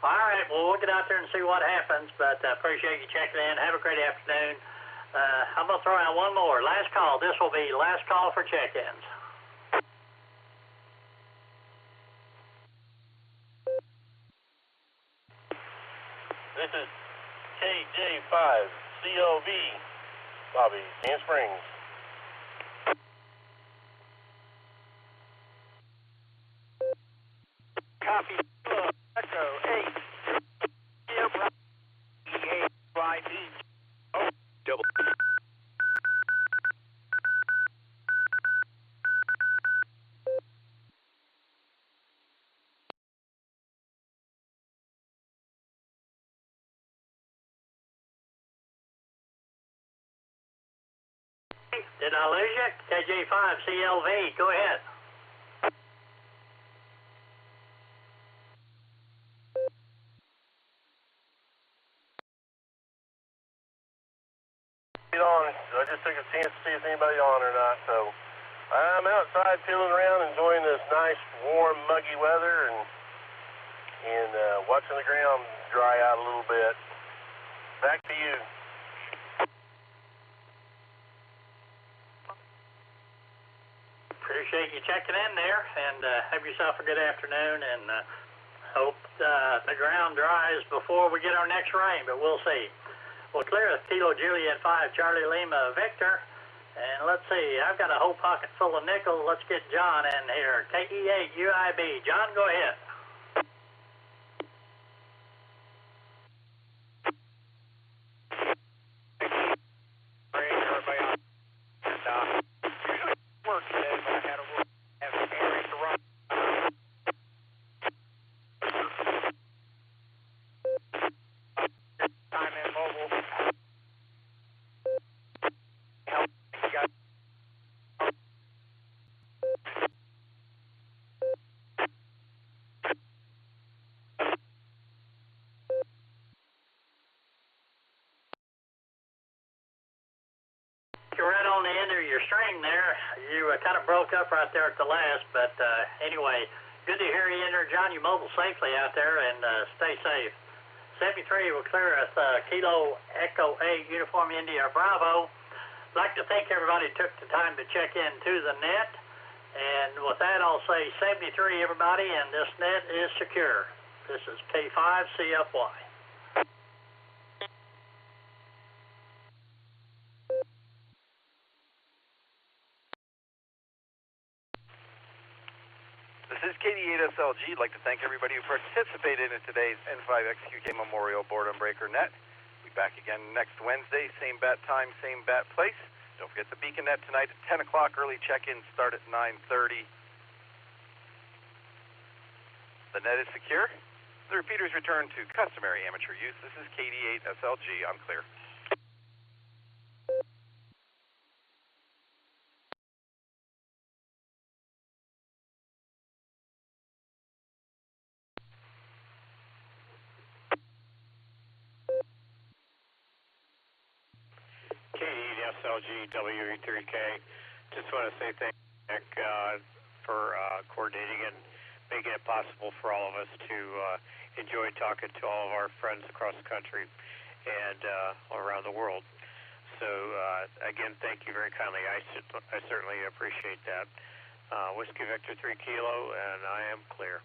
All right, well, we'll get out there and see what happens, but I appreciate you checking in. Have a great afternoon. I'm going to throw out one more. Last call. This will be last call for check-ins.
This is KJ5 CLV, Bobby, Sand Springs.
Copy. Echo 8. EAYD. Oh, double.
Did I lose you? KJ5 CLV. Go ahead.
On. I just took a chance to see if anybody on or not, so I'm outside feeling around, enjoying this nice, warm, muggy weather, and watching the ground dry out a little bit. Back to you.
Appreciate you checking in there, and have yourself a good afternoon, and hope the ground dries before we get our next rain, but we'll see. Well, clear with Kilo Juliet 5 Charlie Lima Victor, and let's see, I've got a whole pocket full of nickel. Let's get John in here. KE8 UIB. John, go ahead.
Work today, but I had a work. Have errands to run. Time in mobile. Help. You got.
You're right on the end of your string there. You kind of broke up right there at the last, but anyway, good to hear you in there, John. You mobile safely out there, and stay safe. 73 will clear us Kilo Echo 8 Uniform India Bravo. I'd like to thank everybody who took the time to check in to the net. And with that, I'll say 73, everybody, and this net is secure. This is K5 CFY.
This is KD8SLG. I'd like to thank everybody who participated in today's N5XQK Memorial Boredom Breaker Net. We'll be back again next Wednesday, same bat time, same bat place. Don't forget the Beacon Net tonight at 10 o'clock. Early check-in start at 9:30. The net is secure. The repeaters return to customary amateur use. This is KD8SLG. I'm clear.
SLG WE3K. Just want to say thank you, Nick, for coordinating and making it possible for all of us to enjoy talking to all of our friends across the country and around the world. So, again, thank you very kindly. I certainly appreciate that. Whiskey Victor 3 Kilo, and I am clear.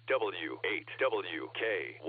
W8WKY.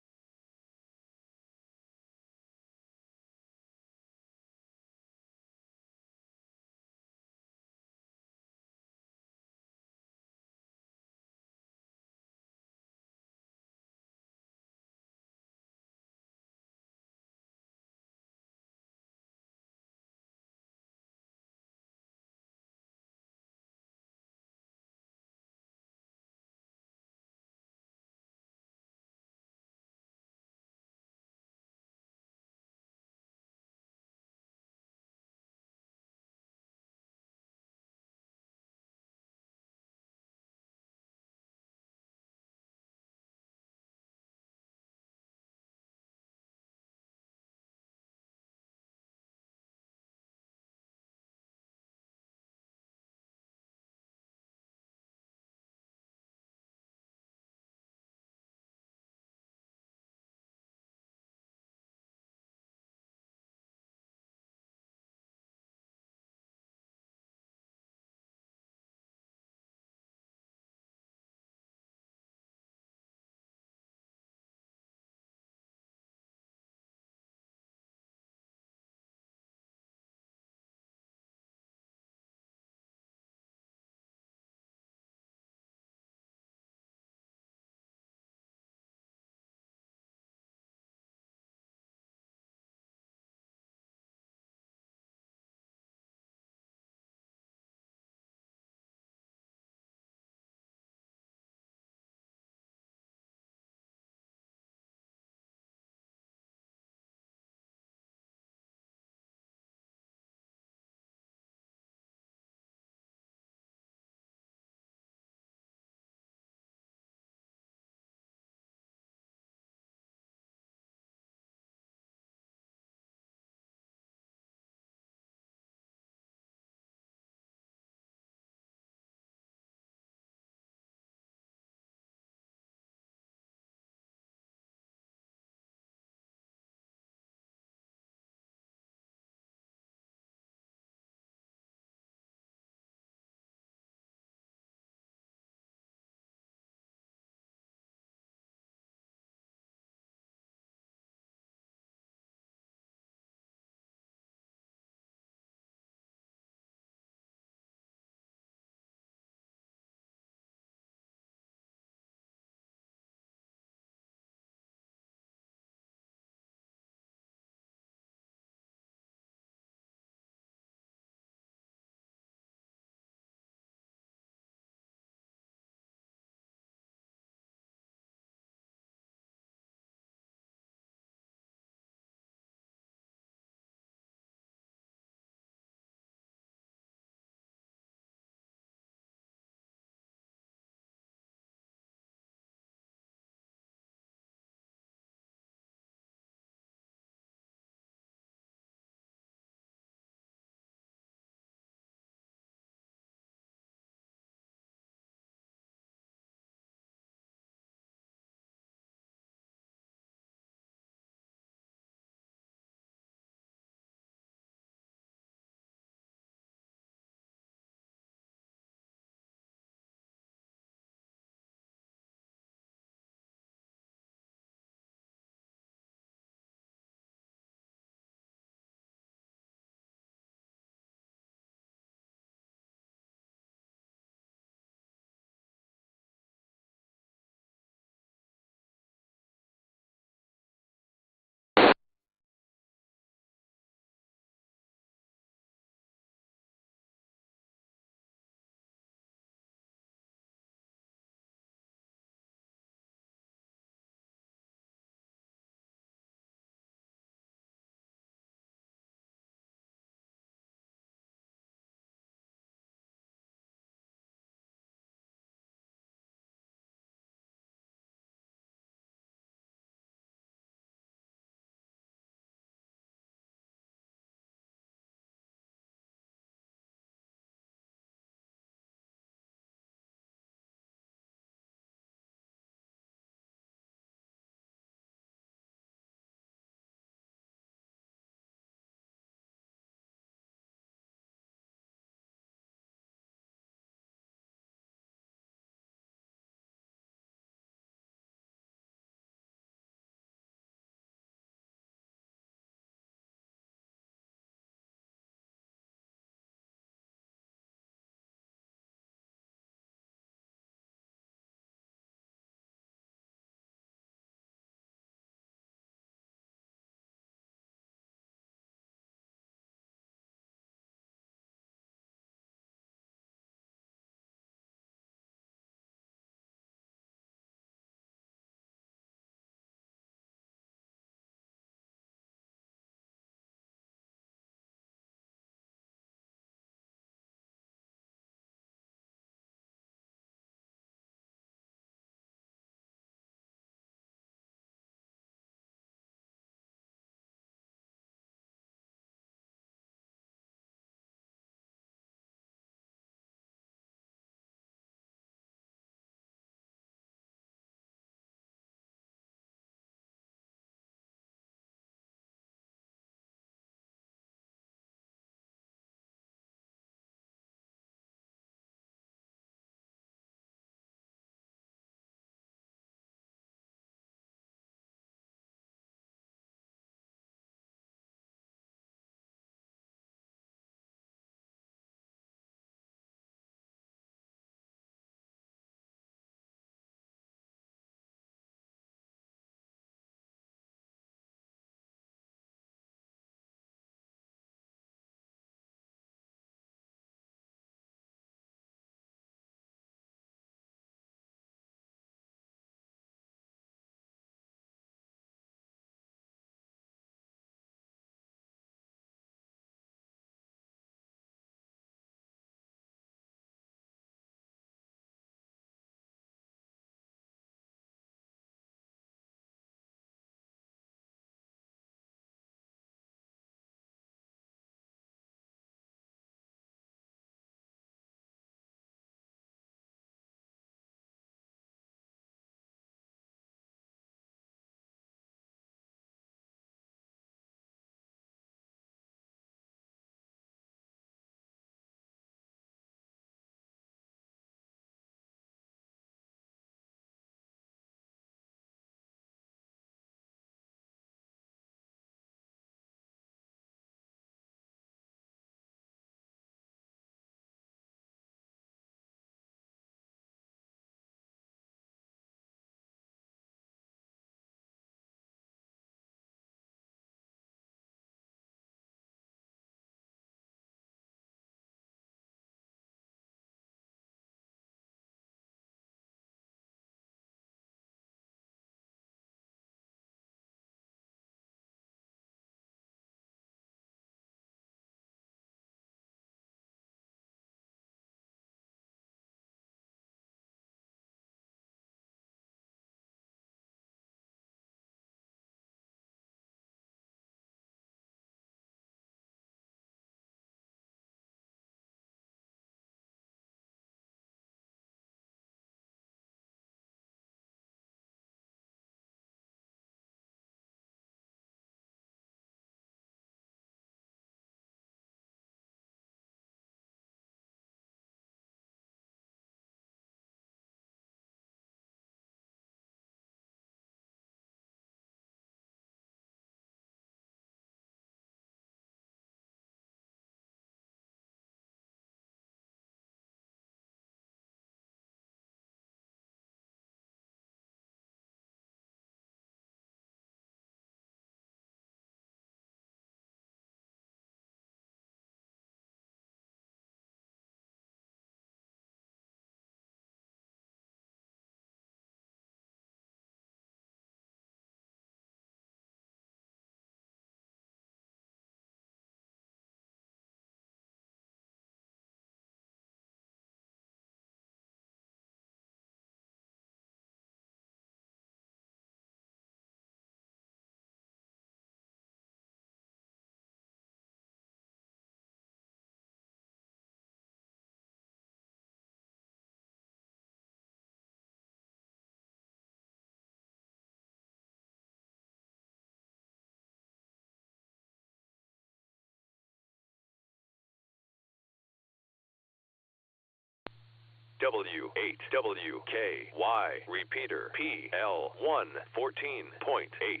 W8WKY. Repeater PL1 14.8.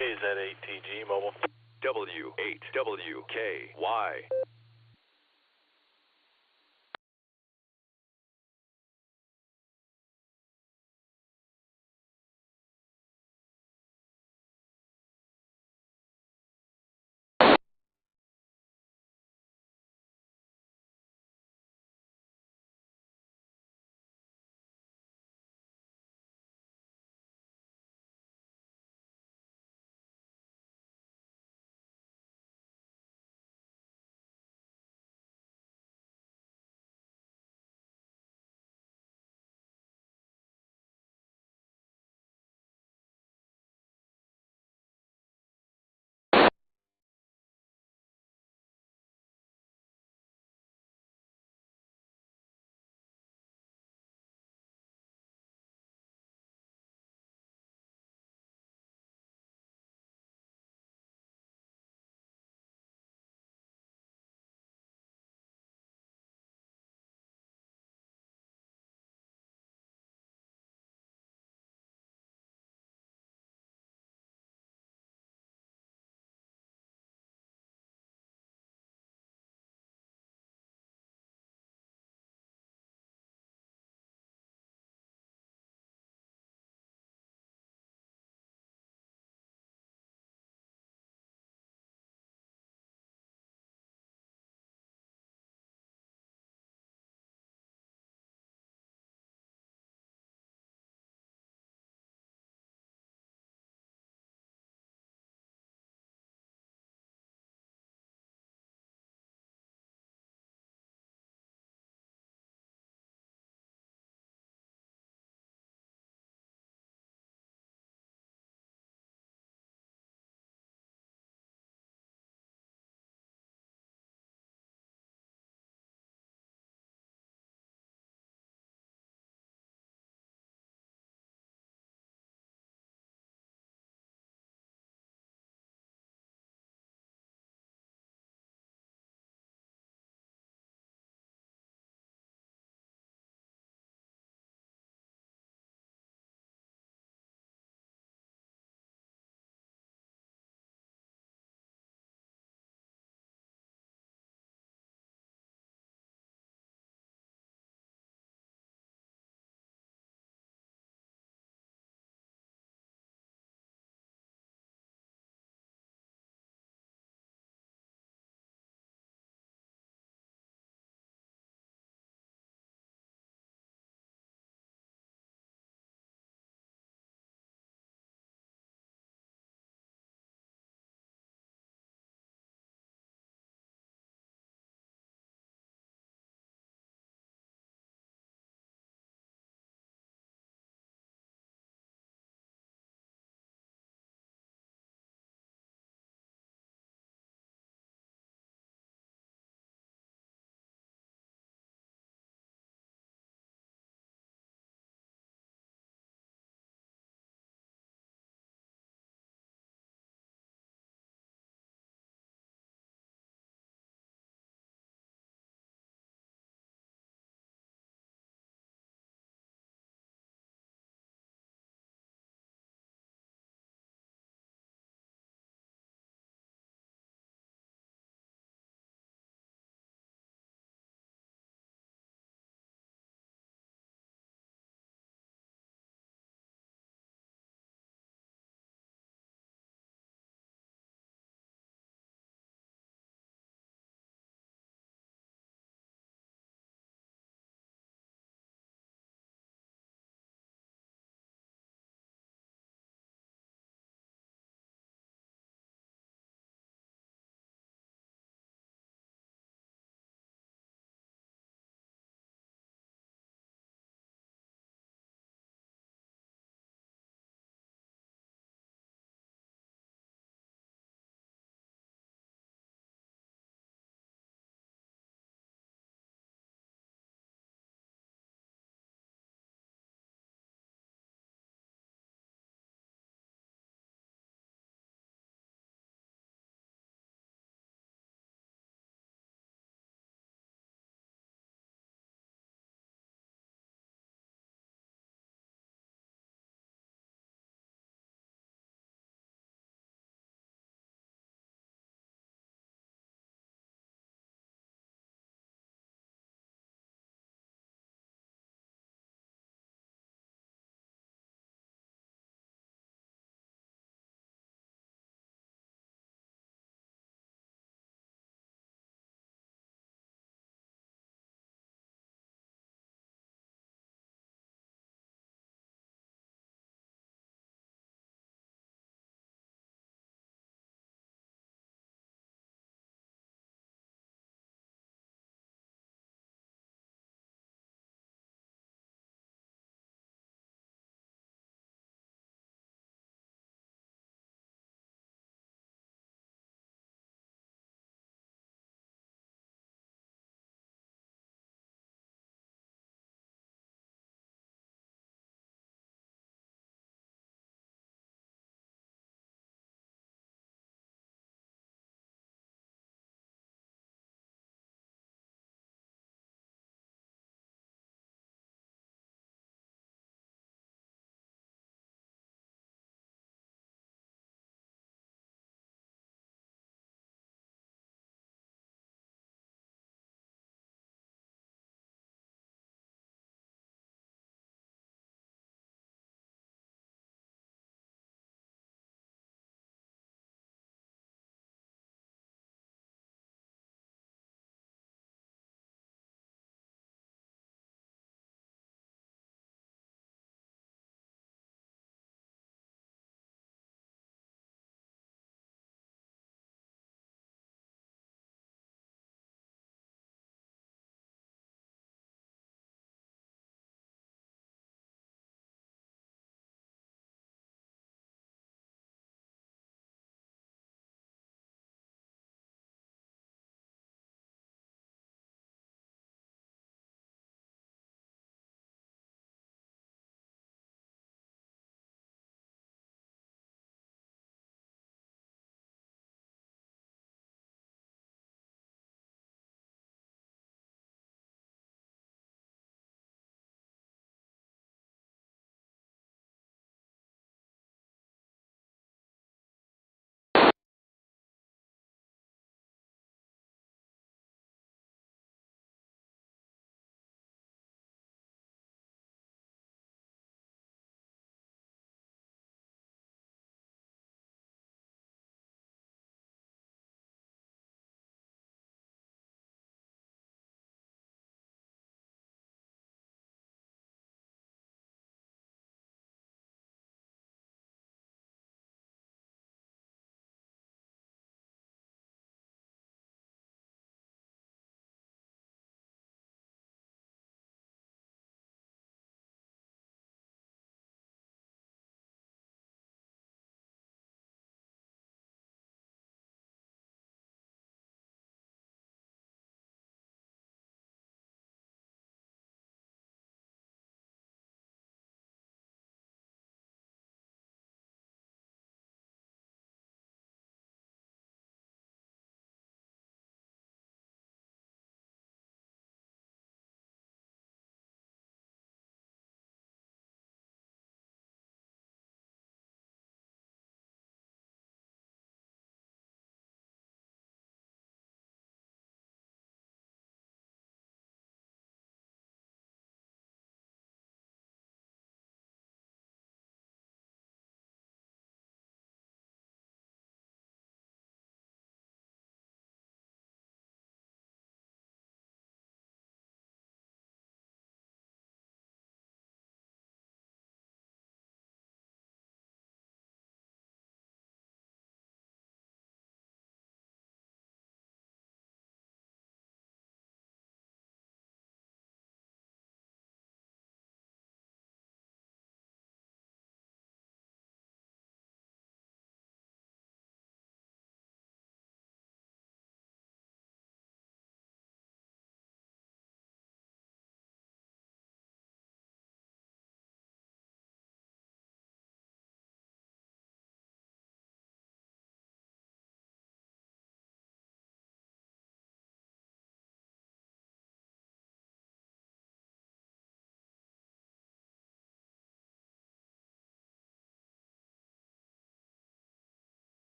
Is that ATG mobile? W8WKY.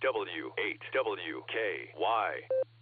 W8WKY.